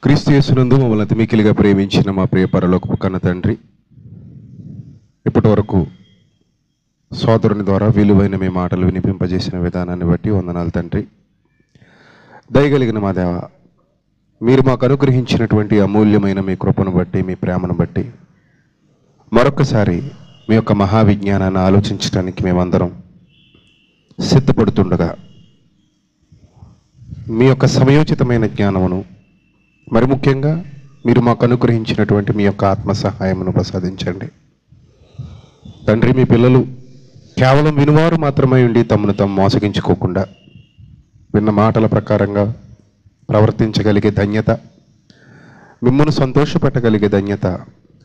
క్రీస్తు యేసునందు మమ్మల్ని అతి మిక్కిలిగా ప్రేమించిన మా ప్రియ పరలోకపు కన్న తండ్రి, ఇప్పటి వరకు సోదరుని ద్వారా విలువైన మీ మాటలు వినిపింపజేసిన విధానాన్ని బట్టి వందనాలు తండ్రి. దయగలిగిన మా దేవ, మీరు మాకు అనుగ్రహించినటువంటి అమూల్యమైన మీ కృపను బట్టి, మీ ప్రేమను బట్టి మరొకసారి మీ యొక్క మహావిజ్ఞానాన్ని ఆలోచించడానికి మేమందరం సిద్ధపడుతుండగా మీ యొక్క సమయోచితమైన జ్ఞానమును, మరి ముఖ్యంగా మీరు మాకు అనుగ్రహించినటువంటి మీ యొక్క ఆత్మ సహాయమును ప్రసాదించండి తండ్రి. మీ పిల్లలు కేవలం వినువారు మాత్రమే ఉండి తమను తాము మోసగించుకోకుండా విన్న మాటల ప్రకారంగా ప్రవర్తించగలిగే ధన్యత, మిమ్మల్ని సంతోషపెట్టగలిగే ధన్యత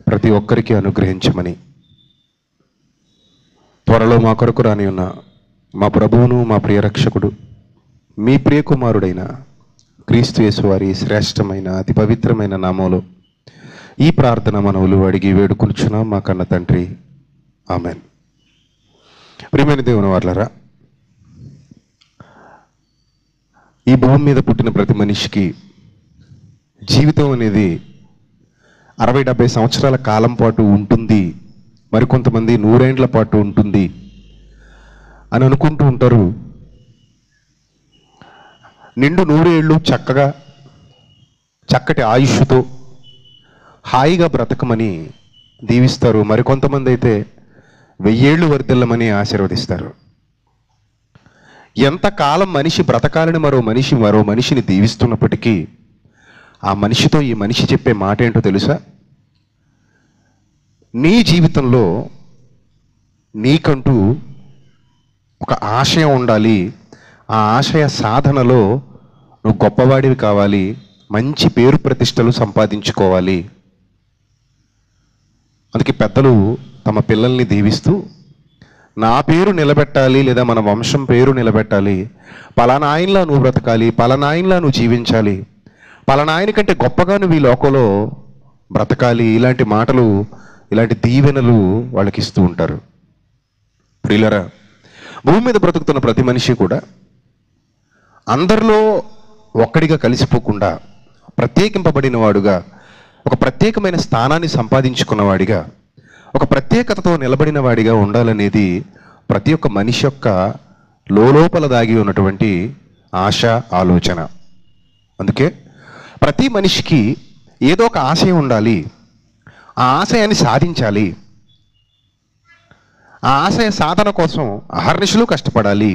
ప్రతి ఒక్కరికి అనుగ్రహించమని త్వరలో మా కొరకు రాని ఉన్న మా ప్రభువును, మా ప్రియరక్షకుడు, మీ ప్రియకుమారుడైన క్రీస్తు యేసు వారి శ్రేష్టమైన అతి పవిత్రమైన నామంలో ఈ ప్రార్థన మనవులు అడిగి వేడుకొనుచున్నాం మా కన్న తండ్రి, ఆమెన్. ప్రియమైన దేవుని వారలారా, ఈ భూమి మీద పుట్టిన ప్రతి మనిషికి జీవితం అనేది 60-70 సంవత్సరాల కాలం పాటు ఉంటుంది, మరికొంతమంది 100 ఏండ్ల పాటు ఉంటుంది అని అనుకుంటూ ఉంటారు. నిండు 100 ఏళ్ళు చక్కటి ఆయుష్తో హాయిగా బ్రతకమని దీవిస్తారు. మరికొంతమంది అయితే 1000 ఏళ్ళు వర్ధిల్లమని ఆశీర్వదిస్తారు. ఎంతకాలం మనిషి బ్రతకాలని మరో మనిషిని దీవిస్తున్నప్పటికీ ఆ మనిషితో ఈ మనిషి చెప్పే మాట ఏంటో తెలుసా? నీ జీవితంలో నీకంటూ ఒక ఆశయం ఉండాలి, ఆ ఆశయ సాధనలో నువ్వు గొప్పవాడివి కావాలి, మంచి పేరు ప్రతిష్టలు సంపాదించుకోవాలి. అందుకే పెద్దలు తమ పిల్లల్ని దీవిస్తూ నా పేరు నిలబెట్టాలి, లేదా మన వంశం పేరు నిలబెట్టాలి, పలానా ఆయనలా నువ్వు బ్రతకాలి, పలానా ఆయనలా నువ్వు జీవించాలి, పలానా ఆయన కంటే గొప్పగా నువ్వు ఈ లోకంలో బ్రతకాలి, ఇలాంటి మాటలు, ఇలాంటి దీవెనలు వాళ్ళకి ఇస్తూ ఉంటారు. ప్రియులరా, భూమి మీద బ్రతుకుతున్న ప్రతి మనిషి కూడా అందరిలో ఒక్కడిగా కలిసిపోకుండా ప్రత్యేకింపబడిన వాడుగా, ఒక ప్రత్యేకమైన స్థానాన్ని సంపాదించుకున్నవాడిగా, ఒక ప్రత్యేకతతో నిలబడిన వాడిగా ఉండాలనేది ప్రతి ఒక్క మనిషి యొక్క లోపల దాగి ఉన్నటువంటి ఆశ, ఆలోచన. అందుకే ప్రతి మనిషికి ఏదో ఒక ఆశయం ఉండాలి, ఆ ఆశయాన్ని సాధించాలి, ఆ ఆశయ సాధన కోసం అహర్నిశలు కష్టపడాలి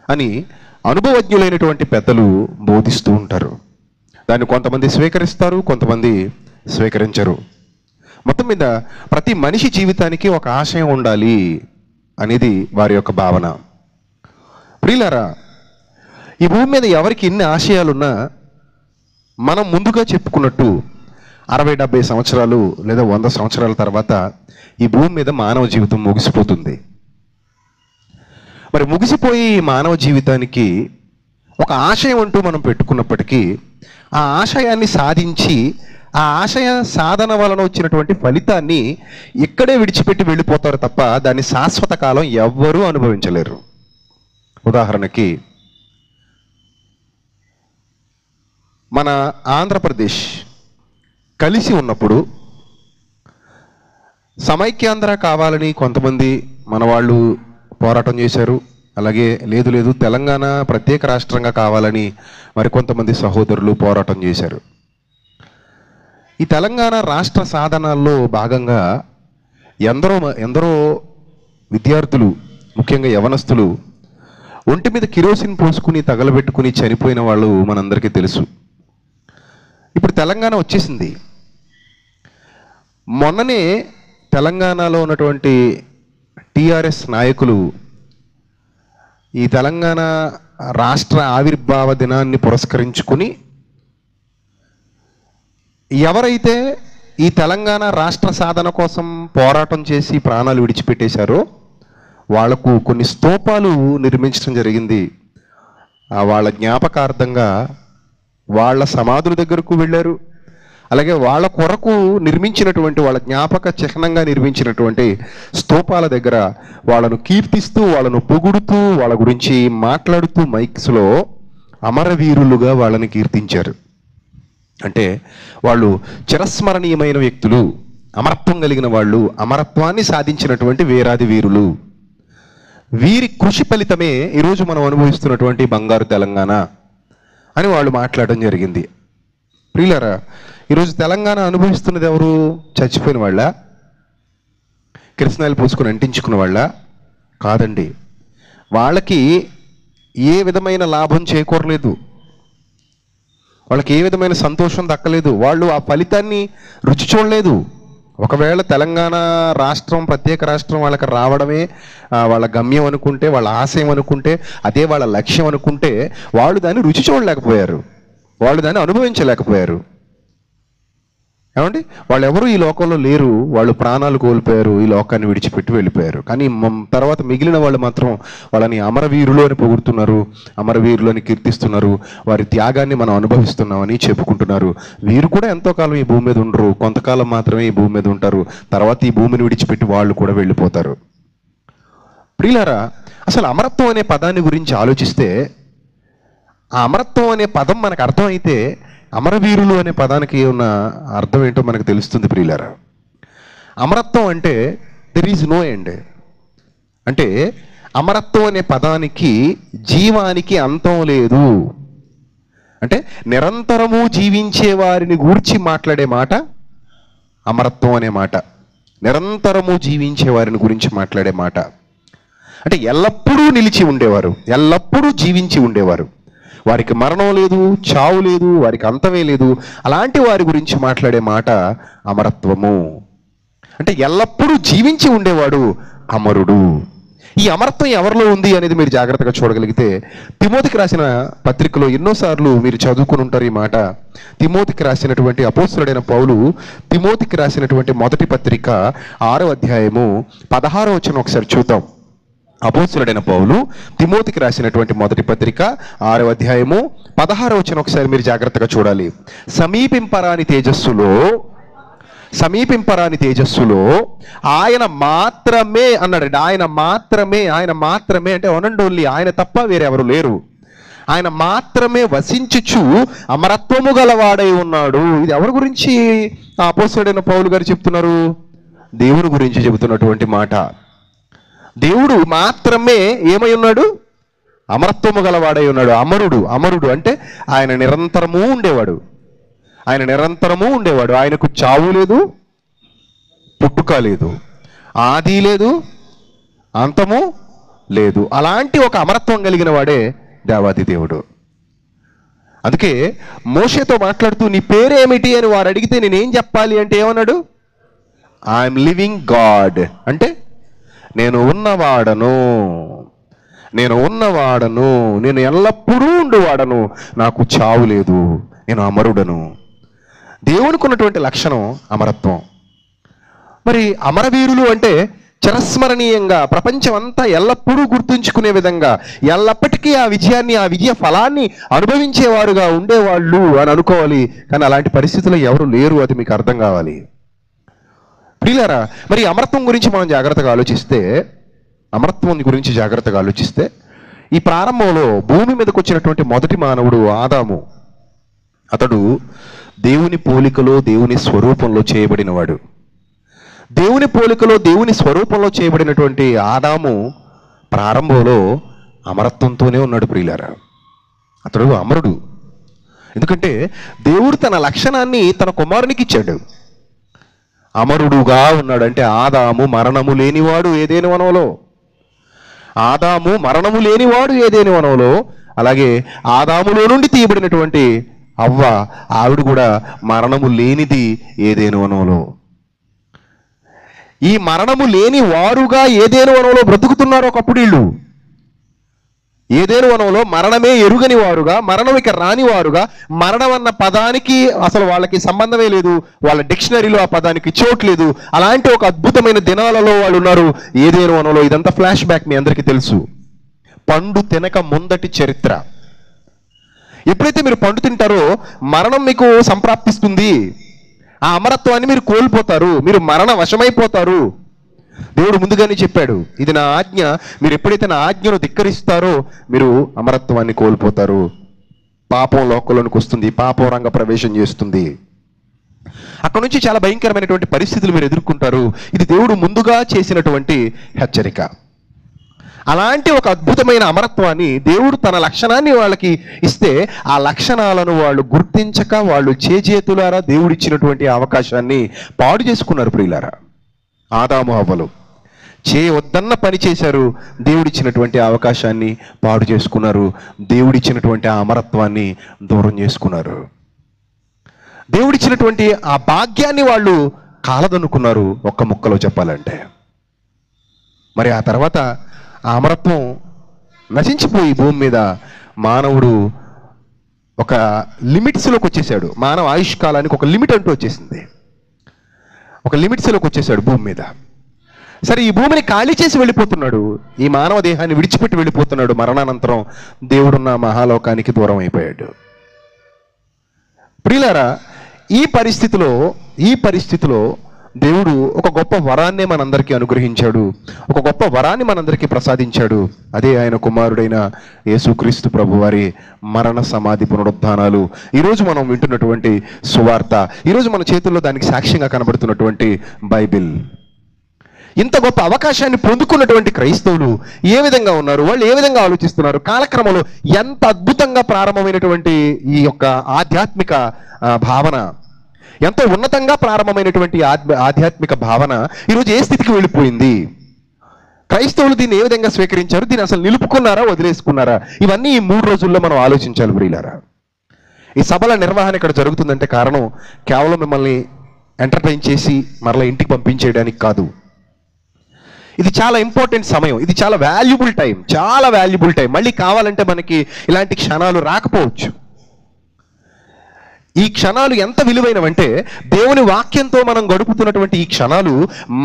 అని అనుభవజ్ఞులైనటువంటి పెద్దలు బోధిస్తూ ఉంటారు. దాన్ని కొంతమంది స్వీకరిస్తారు, కొంతమంది స్వీకరించరు. మొత్తం మీద ప్రతి మనిషి జీవితానికి ఒక ఆశయం ఉండాలి అనేది వారి యొక్క భావన. ప్రియులారా, ఈ భూమి మీద ఎవరికి ఎన్ని ఆశయాలున్నా మనం ముందుగా చెప్పుకున్నట్టు 60-70 సంవత్సరాలు లేదా 100 సంవత్సరాల తర్వాత ఈ భూమి మీద మానవ జీవితం ముగిసిపోతుంది. మరి ముగిసిపోయి ఈ మానవ జీవితానికి ఒక ఆశయం అంటూ మనం పెట్టుకున్నప్పటికీ ఆ ఆశయాన్ని సాధించి ఆ ఆశయ సాధన వలన వచ్చినటువంటి ఫలితాన్ని ఇక్కడే విడిచిపెట్టి వెళ్ళిపోతారు తప్ప దాన్ని శాశ్వత కాలం ఎవ్వరూ అనుభవించలేరు. ఉదాహరణకి మన ఆంధ్రప్రదేశ్ కలిసి ఉన్నప్పుడు సమైక్యాంధ్ర కావాలని కొంతమంది మన వాళ్ళు పోరాటం చేశారు. అలాగే లేదు తెలంగాణ ప్రత్యేక రాష్ట్రంగా కావాలని మరికొంతమంది సహోదరులు పోరాటం చేశారు. ఈ తెలంగాణ రాష్ట్ర సాధనాల్లో భాగంగా ఎందరో విద్యార్థులు, ముఖ్యంగా యవనస్తులు ఒంటి మీద కిరోసిన్ పోసుకుని తగలబెట్టుకుని చనిపోయిన వాళ్ళు మనందరికీ తెలుసు. ఇప్పుడు తెలంగాణ వచ్చేసింది. మొన్ననే తెలంగాణలో ఉన్నటువంటి టీఆర్ఎస్ నాయకులు ఈ తెలంగాణ రాష్ట్ర ఆవిర్భావ దినాన్ని పురస్కరించుకుని ఎవరైతే ఈ తెలంగాణ రాష్ట్ర సాధన కోసం పోరాటం చేసి ప్రాణాలు విడిచిపెట్టేశారో వాళ్లకు కొన్ని స్తూపాలు నిర్మించడం జరిగింది. వాళ్ళ జ్ఞాపకార్థంగా వాళ్ళ సమాధుల దగ్గరకు వెళ్ళారు. అలాగే వాళ్ళ కొరకు నిర్మించినటువంటి, వాళ్ళ జ్ఞాపక చిహ్నంగా నిర్మించినటువంటి స్తూపాల దగ్గర వాళ్ళను కీర్తిస్తూ, వాళ్ళను పొగుడుతూ, వాళ్ళ గురించి మాట్లాడుతూ మైక్స్లో అమరవీరులుగా వాళ్ళని కీర్తించారు. అంటే వాళ్ళు చిరస్మరణీయమైన వ్యక్తులు, అమరత్వం కలిగిన వాళ్ళు, అమరత్వాన్ని సాధించినటువంటి వీరాది వీరులు. వీరి కృషి ఫలితమే ఈరోజు మనం అనుభవిస్తున్నటువంటి బంగారు తెలంగాణ అని వాళ్ళు మాట్లాడడం జరిగింది. ప్రియులారా, ఈరోజు తెలంగాణ అనుభవిస్తున్నది ఎవరు? చచ్చిపోయిన వాళ్ళ? కిరసనాయలు పోసుకొని అంటించుకున్న వాళ్ళ? కాదండి. వాళ్ళకి ఏ విధమైన లాభం చేకూరలేదు, వాళ్ళకి ఏ విధమైన సంతోషం దక్కలేదు, వాళ్ళు ఆ ఫలితాన్ని రుచి చూడలేదు. ఒకవేళ తెలంగాణ రాష్ట్రం, ప్రత్యేక రాష్ట్రం వాళ్ళకి రావడమే వాళ్ళ గమ్యం అనుకుంటే, వాళ్ళ ఆశయం అనుకుంటే, అదే వాళ్ళ లక్ష్యం అనుకుంటే, వాళ్ళు దాన్ని రుచి చూడలేకపోయారు, వాళ్ళు దాన్ని అనుభవించలేకపోయారు. ఏమండి, వాళ్ళు ఎవరు ఈ లోకంలో లేరు, వాళ్ళు ప్రాణాలు కోల్పోయారు, ఈ లోకాన్ని విడిచిపెట్టి వెళ్ళిపోయారు. కానీ తర్వాత మిగిలిన వాళ్ళు మాత్రం వాళ్ళని అమరవీరులు అని పొగుడుతున్నారు, అమరవీరులు అని కీర్తిస్తున్నారు, వారి త్యాగాన్ని మనం అనుభవిస్తున్నామని చెప్పుకుంటున్నారు. వీరు కూడా ఎంతో కాలం ఈ భూమి మీద ఉండరు, కొంతకాలం మాత్రమే ఈ భూమి మీద ఉంటారు, తర్వాత ఈ భూమిని విడిచిపెట్టి వాళ్ళు కూడా వెళ్ళిపోతారు. ప్రియులారా, అసలు అమరత్వం అనే పదాన్ని గురించి ఆలోచిస్తే, ఆ అమరత్వం అనే పదం మనకు అర్థమైతే అమరవీరులు అనే పదానికి ఉన్న అర్థం ఏంటో మనకు తెలుస్తుంది. ప్రియులారా, అమరత్వం అంటే దెర్ ఈజ్ నో ఎండ్. అంటే అమరత్వం అనే పదానికి జీవానికి అంతం లేదు. అంటే నిరంతరము జీవించే వారిని గూర్చి మాట్లాడే మాట అమరత్వం అనే మాట. నిరంతరము జీవించే వారిని గురించి మాట్లాడే మాట. అంటే ఎల్లప్పుడూ నిలిచి ఉండేవారు, ఎల్లప్పుడూ జీవించి ఉండేవారు, వారికి మరణం లేదు, చావు లేదు, వారికి అంతమే లేదు, అలాంటి వారి గురించి మాట్లాడే మాట అమరత్వము. అంటే ఎల్లప్పుడూ జీవించి ఉండేవాడు అమరుడు. ఈ అమరత్వం ఎవరిలో ఉంది అనేది మీరు జాగ్రత్తగా చూడగలిగితే, తిమోతికి రాసిన పత్రికలో ఎన్నోసార్లు మీరు చదువుకుని ఉంటారు ఈ మాట. తిమోతికి రాసినటువంటి అపోస్తలుడైన పౌలు తిమోతికి రాసినటువంటి మొదటి పత్రిక 6వ అధ్యాయము 16వ వచనం ఒకసారి చూద్దాం. అపోస్తలుడైన పౌలు తిమోతికి రాసినటువంటి మొదటి పత్రిక 6వ అధ్యాయము 16వ వచనం ఒకసారి మీరు జాగ్రత్తగా చూడాలి. సమీపింపరాని తేజస్సులో ఆయన మాత్రమే అన్నాడు. ఆయన మాత్రమే అంటే వన్ అండ్ ఓన్లీ, ఆయన తప్ప వేరెవరు లేరు. ఆయన మాత్రమే వసించుచు అమరత్వము గలవాడై ఉన్నాడు. ఇది ఎవరి గురించి అపోస్తలుడైన పౌలు గారు చెప్తున్నారు? దేవుని గురించి చెబుతున్నటువంటి మాట. దేవుడు మాత్రమే ఏమై ఉన్నాడు? అమరత్వము గలవాడై ఉన్నాడు. అమరుడు అంటే ఆయన నిరంతరము ఉండేవాడు, ఆయనకు చావు లేదు, పుట్టుక లేదు, ఆది లేదు, అంతము లేదు. అలాంటి ఒక అమరత్వం కలిగిన వాడే దేవాది దేవుడు. అందుకే మోషేతో మాట్లాడుతూ నీ పేరేమిటి అని వారు అడిగితే నేనేం చెప్పాలి అంటే ఏమన్నాడు? I'm living God. అంటే నేను ఉన్నవాడను, నేను ఎల్లప్పుడూ ఉండువాడను, నాకు చావు లేదు, నేను అమరుడను. దేవునికి ఉన్నటువంటి లక్షణం అమరత్వం. మరి అమరవీరులు అంటే చిరస్మరణీయంగా ప్రపంచం అంతా ఎల్లప్పుడూ గుర్తుంచుకునే విధంగా, ఎల్లప్పటికీ ఆ విజయాన్ని, ఆ విజయ ఫలాన్ని అనుభవించేవారుగా ఉండేవాళ్ళు అని అనుకోవాలి. కానీ అలాంటి పరిస్థితుల్లో ఎవరు లేరు, అది మీకు అర్థం కావాలి. ప్రియులారా, మరి అమరత్వం గురించి మనం జాగ్రత్తగా ఆలోచిస్తే ఈ ప్రారంభంలో భూమి మీదకి వచ్చినటువంటి మొదటి మానవుడు ఆదాము. అతడు దేవుని పోలికలో, దేవుని స్వరూపంలో చేయబడినవాడు. దేవుని పోలికలో, దేవుని స్వరూపంలో చేయబడినటువంటి ఆదాము ప్రారంభంలో అమరత్వంతోనే ఉన్నాడు. ప్రియులారా, అతడు అమరుడు. ఎందుకంటే దేవుడు తన లక్షణాన్ని తన కుమారునికి ఇచ్చాడు. అమరుడుగా ఉన్నాడు. అంటే ఆదాము మరణము లేనివాడు ఏదేని వనంలో, అలాగే ఆదాములో నుండి తీయబడినటువంటి అవ్వ, ఆవిడ కూడా మరణము లేనిది ఏదేని వనంలో. ఈ మరణము లేని వారుగా ఏదేని వనంలో బ్రతుకుతున్నారు ఒకప్పుడు వీళ్ళు. ఏదేను వనంలో మరణమే ఎరుగని వారుగా, మరణం ఇక రాని వారుగా, మరణం అన్న పదానికి అసలు వాళ్ళకి సంబంధమే లేదు, వాళ్ళ డిక్షనరీలో ఆ పదానికి చోటు లేదు. అలాంటి ఒక అద్భుతమైన దినాలలో వాళ్ళు ఉన్నారు ఏదేను వనంలో. ఇదంతా ఫ్లాష్ బ్యాక్, మీ అందరికీ తెలుసు. పండు తినక ముందటి చరిత్ర. ఎప్పుడైతే మీరు పండు తింటారో మరణం మీకు సంప్రాప్తిస్తుంది, ఆ అమరత్వాన్ని మీరు కోల్పోతారు, మీరు మరణ వశమైపోతారు. దేవుడు ముందుగానే చెప్పాడు, ఇది నా ఆజ్ఞ, మీరు ఎప్పుడైతే నా ఆజ్ఞను ధిక్కరిస్తారో మీరు అమరత్వాన్ని కోల్పోతారు. పాపం లోకంలోనికి వస్తుంది, పాపం రంగ ప్రవేశం చేస్తుంది. అక్కడ నుంచి చాలా భయంకరమైనటువంటి పరిస్థితులు మీరు ఎదుర్కొంటారు. ఇది దేవుడు ముందుగా చేసినటువంటి హెచ్చరిక. అలాంటి ఒక అద్భుతమైన అమరత్వాన్ని దేవుడు తన లక్షణాన్ని వాళ్ళకి ఇస్తే, ఆ లక్షణాలను వాళ్ళు గుర్తించక వాళ్ళు చేతులారా దేవుడిచ్చినటువంటి అవకాశాన్ని పాడు చేసుకున్నారు. ప్రియులారా, ఆదాము హవ్వలు చేయవద్దన్న పని చేశారు. దేవుడిచ్చినటువంటి అవకాశాన్ని పాడు చేసుకున్నారు. దేవుడిచ్చినటువంటి ఆ అమరత్వాన్ని దూరం చేసుకున్నారు. దేవుడిచ్చినటువంటి ఆ భాగ్యాన్ని వాళ్ళు కాలదనుకున్నారు, ఒక్క ముక్కలో చెప్పాలంటే. మరి ఆ తర్వాత ఆ అమరత్వం నశించిపోయి భూమి మీద మానవుడు ఒక లిమిట్స్లోకి వచ్చేసాడు. మానవ ఆయుష్కాలానికి ఒక లిమిట్ అంటూ వచ్చేసింది. ఒక లిమిట్స్లోకి వచ్చేసాడు భూమి మీద. సరే, ఈ భూమిని ఖాళీ చేసి వెళ్ళిపోతున్నాడు. ఈ మానవ దేహాన్ని విడిచిపెట్టి వెళ్ళిపోతున్నాడు. మరణానంతరం దేవుడున్న మహాలోకానికి దూరం అయిపోయాడు. ప్రియులారా, ఈ పరిస్థితిలో దేవుడు ఒక గొప్ప వరాన్నే మనందరికీ అనుగ్రహించాడు. ఒక గొప్ప వరాన్ని మనందరికీ ప్రసాదించాడు. అదే ఆయన కుమారుడైన యేసుక్రీస్తు ప్రభువారి మరణ సమాధి పునరుద్ధానాలు. ఈరోజు మనం వింటున్నటువంటి సువార్త, ఈరోజు మన చేతుల్లో దానికి సాక్ష్యంగా కనబడుతున్నటువంటి బైబిల్. ఇంత గొప్ప అవకాశాన్ని పొందుకున్నటువంటి క్రైస్తవులు ఏ విధంగా ఉన్నారు, వాళ్ళు ఏ విధంగా ఆలోచిస్తున్నారు? కాలక్రమంలో ఎంత అద్భుతంగా ప్రారంభమైనటువంటి ఈ యొక్క ఆధ్యాత్మిక భావన, ఎంతో ఉన్నతంగా ప్రారంభమైనటువంటి ఆధ్యాత్మిక భావన ఈరోజు ఏ స్థితికి వెళ్ళిపోయింది? క్రైస్తవులు దీన్ని ఏ విధంగా స్వీకరించారు? దీన్ని అసలు నిలుపుకున్నారా, వదిలేసుకున్నారా? ఇవన్నీ ఈ 3 రోజుల్లో మనం ఆలోచించాలి ప్రియులారా. ఈ సభల నిర్వహణ ఇక్కడ జరుగుతుందంటే కారణం కేవలం మిమ్మల్ని ఎంటర్టైన్ చేసి మరలా ఇంటికి పంపించేయడానికి కాదు. ఇది చాలా ఇంపార్టెంట్ సమయం. ఇది చాలా వాల్యుబుల్ టైం. మళ్ళీ కావాలంటే మనకి ఇలాంటి క్షణాలు రాకపోవచ్చు. ఈ క్షణాలు ఎంత విలువైనవంటే, దేవుని వాక్యంతో మనం గడుపుతున్నటువంటి ఈ క్షణాలు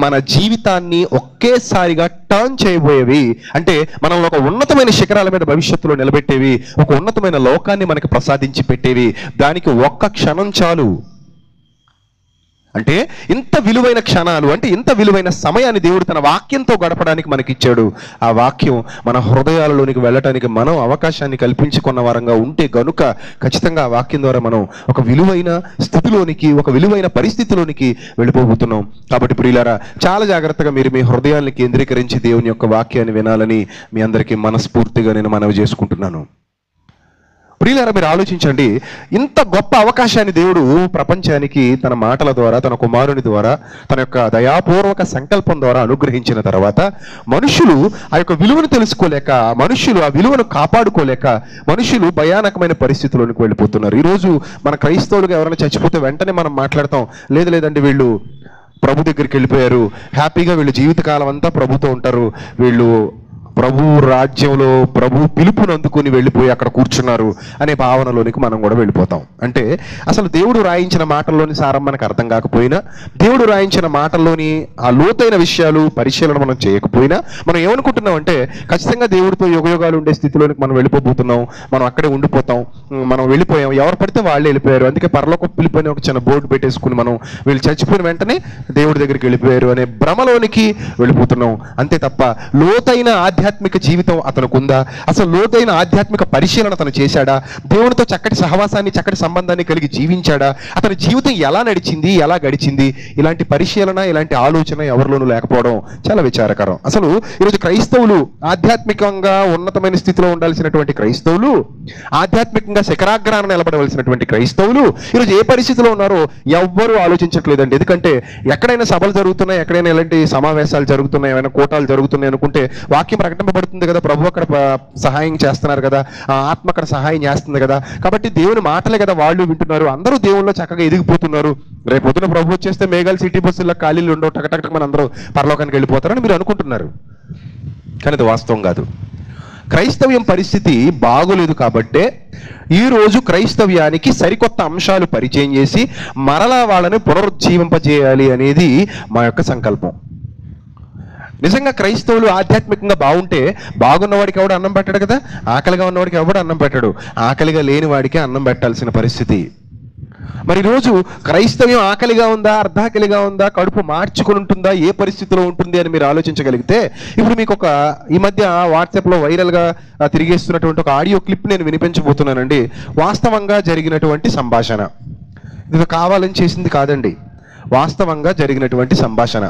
మన జీవితాన్ని ఒకేసారిగా టర్న్ చేయబోయేవి. అంటే మనల్ని ఒక ఉన్నతమైన శిఖరాల మీద భవిష్యత్తులో నిలబెట్టేవి, ఒక ఉన్నతమైన లోకాన్ని మనకి ప్రసాదించి పెట్టేవి. దానికి ఒక్క క్షణం చాలు. అంటే ఇంత విలువైన క్షణాలు, అంటే ఇంత విలువైన సమయాన్ని దేవుడు తన వాక్యంతో గడపడానికి మనకి ఇచ్చాడు. ఆ వాక్యం మన హృదయాలలోనికి వెళ్ళటానికి మనం అవకాశాన్ని కల్పించుకున్న వారంగా ఉంటే గనుక ఖచ్చితంగా ఆ వాక్యం ద్వారా మనం ఒక విలువైన స్థితిలోనికి, ఒక విలువైన పరిస్థితిలోనికి వెళ్ళిపోబోతున్నాం. కాబట్టి ప్రియులారా, చాలా జాగ్రత్తగా మీరు మీ హృదయాన్ని కేంద్రీకరించి దేవుని యొక్క వాక్యాన్ని వినాలని మీ అందరికీ మనస్ఫూర్తిగా నేను మనవి చేసుకుంటున్నాను. ప్రియులారా, మీరు ఆలోచించండి. ఇంత గొప్ప అవకాశాన్ని దేవుడు ప్రపంచానికి తన మాటల ద్వారా, తన కుమారుని ద్వారా, తన యొక్క దయాపూర్వక సంకల్పం ద్వారా అనుగ్రహించిన తర్వాత మనుషులు ఆ యొక్క విలువను తెలుసుకోలేక, మనుషులు ఆ విలువను కాపాడుకోలేక, మనుషులు భయానకమైన పరిస్థితుల్లోనికి వెళ్ళిపోతున్నారు. ఈరోజు మన క్రైస్తవులుగా ఎవరైనా చచ్చిపోతే వెంటనే మనం మాట్లాడతాం, లేదండి వీళ్ళు ప్రభు దగ్గరికి వెళ్ళిపోయారు, హ్యాపీగా వీళ్ళు జీవితకాలం అంతా ప్రభుతో ఉంటారు, వీళ్ళు ప్రభు రాజ్యంలో ప్రభు పిలుపును అందుకుని వెళ్ళిపోయి అక్కడ కూర్చున్నారు అనే భావనలోనికి మనం కూడా వెళ్ళిపోతాం. అంటే అసలు దేవుడు రాయించిన మాటల్లోని సారం మనకు అర్థం కాకపోయినా, దేవుడు రాయించిన మాటల్లోని ఆ లోతైన విషయాలు పరిశీలన మనం చేయకపోయినా, మనం ఏమనుకుంటున్నాం అంటే ఖచ్చితంగా దేవుడితో యుగయుగాలు ఉండే స్థితిలోనికి మనం వెళ్ళిపోబోతున్నాం, మనం అక్కడే ఉండిపోతాం, మనం వెళ్ళిపోయాం, ఎవరు పడితే వాళ్ళే వెళ్ళిపోయారు, అందుకే పరలోక పిలుపుని ఒక చిన్న బోర్డు పెట్టేసుకుని మనం వీళ్ళు చచ్చిపోయిన వెంటనే దేవుడి దగ్గరికి వెళ్ళిపోయారు అనే భ్రమలోనికి వెళ్ళిపోతున్నాం. అంతే తప్ప లోతైన ఆధ్యాత్మిక జీవితం అతనికి ఉందా? అసలు లోతైన ఆధ్యాత్మిక పరిశీలన అతను చేశాడా? దేవునితో చక్కటి సహవాసాన్ని, చక్కటి సంబంధాన్ని కలిగి జీవించాడా? అతని జీవితం ఎలా నడిచింది, ఎలా గడిచింది? ఇలాంటి పరిశీలన, ఇలాంటి ఆలోచన ఎవరిలోనూ లేకపోవడం చాలా విచారకరం. అసలు ఈరోజు క్రైస్తవులు ఆధ్యాత్మికంగా ఉన్నతమైన స్థితిలో ఉండాల్సినటువంటి క్రైస్తవులు, ఆధ్యాత్మికంగా శిఖరాగ్రాన నిలబడవలసినటువంటి క్రైస్తవులు ఈరోజు ఏ పరిస్థితిలో ఉన్నారో ఎవ్వరూ ఆలోచించట్లేదండి. ఎందుకంటే ఎక్కడైనా సభలు జరుగుతున్నాయి, ఎక్కడైనా ఇలాంటి సమావేశాలు జరుగుతున్నాయి, ఏమైనా కూటాలు జరుగుతున్నాయి అనుకుంటే వాక్యం ప్రకటింపబడుతుంది కదా, ప్రభు అక్కడ సహాయం చేస్తున్నారు కదా, ఆత్మ అక్కడ సహాయం చేస్తుంది కదా, కాబట్టి దేవుని మాటలే కదా వాళ్ళు వింటున్నారు, అందరూ దేవుళ్ళలో చక్కగా ఎదిగిపోతున్నారు, రేపు పొద్దున ప్రభు వచ్చేస్తే మేఘాలు సిటీ బస్సుల్లో ఖాళీలు ఉండవు, టకటక మన అందరూ పరలోకానికి వెళ్ళిపోతారని మీరు అనుకుంటున్నారు. కానీ అది వాస్తవం కాదు. క్రైస్తవ్యం పరిస్థితి బాగోలేదు కాబట్టే ఈరోజు క్రైస్తవ్యానికి సరికొత్త అంశాలు పరిచయం చేసి మరలా వాళ్ళని పునరుజ్జీవింపజేయాలి అనేది మా యొక్క సంకల్పం. నిజంగా క్రైస్తవులు ఆధ్యాత్మికంగా బాగుంటే బాగున్నవాడికి ఎవడు అన్నం పెట్టాడు కదా, ఆకలిగా ఉన్నవాడికి ఎవడు అన్నం పెట్టాడు, ఆకలిగా లేని వాడికి అన్నం పెట్టాల్సిన పరిస్థితి. మరి ఈరోజు క్రైస్తవ్యం ఆకలిగా ఉందా, అర్ధాకలిగా ఉందా, కడుపు మార్చుకుని ఉంటుందా, ఏ పరిస్థితిలో ఉంటుంది అని మీరు ఆలోచించగలిగితే, ఇప్పుడు మీకు ఈ మధ్య వాట్సాప్లో వైరల్గా తిరిగేస్తున్నటువంటి ఒక ఆడియో క్లిప్ నేను వినిపించబోతున్నానండి. వాస్తవంగా జరిగినటువంటి సంభాషణ. ఇది కావాలని చేసింది కాదండి, వాస్తవంగా జరిగినటువంటి సంభాషణ.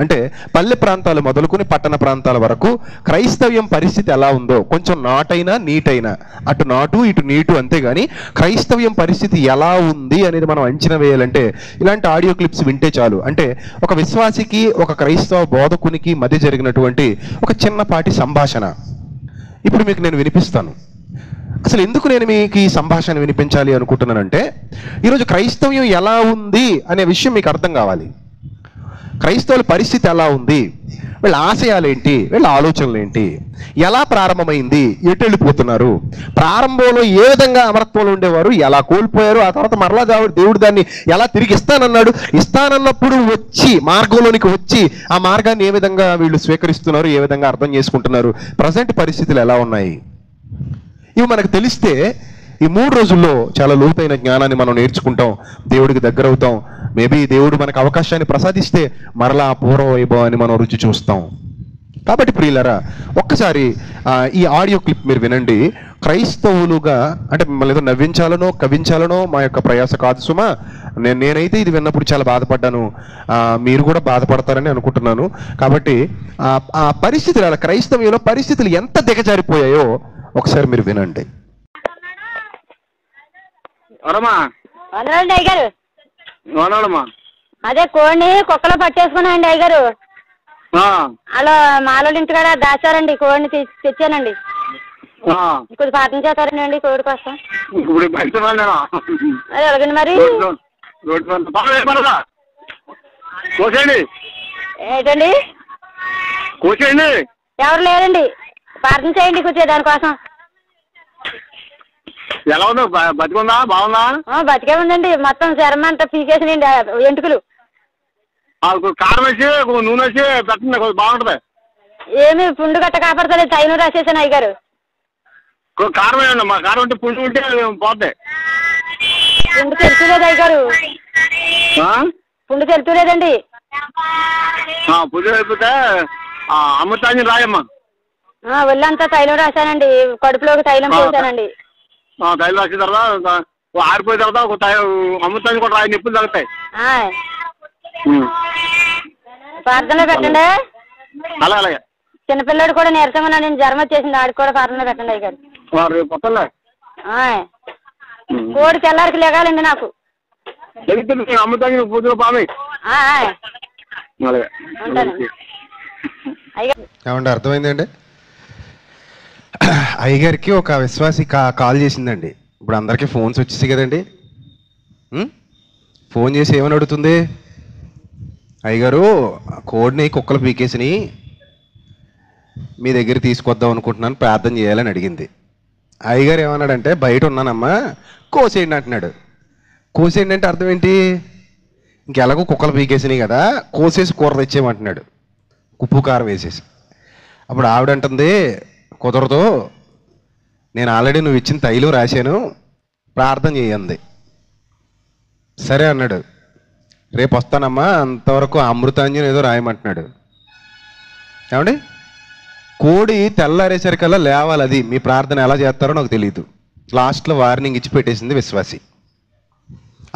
అంటే పల్లె ప్రాంతాలు మొదలుకొని పట్టణ ప్రాంతాల వరకు క్రైస్తవ్యం పరిస్థితి ఎలా ఉందో, కొంచెం నాటైనా నీటైనా, అటు నాటు ఇటు నీటు, అంతేగాని క్రైస్తవ్యం పరిస్థితి ఎలా ఉంది అనేది మనం అంచనా వేయాలంటే ఇలాంటి ఆడియో క్లిప్స్ వింటే చాలు. అంటే ఒక విశ్వాసికి ఒక క్రైస్తవ బోధకునికి మధ్య జరిగినటువంటి ఒక చిన్నపాటి సంభాషణ ఇప్పుడు మీకు నేను వినిపిస్తాను. అసలు ఎందుకు నేను మీకు ఈ సంభాషణ వినిపించాలి అనుకుంటున్నానంటే, ఈరోజు క్రైస్తవ్యం ఎలా ఉంది అనే విషయం మీకు అర్థం కావాలి. క్రైస్తవుల పరిస్థితి ఎలా ఉంది, వీళ్ళ ఆశయాలు ఏంటి, వీళ్ళ ఆలోచనలు ఏంటి, ఎలా ప్రారంభమైంది, ఎటు వెళ్ళిపోతున్నారు, ప్రారంభంలో ఏ విధంగా అమరత్వంలో ఉండేవారు, ఎలా కోల్పోయారు, ఆ తర్వాత మరలా దేవుడు దాన్ని ఎలా తిరిగి ఇస్తానన్నాడు, ఇస్తానన్నప్పుడు వచ్చి మార్గంలోనికి వచ్చి ఆ మార్గాన్ని ఏ విధంగా వీళ్ళు స్వీకరిస్తున్నారు, ఏ విధంగా అర్థం చేసుకుంటున్నారు, ప్రజెంట్ పరిస్థితులు ఎలా ఉన్నాయి, ఇవి మనకు తెలిస్తే ఈ 3 రోజుల్లో చాలా లోతైన జ్ఞానాన్ని మనం నేర్చుకుంటాం, దేవుడికి దగ్గర అవుతాం. మేబీ దేవుడు మనకు అవకాశాన్ని ప్రసాదిస్తే మరలా పూర్వ వైభవాన్ని మనం రుచి చూస్తాం. కాబట్టి ప్రియులరా, ఒక్కసారి ఈ ఆడియో క్లిప్ మీరు వినండి. క్రైస్తవులుగా అంటే మిమ్మల్ని ఏదో నవ్వించాలనో కవించాలనో మా యొక్క ప్రయాస కాదు సుమా. నేనైతే ఇది విన్నప్పుడు చాలా బాధపడ్డాను, మీరు కూడా బాధపడతారని అనుకుంటున్నాను. కాబట్టి ఆ పరిస్థితులు, క్రైస్తవ్యంలో పరిస్థితులు ఎంత దిగజారిపోయాయో ఒకసారి మీరు వినండి. అదే కోడిని కుక్కలో పట్టేసుకున్నాండి అయ్యగారు. అలా మాలో ఇంటికాడ దాచారండి, కోడిని తెచ్చానండి. కొద్ది పాఠం చేస్తారండి అండి కోడి కోసం. అది ఎలాగండి మరి ఏంటండి, ఎవరు లేరండి, ప్రార్థన చేయండి కూర్చో దానికోసం. ఎలా ఉందో, బతికుందా, బాగుందా? బతికే ఉందండి, మొత్తం చర్మం అంతా పీకేసినండి ఎంటుకలు. కారం వేసి నూనె వేసి పెట్టండి, బాగుంటది. ఏమి పుండు గట్ట కాపాడతలేదు, తైను రాసేసాను అయ్యగారు. కారం వేయండి, మా కారం ఉంటే పుండు ఉంటే పోతాయి. పుండు తెలుసుకోలేదు అయ్యగారు, పుండు తెలుసుకోలేదండి. పుండు అయిపోతే అమృతాంజలి రాయమ్మా. ఒళ్ళంతా తైలం రాశానండి, కడుపులోకి తైలం పోసానండి. తైలం రాసిన తర్వాత ఆరిపోయిన తర్వాత ఒక అమృతాంజలి కూడా రాయి, నిప్పులు తగ్గుతాయి. ప్రార్థనలో పెట్టండి. అలాగే అలాగే. చిన్నపిల్లడు కూడా నీరసంగా నేను జ్వరం వచ్చేసింది, ఆడికి కూడా ప్రార్థనలో పెట్టండి అయ్యగారు. కోడి తెల్లారికి లేగాలండి నాకు. అమృతాంజలి పూజలో పామి. ఏమంటే అర్థమైందండి. అయ్యగారికి ఒక విశ్వాసి కాల్ చేసిందండి. ఇప్పుడు అందరికీ ఫోన్స్ వచ్చేసి కదండి. ఫోన్ చేసి ఏమని అడుగుతుంది, అయ్యగారు కోడిని కుక్కలు పీకేసిని మీ దగ్గర తీసుకొద్దాం అనుకుంటున్నాను, ప్రార్థన చేయాలని అడిగింది. అయ్యగారు ఏమన్నాడంటే, బయట ఉన్నానమ్మా కోసేయండి అంటున్నాడు. కోసేయండి అంటే అర్థం ఏంటి, ఇంకెలాగో కుక్కలు పీకేసినాయి కదా, కోసేసి కూర తెచ్చేయమంటున్నాడు, ఉప్పు కారం వేసేసి. అప్పుడు ఆవిడంటుంది, కుదరదు, నేను ఆల్రెడీ నువ్వు ఇచ్చిన తైలం రాశాను, ప్రార్థన చేయండి. సరే అన్నాడు. రేపు వస్తానమ్మా, అంతవరకు అమృతాంజన్ ఏదో రాయమంటున్నాడు. ఏమండి, కోడి తెల్లారేసరికల్లా లేవాలి, అది మీ ప్రార్థన ఎలా చేస్తారో నాకు తెలియదు. లాస్ట్లో వార్నింగ్ ఇచ్చి పెట్టేసింది విశ్వాసి.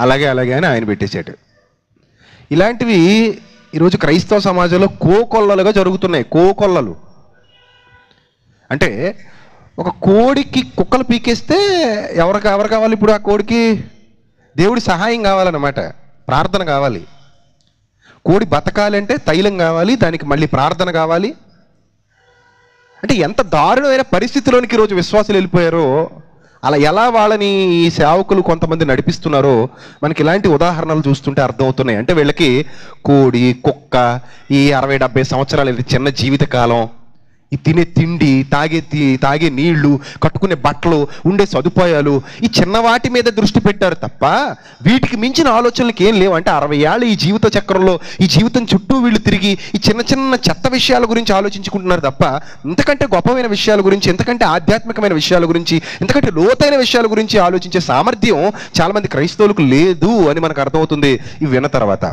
అలాగే అలాగే అని ఆయన పెట్టేశాడు. ఇలాంటివి ఈరోజు క్రైస్తవ సమాజంలో కోకొల్లలుగా జరుగుతున్నాయి. కోకొల్లలు అంటే ఒక కోడికి కుక్కలు పీకేస్తే ఎవరు కావాలి ఇప్పుడు? ఆ కోడికి దేవుడి సహాయం కావాలన్నమాట, ప్రార్థన కావాలి. కోడి బతకాలంటే తైలం కావాలి, దానికి మళ్ళీ ప్రార్థన కావాలి. అంటే ఎంత దారుణమైన పరిస్థితిలోనికి ఈరోజు విశ్వాసులు వెళ్ళిపోయారో, అలా ఎలా వాళ్ళని ఈ సేవకులు కొంతమంది నడిపిస్తున్నారో మనకి ఇలాంటి ఉదాహరణలు చూస్తుంటే అర్థమవుతున్నాయి. అంటే వీళ్ళకి కోడి, కుక్క, ఈ 60-70 సంవత్సరాలు చిన్న జీవితకాలం, ఈ తినే తిండి, తాగే నీళ్లు, కట్టుకునే బట్టలు, ఉండే సదుపాయాలు, ఈ చిన్న వాటి మీద దృష్టి పెట్టారు తప్ప వీటికి మించిన ఆలోచనలకు ఏం లేవు. అంటే 60 ఏళ్ళు ఈ జీవిత చక్రంలో, ఈ జీవితం చుట్టూ వీళ్ళు తిరిగి ఈ చిన్న చిన్న చెత్త విషయాల గురించి ఆలోచించుకుంటున్నారు తప్ప ఇంతకంటే గొప్పమైన విషయాల గురించి, ఎంతకంటే ఆధ్యాత్మికమైన విషయాల గురించి, ఎంతకంటే లోతైన విషయాల గురించి ఆలోచించే సామర్థ్యం చాలామంది క్రైస్తవులకు లేదు అని మనకు అర్థమవుతుంది ఇవి విన్న తర్వాత.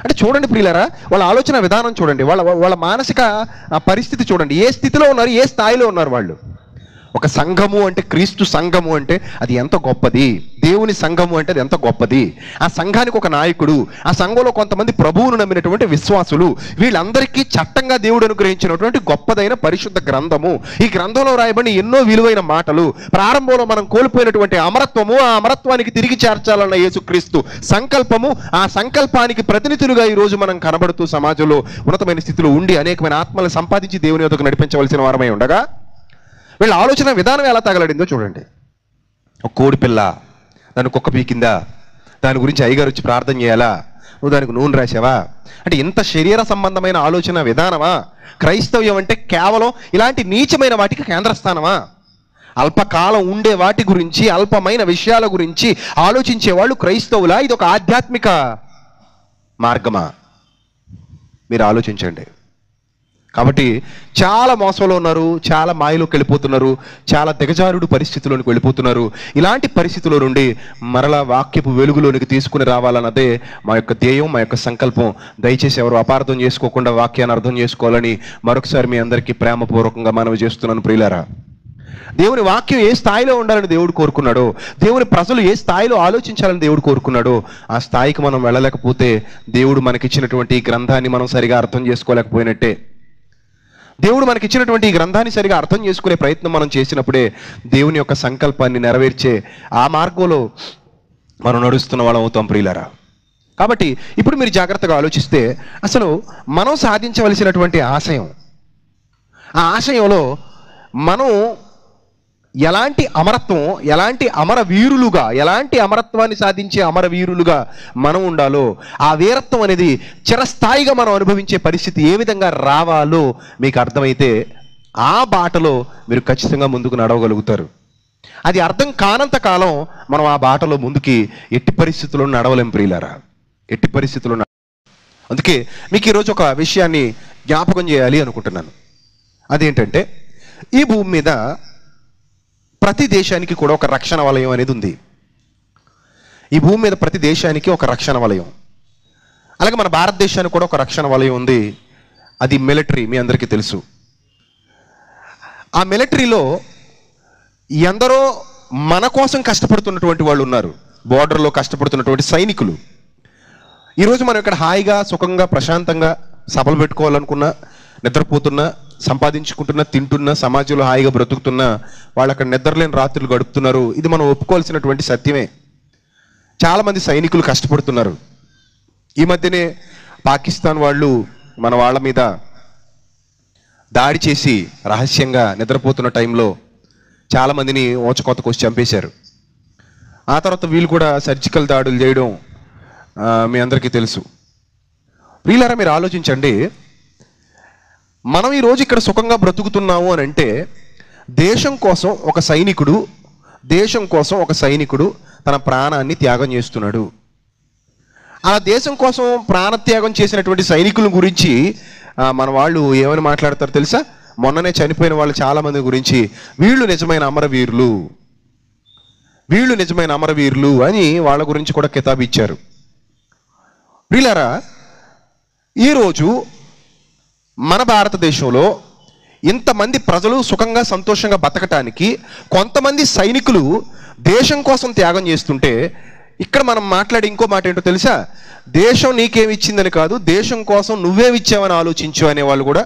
అంటే చూడండి ప్రియులారా, వాళ్ళ ఆలోచన విధానం చూడండి, వాళ్ళ మానసిక పరిస్థితి చూడండి, ఏ స్థితిలో ఉన్నారు, ఏ స్థాయిలో ఉన్నారు వాళ్ళు. ఒక సంఘము అంటే, క్రీస్తు సంఘము అంటే అది ఎంత గొప్పది, దేవుని సంఘము అంటే అది ఎంత గొప్పది, ఆ సంఘానికి ఒక నాయకుడు, ఆ సంఘంలో కొంతమంది ప్రభువును నమ్మినటువంటి విశ్వాసులు, వీళ్ళందరికీ చట్టంగా దేవుడు అనుగ్రహించినటువంటి గొప్పదైన పరిశుద్ధ గ్రంథము. ఈ గ్రంథంలో రాయబడిన ఎన్నో విలువైన మాటలు, ప్రారంభంలో మనం కోల్పోయినటువంటి అమరత్వము, ఆ అమరత్వానికి తిరిగి చేర్చాలన్న యేసుక్రీస్తు సంకల్పము, ఆ సంకల్పానికి ప్రతినిధులుగా ఈరోజు మనం కనబడుతూ సమాజంలో ఉన్నతమైన స్థితిలో ఉండి అనేకమైన ఆత్మలను సంపాదించి దేవుని యొద్దకు నడిపించవలసిన వారమై ఉండగా వీళ్ళ ఆలోచన విధానం ఎలా తగలడిందో చూడండి. ఒక కోడి పిల్ల, దాన్ని కుక్క పీకిందా, దాని గురించి అయ్యగారు వచ్చి ప్రార్థన చేయాలా, నువ్వు దానికి నూనె రాసావా, అంటే ఇంత శరీర సంబంధమైన ఆలోచన విధానమా? క్రైస్తవ్యం అంటే కేవలం ఇలాంటి నీచమైన వాటికి కేంద్రస్థానమా? అల్పకాలం ఉండే వాటి గురించి, అల్పమైన విషయాల గురించి ఆలోచించే వాళ్ళు క్రైస్తవులా? ఇది ఒక ఆధ్యాత్మిక మార్గమా? మీరు ఆలోచించండి. కాబట్టి చాలా మోసంలో ఉన్నారు, చాలా మాయలోకి వెళ్ళిపోతున్నారు, చాలా దిగజారుడు పరిస్థితుల్లోనికి వెళ్ళిపోతున్నారు. ఇలాంటి పరిస్థితుల్లో నుండి మరలా వాక్యపు వెలుగులోనికి తీసుకుని రావాలన్నదే మా యొక్క ధ్యేయం, మా యొక్క సంకల్పం. దయచేసి ఎవరు అపార్థం చేసుకోకుండా వాక్యాన్ని అర్థం చేసుకోవాలని మరొకసారి మీ అందరికీ ప్రేమపూర్వకంగా మనవి చేస్తున్నాను. ప్రియులారా, దేవుని వాక్యం ఏ స్థాయిలో ఉండాలని దేవుడు కోరుకున్నాడో, దేవుని ప్రజలు ఏ స్థాయిలో ఆలోచించాలని దేవుడు కోరుకున్నాడో ఆ స్థాయికి మనం వెళ్ళలేకపోతే దేవుడు మనకిచ్చినటువంటి ఈ గ్రంథాన్ని మనం సరిగా అర్థం చేసుకోలేకపోయినట్టే. దేవుడు మనకిచ్చినటువంటి ఈ గ్రంథాన్ని సరిగా అర్థం చేసుకునే ప్రయత్నం మనం చేసినప్పుడే దేవుని యొక్క సంకల్పాన్ని నెరవేర్చే ఆ మార్గంలో మనం నడుస్తున్న వాళ్ళం అవుతాం ప్రియులారా. కాబట్టి ఇప్పుడు మీరు జాగ్రత్తగా ఆలోచిస్తే అసలు మనం సాధించవలసినటువంటి ఆశయం, ఆ ఆశయంలో మనం ఎలాంటి అమరత్వం, ఎలాంటి అమరవీరులుగా, ఎలాంటి అమరత్వాన్ని సాధించే అమరవీరులుగా మనం ఉండాలో, ఆ వీరత్వం అనేది చిరస్థాయిగా మనం అనుభవించే పరిస్థితి ఏ విధంగా రావాలో మీకు అర్థమైతే ఆ బాటలో మీరు ఖచ్చితంగా ముందుకు నడవగలుగుతారు. అది అర్థం కానంత కాలం మనం ఆ బాటలో ముందుకి ఎట్టి పరిస్థితుల్లో నడవలేం ప్రియులారా, ఎట్టి పరిస్థితుల్లో. అందుకే మీకు ఈరోజు ఒక విషయాన్ని జ్ఞాపకం చేయాలి అనుకుంటున్నాను. అదేంటంటే, ఈ భూమి మీద ప్రతి దేశానికి కూడా ఒక రక్షణ వలయం అనేది ఉంది. ఈ భూమి మీద ప్రతి దేశానికి ఒక రక్షణ వలయం, అలాగే మన భారతదేశానికి కూడా ఒక రక్షణ వలయం ఉంది. అది మిలిటరీ, మీ అందరికీ తెలుసు. ఆ మిలిటరీలో ఎందరో మన కోసం కష్టపడుతున్నటువంటి వాళ్ళు ఉన్నారు, బోర్డర్లో కష్టపడుతున్నటువంటి సైనికులు. ఈరోజు మనం ఇక్కడ హాయిగా, సుఖంగా, ప్రశాంతంగా సభలు పెట్టుకోవాలనుకున్నా, నిద్రపోతున్నా, సంపాదించుకుంటున్నా, తింటున్నా, సమాజంలో హాయిగా బ్రతుకుతున్నా వాళ్ళు అక్కడ నిద్రలేని రాత్రులు గడుపుతున్నారు. ఇది మనం ఒప్పుకోవాల్సినటువంటి సత్యమే. చాలామంది సైనికులు కష్టపడుతున్నారు. ఈ మధ్యనే పాకిస్తాన్ వాళ్ళు మన వాళ్ళ మీద దాడి చేసి రహస్యంగా నిద్రపోతున్న టైంలో చాలామందిని ఓచకోతకొచ్చి చంపేశారు. ఆ తర్వాత వీళ్ళు కూడా సర్జికల్ దాడులు చేయడం మీ అందరికీ తెలుసు. వీళ్ళారా, మీరు ఆలోచించండి. మనం ఈరోజు ఇక్కడ సుఖంగా బ్రతుకుతున్నాము అని అంటే దేశం కోసం ఒక సైనికుడు తన ప్రాణాన్ని త్యాగం చేస్తున్నాడు. ఆ దేశం కోసం ప్రాణత్యాగం చేసినటువంటి సైనికుల గురించి మన వాళ్ళు ఏమని మాట్లాడతారు తెలుసా? మొన్ననే చనిపోయిన వాళ్ళు చాలామంది గురించి వీళ్ళు నిజమైన అమరవీరులు అని వాళ్ళ గురించి కూడా కితాబు ఇచ్చారు. వీళ్ళారా, ఈరోజు మన భారతదేశంలో ఇంతమంది ప్రజలు సుఖంగా, సంతోషంగా బతకటానికి కొంతమంది సైనికులు దేశం కోసం త్యాగం చేస్తుంటే ఇక్కడ మనం మాట్లాడే ఇంకో మాట ఏంటో తెలుసా? దేశం నీకేమి ఇచ్చిందని కాదు, దేశం కోసం నువ్వేమిచ్చావని ఆలోచించు అనే వాళ్ళు కూడా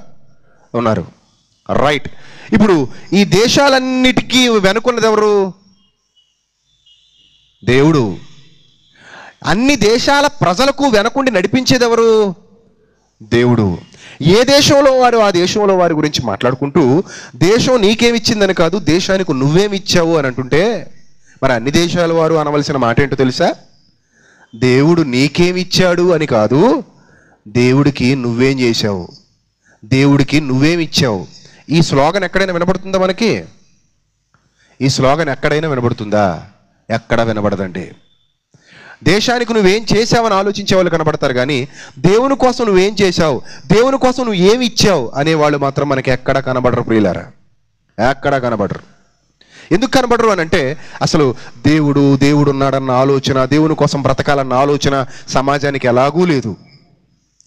ఉన్నారు. రైట్. ఇప్పుడు ఈ దేశాలన్నిటికీ వెనుకున్నది ఎవరు? దేవుడు. అన్ని దేశాల ప్రజలకు వెనకుండి నడిపించేది ఎవరు? దేవుడు. ఏ దేశంలో వారు ఆ దేశంలో వారి గురించి మాట్లాడుకుంటూ దేశం నీకేమిచ్చిందని కాదు, దేశానికి నువ్వేమిచ్చావు అని అంటుంటే మరి అన్ని దేశాల వారు అనవలసిన మాట ఏంటో తెలుసా? దేవుడు నీకేమిచ్చాడు అని కాదు, దేవుడికి నువ్వేం చేశావు, దేవుడికి నువ్వేమిచ్చావు? ఈ స్లోగన్ ఎక్కడైనా వినబడుతుందా మనకి? ఈ స్లోగన్ ఎక్కడైనా వినబడుతుందా? ఎక్కడ వినబడదండి. దేశానికి నువ్వేం చేసావని ఆలోచించే వాళ్ళు కనబడతారు, కానీ దేవుని కోసం నువ్వేం చేశావు, దేవుని కోసం నువ్వు ఏమి ఇచ్చావు అనేవాళ్ళు మాత్రం మనకి ఎక్కడ కనబడరు ప్రియులారా, ఎక్కడ కనబడరు. ఎందుకు కనబడరు అని అంటే, అసలు దేవుడు ఉన్నాడన్న ఆలోచన, దేవుని కోసం బ్రతకాలన్న ఆలోచన సమాజానికి ఎలాగూ లేదు.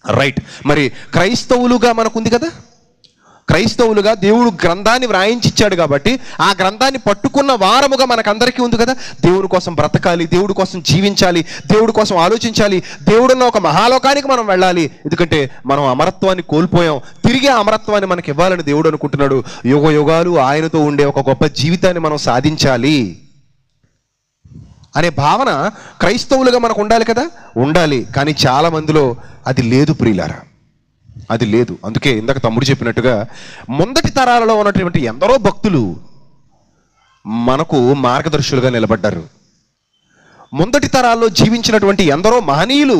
రైట్. మరి క్రైస్తవులుగా మనకుంది కదా, క్రైస్తవులుగా దేవుడు గ్రంథాన్ని వ్రాయించిచ్చాడు కాబట్టి ఆ గ్రంథాన్ని పట్టుకున్న వారముగా మనకందరికీ ఉంది కదా, దేవుడి కోసం బ్రతకాలి, దేవుడి కోసం జీవించాలి, దేవుడి కోసం ఆలోచించాలి, దేవుడున్న ఒక మహాలోకానికి మనం వెళ్ళాలి. ఎందుకంటే మనం అమరత్వాన్ని కోల్పోయాం, తిరిగి ఆ అమరత్వాన్ని మనకి ఇవ్వాలని దేవుడు అనుకుంటున్నాడు. యుగ యుగాలు ఆయనతో ఉండే ఒక గొప్ప జీవితాన్ని మనం సాధించాలి అనే భావన క్రైస్తవులుగా మనకు ఉండాలి కదా, ఉండాలి. కానీ చాలా మందిలో అది లేదు ప్రియులారా, అది లేదు. అందుకే ఇందాక తమ్ముడు చెప్పినట్టుగా మొదటి తరాలలో ఉన్నటువంటి ఎందరో భక్తులు మనకు మార్గదర్శులుగా నిలబడ్డారు. మొదటి తరాల్లో జీవించినటువంటి ఎందరో మహనీయులు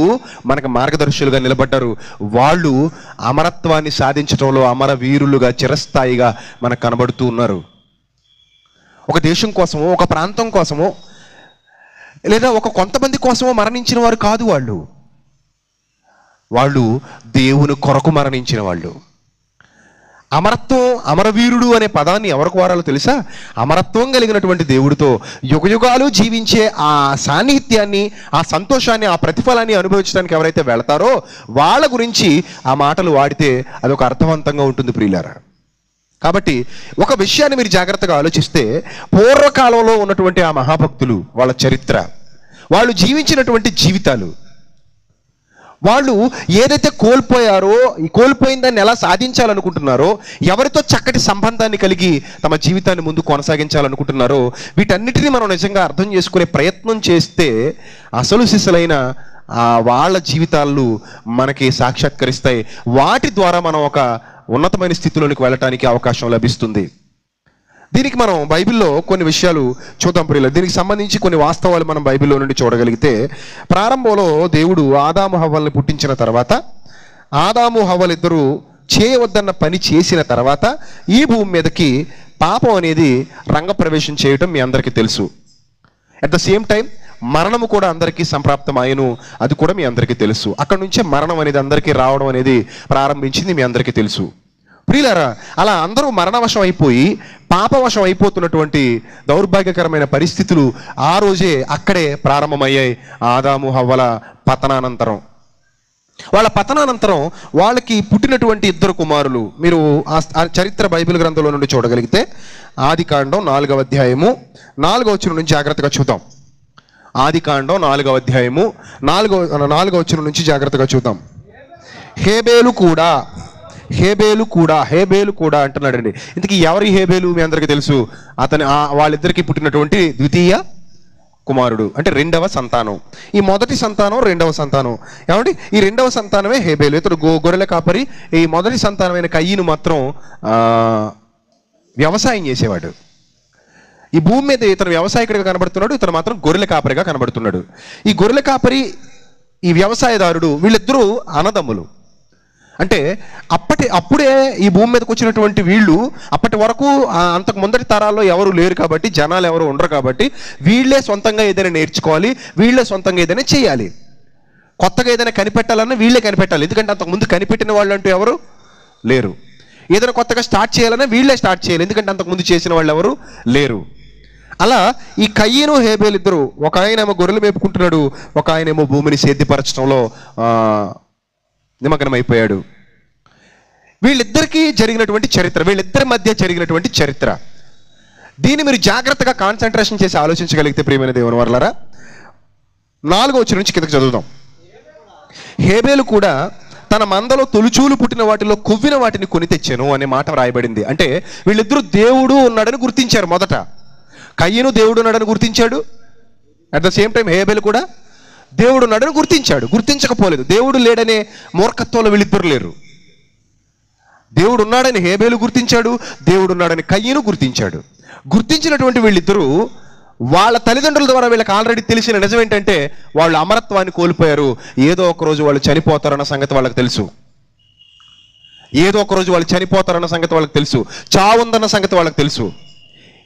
మనకు మార్గదర్శులుగా నిలబడ్డారు. వాళ్ళు అమరత్వాన్ని సాధించడంలో అమర వీరులుగా చిరస్థాయిగా మనకు కనబడుతూ ఉన్నారు. ఒక దేశం కోసమో, ఒక ప్రాంతం కోసమో, లేదా ఒక కొంతమంది కోసమో మరణించిన వారు కాదు వాళ్ళు దేవుని కొరకు మరణించిన వాళ్ళు. అమరత్వం, అమరవీరుడు అనే పదాన్ని ఎవరికి వారాలో తెలుసా? అమరత్వం కలిగినటువంటి దేవుడితో యుగయుగాలు జీవించే ఆ సాన్నిహిత్యాన్ని, ఆ సంతోషాన్ని, ఆ ప్రతిఫలాన్ని అనుభవించడానికి ఎవరైతే వెళతారో వాళ్ళ గురించి ఆ మాటలు వాడితే అదొక అర్థవంతంగా ఉంటుంది ప్రియులారా. కాబట్టి ఒక విషయాన్ని మీరు జాగ్రత్తగా ఆలోచిస్తే, పూర్వకాలంలో ఉన్నటువంటి ఆ మహాభక్తులు, వాళ్ళ చరిత్ర, వాళ్ళు జీవించినటువంటి జీవితాలు, వాళ్ళు ఏదైతే కోల్పోయారో, ఈ కోల్పోయిన దాన్ని ఎలా సాధించాలనుకుంటున్నారో, ఎవరితో చక్కటి సంబంధాన్ని కలిగి తమ జీవితాన్ని ముందు కొనసాగించాలనుకుంటున్నారో, వీటన్నిటినీ మనం నిజంగా అర్థం చేసుకునే ప్రయత్నం చేస్తే అసలు సిసలైన వాళ్ళ జీవితాలు మనకి సాక్షాత్కరిస్తాయి. వాటి ద్వారా మనం ఒక ఉన్నతమైన స్థితిలోనికి వెళ్ళటానికి అవకాశం లభిస్తుంది. దీనికి మనం బైబిల్లో కొన్ని విషయాలు చూద్దాం ప్రియులు. దీనికి సంబంధించి కొన్ని వాస్తవాలు మనం బైబిల్లో నుండి చూడగలిగితే, ప్రారంభంలో దేవుడు ఆదాము హవ్వల్ని పుట్టించిన తర్వాత, ఆదాము హవ్వలిద్దరూ చేయవద్దన్న పని చేసిన తర్వాత ఈ భూమి మీదకి పాపం అనేది రంగప్రవేశం చేయటం మీ అందరికీ తెలుసు. అట్ ద సేమ్ టైం మరణము కూడా అందరికీ సంప్రాప్తమాయను, అది కూడా మీ అందరికీ తెలుసు. అక్కడ నుంచే మరణం అనేది అందరికీ రావడం అనేది ప్రారంభించింది, మీ అందరికీ తెలుసు ప్రియులారా. అలా అందరూ మరణవశం అయిపోయి పాపవశం అయిపోతున్నటువంటి దౌర్భాగ్యకరమైన పరిస్థితులు ఆ రోజే అక్కడే ప్రారంభమయ్యాయి. ఆదాము హవ్వల పతనానంతరం, వాళ్ళ పతనానంతరం వాళ్ళకి పుట్టినటువంటి ఇద్దరు కుమారులు. మీరు ఆ చరిత్ర బైబిల్ గ్రంథంలో నుండి చూడగలిగితే, ఆదికాండం 4వ అధ్యాయము 4వ వచనం నుంచి జాగ్రత్తగా చూద్దాం. ఆదికాండం 4వ అధ్యాయము 4వ వచనం నుంచి జాగ్రత్తగా చూద్దాం. హేబేలు కూడా అంటున్నాడండి. ఇంతకీ ఎవరి హేబేలు మీ అందరికీ తెలుసు. వాళ్ళిద్దరికి పుట్టినటువంటి ద్వితీయ కుమారుడు, అంటే రెండవ సంతానం. ఈ మొదటి సంతానం, రెండవ సంతానం. ఏమంటే ఈ రెండవ సంతానమే హేబేలు. ఇతడు గొర్రెల కాపరి. ఈ మొదటి సంతానమైన కయ్యను మాత్రం వ్యవసాయం చేసేవాడు. ఈ భూమి మీద ఇతను వ్యవసాయకుడిగా కనబడుతున్నాడు, ఇతను మాత్రం గొర్రెల కాపరిగా కనబడుతున్నాడు. ఈ గొర్రెల కాపరి, ఈ వ్యవసాయదారుడు, వీళ్ళిద్దరూ అన్నదమ్ములు. అంటే అప్పుడే ఈ భూమి మీదకి వచ్చినటువంటి వీళ్ళు అప్పటి వరకు అంతకు ముందటి తరాల్లో ఎవరు లేరు కాబట్టి, జనాలు ఎవరు ఉండరు కాబట్టి, వీళ్ళే సొంతంగా ఏదైనా నేర్చుకోవాలి, వీళ్ళే సొంతంగా ఏదైనా చేయాలి. కొత్తగా ఏదైనా కనిపెట్టాలన్నా వీళ్ళే కనిపెట్టాలి, ఎందుకంటే అంతకుముందు కనిపెట్టిన వాళ్ళు అంటూ ఎవరు లేరు. ఏదైనా కొత్తగా స్టార్ట్ చేయాలన్నా వీళ్ళే స్టార్ట్ చేయాలి, ఎందుకంటే అంతకుముందు చేసిన వాళ్ళు ఎవరు లేరు. అలా ఈ కయ్యను హేబేలు ఇద్దరు, ఒక ఆయనేమో గొర్రెలు మేపుకుంటున్నాడు, ఒక ఆయనేమో భూమిని సేద్యపరచడంలో నిమగ్నమైపోయాడు. వీళ్ళిద్దరికీ జరిగినటువంటి చరిత్ర, వీళ్ళిద్దరి మధ్య జరిగినటువంటి చరిత్ర, దీన్ని మీరు జాగ్రత్తగా కాన్సన్ట్రేషన్ చేసి ఆలోచించగలిగితే ప్రియమైన దేవుని వారలారా, 4వ వచనం నుంచి కిందకి చదువుదాం. హేబేలు కూడా తన మందలో తొలిచూలు పుట్టిన వాటిలో కొవ్విన వాటిని కొని తెచ్చాను అనే మాట రాయబడింది. అంటే వీళ్ళిద్దరూ దేవుడు ఉన్నాడని గుర్తించారు. మొదట కయ్యను దేవుడు ఉన్నాడని గుర్తించాడు, అట్ ద సేమ్ టైం హేబేలు కూడా దేవుడు ఉన్నాడని గుర్తించాడు. గుర్తించకపోలేదు, దేవుడు లేడనే మూర్ఖత్వంలో వీళ్ళిద్దరు లేరు. దేవుడు ఉన్నాడని హేబేలు గుర్తించాడు, దేవుడు ఉన్నాడని కయ్యను గుర్తించాడు. గుర్తించినటువంటి వీళ్ళిద్దరూ వాళ్ళ తల్లిదండ్రుల ద్వారా వీళ్ళకి ఆల్రెడీ తెలిసిన నిజం ఏంటంటే, వాళ్ళు అమరత్వాన్ని కోల్పోయారు, ఏదో ఒక రోజు వాళ్ళు చనిపోతారన్న సంగతి వాళ్ళకి తెలుసు. ఏదో ఒక రోజు వాళ్ళు చనిపోతారన్న సంగతి వాళ్ళకి తెలుసు, చావు ఉందన్న సంగతి వాళ్ళకి తెలుసు.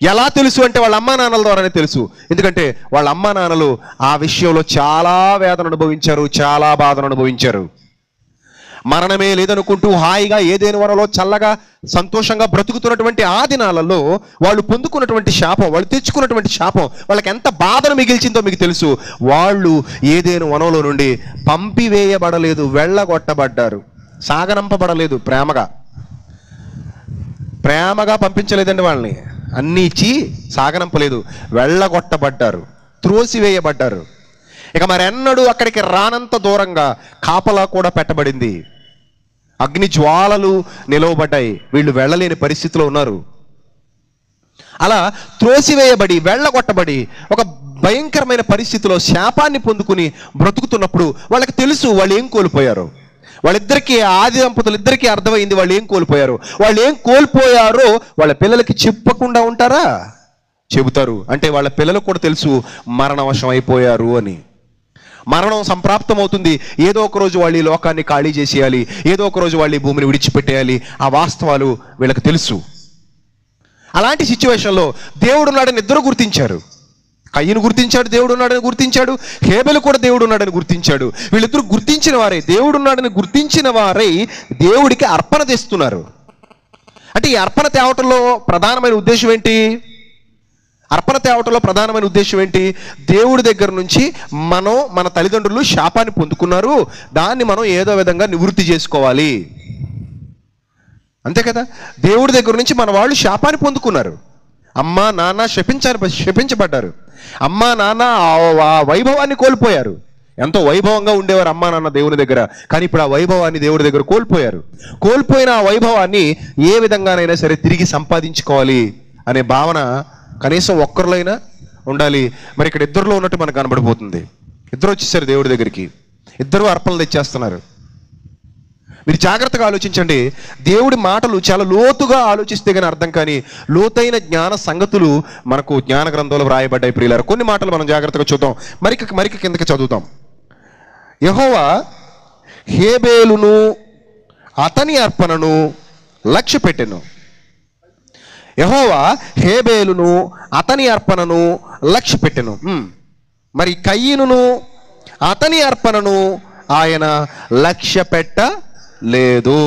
ఎలా తెలుసు అంటే వాళ్ళ అమ్మా నాన్నల ద్వారానే తెలుసు. ఎందుకంటే వాళ్ళ అమ్మా నాన్నలు ఆ విషయంలో చాలా వేదన అనుభవించారు, చాలా బాధను అనుభవించారు. మరణమే లేదనుకుంటూ హాయిగా ఏదైనా వనలో చల్లగా సంతోషంగా బ్రతుకుతున్నటువంటి ఆ దినాలలో వాళ్ళు పొందుకున్నటువంటి శాపం, వాళ్ళు తెచ్చుకున్నటువంటి శాపం వాళ్ళకి ఎంత బాధను మిగిల్చిందో మీకు తెలుసు. వాళ్ళు ఏదైనా వనంలో నుండి పంపివేయబడలేదు, వెళ్ళగొట్టబడ్డారు. సాగనంపబడలేదు, ప్రేమగా పంపించలేదండి వాళ్ళని. అన్నీ ఇచ్చి సాగనంపలేదు, వెళ్ళగొట్టబడ్డారు, త్రోసివేయబడ్డారు. ఇక మరెన్నడూ అక్కడికి రానంత దూరంగా కాపలా కూడా పెట్టబడింది. అగ్ని జ్వాలలు నిలవబడ్డాయి, వీళ్ళు వెళ్ళలేని పరిస్థితిలో ఉన్నారు. అలా త్రోసివేయబడి వెళ్ళగొట్టబడి ఒక భయంకరమైన పరిస్థితిలో శాపాన్ని పొందుకుని బ్రతుకుతున్నప్పుడు వాళ్ళకి తెలుసు వాళ్ళు ఏం కోల్పోయారు. వాళ్ళిద్దరికీ, ఆది దంపతులిద్దరికీ అర్థమైంది వాళ్ళు ఏం కోల్పోయారు. వాళ్ళు ఏం కోల్పోయారో వాళ్ళ పిల్లలకి చెప్పకుండా ఉంటారా? చెబుతారు. అంటే వాళ్ళ పిల్లలకు కూడా తెలుసు మరణవశం అయిపోయారు అని. మరణం సంప్రాప్తం అవుతుంది. ఏదో ఒక రోజు వాళ్ళు ఈ లోకాన్ని ఖాళీ చేసేయాలి, ఏదో ఒక రోజు వాళ్ళు ఈ భూమిని విడిచిపెట్టేయాలి. ఆ వాస్తవాలు వీళ్ళకి తెలుసు. అలాంటి సిచ్యువేషన్లో దేవుడు ఉన్నాడని ఇద్దరు గుర్తించారు. కయ్యను గుర్తించాడు, దేవుడు ఉన్నాడని గుర్తించాడు. హేబెలు కూడా దేవుడు ఉన్నాడని గుర్తించాడు. వీళ్ళిద్దరూ గుర్తించిన వారే, దేవుడు ఉన్నాడని గుర్తించిన వారై దేవుడికి అర్పణ తెస్తున్నారు. అంటే ఈ అర్పణ తేవటంలో ప్రధానమైన ఉద్దేశం ఏంటి? అర్పణ తేవటంలో ప్రధానమైన ఉద్దేశం ఏంటి? దేవుడి దగ్గర నుంచి మన తల్లిదండ్రులు శాపాన్ని పొందుకున్నారు, దాన్ని మనం ఏదో విధంగా నివృత్తి చేసుకోవాలి. అంతే కదా? దేవుడి దగ్గర నుంచి మన వాళ్ళు శాపాన్ని పొందుకున్నారు. అమ్మా నాన్న శపించబడ్డారు. అమ్మా నాన్న ఆ వైభవాన్ని కోల్పోయారు. ఎంతో వైభవంగా ఉండేవారు అమ్మా నాన్న దేవుని దగ్గర, కానీ ఇప్పుడు ఆ వైభవాన్ని దేవుడి దగ్గర కోల్పోయారు. కోల్పోయిన ఆ వైభవాన్ని ఏ విధంగానైనా సరే తిరిగి సంపాదించుకోవాలి అనే భావన కనీసం ఒక్కరిలైనా ఉండాలి. మరి ఇక్కడ ఇద్దరిలో ఉన్నట్టు మనకు కనబడిపోతుంది. ఇద్దరు వచ్చేసారు దేవుడి దగ్గరికి, ఇద్దరు అర్పణలు తెచ్చేస్తున్నారు. మీరు జాగ్రత్తగా ఆలోచించండి. దేవుడి మాటలు చాలా లోతుగా ఆలోచిస్తే కానీ అర్థం కాని లోతైన జ్ఞాన సంగతులు మనకు జ్ఞాన గ్రంథంలో వ్రాయబడ్డాయి ప్రియులారా. కొన్ని మాటలు మనం జాగ్రత్తగా చూద్దాం. మరికి కిందకి చదువుతాం. యెహోవా హేబేలును అతని అర్పణను లక్ష్యపెట్టెను. యెహోవా హేబేలును అతని అర్పణను లక్ష్యపెట్టెను. మరి కయ్యనును అతని అర్పణను ఆయన లక్ష్య పెట్టలేదు.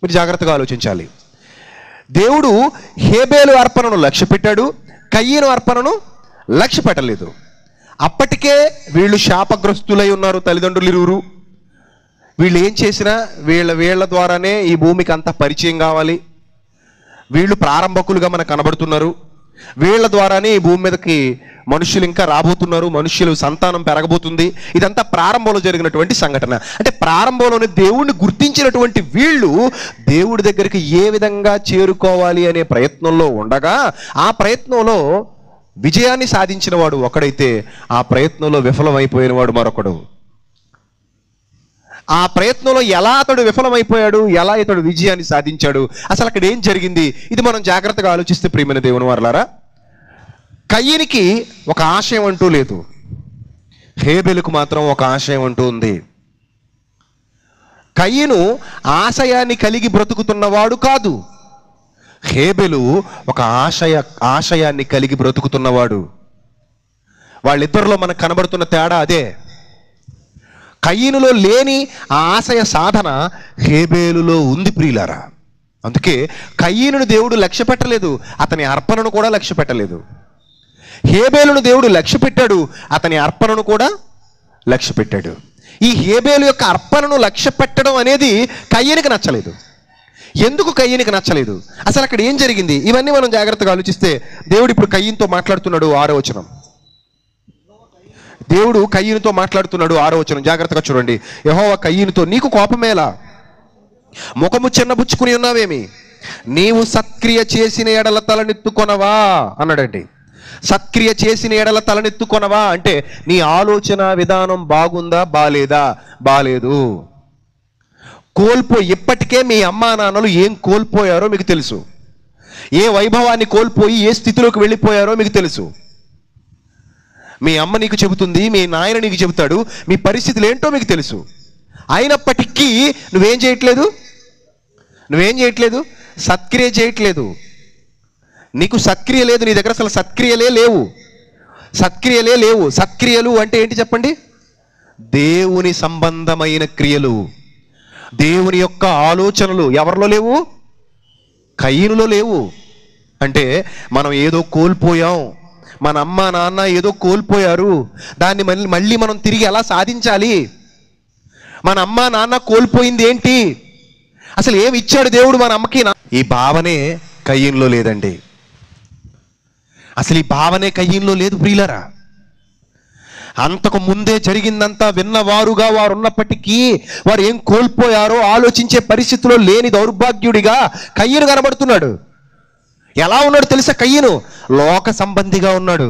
మీరు జాగ్రత్తగా ఆలోచించాలి. దేవుడు హేబేలు అర్పణను లక్ష్య పెట్టాడు, కయ్యను అర్పణను లక్ష్య పెట్టలేదు. అప్పటికే వీళ్ళు శాపగ్రస్తులై ఉన్నారు తల్లిదండ్రులు ఇరువురు. వీళ్ళు ఏం చేసినా వీళ్ళ ద్వారానే ఈ భూమికి అంత పరిచయం కావాలి. వీళ్ళు ప్రారంభకులుగా మనకు కనబడుతున్నారు. వీళ్ళ ద్వారానే ఈ భూమి మీదకి మనుషులు ఇంకా రాబోతున్నారు, మనుషులు సంతానం పెరగబోతుంది. ఇదంతా ప్రారంభంలో జరిగినటువంటి సంఘటన. అంటే ప్రారంభంలోనే దేవుణ్ణి గుర్తించినటువంటి వీళ్ళు దేవుడి దగ్గరికి ఏ విధంగా చేరుకోవాలి అనే ప్రయత్నంలో ఉండగా, ఆ ప్రయత్నంలో విజయాన్ని సాధించిన వాడు ఒకడైతే ఆ ప్రయత్నంలో విఫలమైపోయిన వాడు మరొకడు. ఆ ప్రయత్నంలో ఎలా అతడు విఫలమైపోయాడు, ఎలా ఇతడు విజయాన్ని సాధించాడు, అసలు అక్కడ ఏం జరిగింది, ఇది మనం జాగ్రత్తగా ఆలోచిస్తే ప్రియమైన దేవుని వారలారా, కయ్యనికి ఒక ఆశయం అంటూ లేదు, హేబెలుకు మాత్రం ఒక ఆశయం అంటూ ఉంది. కయ్యను ఆశయాన్ని కలిగి బ్రతుకుతున్నవాడు కాదు, హేబెలు ఒక ఆశయాన్ని కలిగి బ్రతుకుతున్నవాడు. వాళ్ళిద్దరిలో మనకు కనబడుతున్న తేడా అదే. కయ్యనులో లేని ఆ ఆశయ సాధన హేబేలులో ఉంది ప్రియులారా. అందుకే కయ్యనును దేవుడు లక్ష్య పెట్టలేదు, అతని అర్పణను కూడా లక్ష్య పెట్టలేదు. హేబేలును దేవుడు లక్ష్య పెట్టాడు, అతని అర్పణను కూడా లక్ష్య పెట్టాడు. ఈ హేబేలు యొక్క అర్పణను లక్ష్య పెట్టడం అనేది కయ్యనికి నచ్చలేదు. ఎందుకు కయ్యనికి నచ్చలేదు, అసలు అక్కడ ఏం జరిగింది, ఇవన్నీ మనం జాగ్రత్తగా ఆలోచిస్తే దేవుడు ఇప్పుడు కయ్యనుతో మాట్లాడుతున్నాడు. 6వ వచనం, దేవుడు కయ్యనుతో మాట్లాడుతున్నాడు. 6వ వచనం జాగ్రత్తగా చూడండి. యెహోవా కయ్యనుతో, నీకు కోపమేలా, ముఖము చిన్నబుచ్చుకుని ఉన్నావేమి, నీవు సత్క్రియ చేసిన ఎడల తలనెత్తుకొనవా అన్నాడండి. సత్క్రియ చేసిన ఎడల తలనెత్తుకొనవా అంటే నీ ఆలోచన విధానం బాగుందా, బాలేదా? బాలేదు. ఇప్పటికే మీ అమ్మా నాన్నలు ఏం కోల్పోయారో మీకు తెలుసు, ఏ వైభవాన్ని కోల్పోయి ఏ స్థితిలోకి వెళ్ళిపోయారో మీకు తెలుసు. మీ అమ్మ నీకు చెబుతుంది, మీ నాయన నీకు చెబుతాడు, మీ పరిస్థితులు ఏంటో మీకు తెలుసు. అయినప్పటికీ నువ్వేం చేయట్లేదు, నువ్వేం చేయట్లేదు? సత్క్రియ చేయట్లేదు. నీకు సత్క్రియ లేదు, నీ దగ్గర అసలు సత్క్రియలే లేవు. సత్క్రియలే లేవు. సత్క్రియలు అంటే ఏంటి చెప్పండి? దేవుని సంబంధమైన క్రియలు, దేవుని యొక్క ఆలోచనలు ఎవరిలో లేవు? కయీనులో లేవు. అంటే మనం ఏదో కోల్పోయాం, మన అమ్మ నాన్న ఏదో కోల్పోయారు, దాన్ని మళ్ళీ మనం తిరిగి ఎలా సాధించాలి? మన అమ్మ నాన్న కోల్పోయింది ఏంటి? అసలు ఏమి ఇచ్చాడు దేవుడు మన అమ్మకి? ఈ భావనే కయీనులో లేదండి. అసలు ఈ భావనే కయీనులో లేదు ప్రియులారా. అంతకు ముందే జరిగిందంతా విన్నవారుగా వారు ఉన్నప్పటికీ వారు ఏం కోల్పోయారో ఆలోచించే పరిస్థితిలో లేని దౌర్భాగ్యుడిగా కయీను కనబడుతున్నాడు. ఎలా ఉన్నాడు తెలుసా? కయీను లోక సంబంధిగా ఉన్నాడు.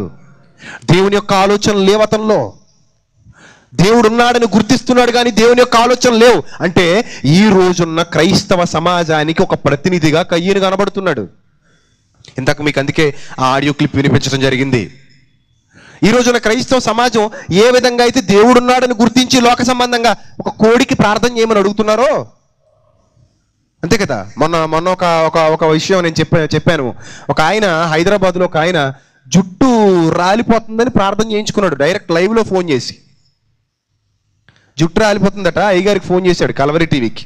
దేవుని యొక్క ఆలోచనలు లేవు అతనిలో. దేవుడు ఉన్నాడని గుర్తిస్తున్నాడు కానీ దేవుని యొక్క ఆలోచనలు లేవు. అంటే ఈ రోజున్న క్రైస్తవ సమాజానికి ఒక ప్రతినిధిగా కయీను కనబడుతున్నాడు. ఇంతకు మీకు అందుకే ఆ ఆడియో క్లిప్ వినిపించడం జరిగింది. ఈ రోజున క్రైస్తవ సమాజం ఏ విధంగా అయితే దేవుడున్నాడని గుర్తించి లోక సంబంధంగా ఒక కోడికి ప్రార్థన చేయమని అడుగుతున్నారో అంతే కదా. మొన్న ఒక విషయం నేను చెప్పాను. ఒక ఆయన హైదరాబాద్లో ఒక ఆయన జుట్టు రాలిపోతుందని ప్రార్థన చేయించుకున్నాడు. డైరెక్ట్ లైవ్లో ఫోన్ చేసి జుట్టు రాలిపోతుందట. అయ్యగారికి ఫోన్ చేశాడు, కలవరి టీవీకి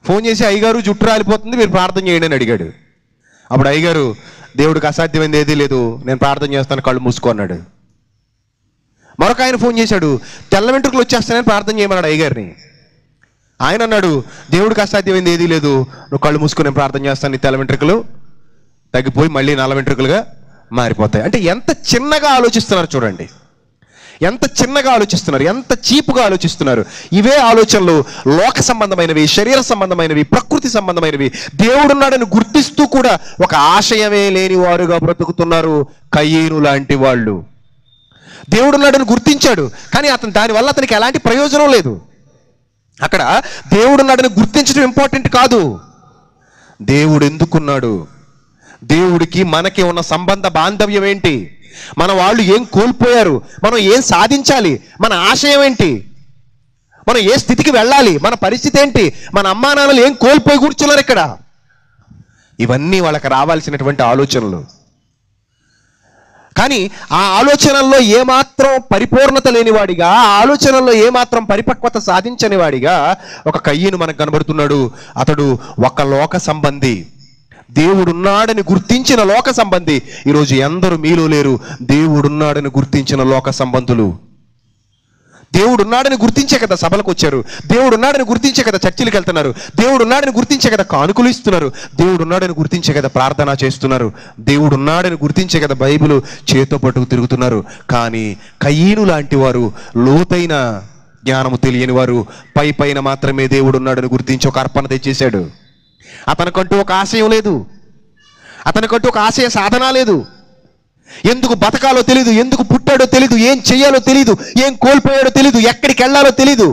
ఫోన్ చేసి, అయ్యగారు జుట్టు రాలిపోతుంది, మీరు ప్రార్థన చేయండి అని అడిగాడు. అప్పుడు అయ్యగారు, దేవుడికి అసాధ్యమైంది ఏదీ లేదు, నేను ప్రార్థన చేస్తాను, కళ్ళు మూసుకో అన్నాడు. మరొక ఆయన ఫోన్ చేశాడు, తెల్ల వెంట్రుకలు వచ్చేస్తానని ప్రార్థన చేయమన్నాడు అయ్యగారిని. ఆయన అన్నాడు, దేవుడికి అసాధ్యమైంది ఏదీ లేదు, నువ్వు కళ్ళు మూసుకొని నేను ప్రార్థన చేస్తాను, నీ తెల్ల వెంట్రుకలు తగ్గిపోయి మళ్ళీ నల్ల వెంట్రుకలుగా మారిపోతాయి. అంటే ఎంత చిన్నగా ఆలోచిస్తున్నారు చూడండి, ఎంత చిన్నగా ఆలోచిస్తున్నారు, ఎంత చీపుగా ఆలోచిస్తున్నారు. ఇవే ఆలోచనలు లోక సంబంధమైనవి, శరీర సంబంధమైనవి, ప్రకృతి సంబంధమైనవి. దేవుడున్నాడని గుర్తిస్తూ కూడా ఒక ఆశయమే లేని వారుగా బ్రతుకుతున్నారు కయీను లాంటి వాళ్ళు. దేవుడున్నాడని గుర్తించాడు కానీ దానివల్ల అతనికి ఎలాంటి ప్రయోజనం లేదు. అక్కడ దేవుడున్నాడని గుర్తించడం ఇంపార్టెంట్ కాదు, దేవుడు ఎందుకున్నాడు, దేవుడికి మనకి ఉన్న సంబంధ బాంధవ్యం ఏంటి, మన వాళ్ళు ఏం కోల్పోయారు, మనం ఏం సాధించాలి, మన ఆశయం ఏంటి, మనం ఏ స్థితికి వెళ్ళాలి, మన పరిస్థితి ఏంటి, మన అమ్మా నాన్నలు ఏం కోల్పోయి కూర్చున్నారు ఇక్కడ. ఇవన్నీ వాళ్ళకి రావాల్సినటువంటి ఆలోచనలు. కానీ ఆ ఆలోచనల్లో ఏమాత్రం పరిపూర్ణత లేనివాడిగా, ఆ ఆలోచనల్లో ఏమాత్రం పరిపక్వత సాధించని వాడిగా ఒక కయీను మనకు కనబడుతున్నాడు. అతడు ఒక లోక సంబంధి, దేవుడున్నాడని గుర్తించిన లోక సంబంధి. ఈరోజు ఎందరూ మీలో లేరు దేవుడున్నాడని గుర్తించిన లోక సంబంధులు. దేవుడున్నాడని గుర్తించే కదా సభలకు వచ్చారు, దేవుడున్నాడని గుర్తించే కదా చర్చిలకు వెళ్తున్నారు, దేవుడున్నాడని గుర్తించే కదా కానుకలు ఇస్తున్నారు, దేవుడున్నాడని గుర్తించే కదా ప్రార్థన చేస్తున్నారు, దేవుడున్నాడని గుర్తించే కదా బైబిల్ చేతో పట్టుకు తిరుగుతున్నారు. కానీ కయీను లాంటి వారు, లోతైన జ్ఞానము తెలియని వారు, పైన మాత్రమే దేవుడున్నాడని గుర్తించి ఒక అర్పణ తెచ్చేశాడు. అతనికంటూ ఒక ఆశయం లేదు, అతనికంటూ ఒక ఆశయ సాధన లేదు. ఎందుకు బతకాలో తెలీదు, ఎందుకు పుట్టాడో తెలీదు, ఏం చెయ్యాలో తెలీదు, ఏం కోల్పోయాడో తెలీదు, ఎక్కడికి వెళ్ళాలో తెలీదు.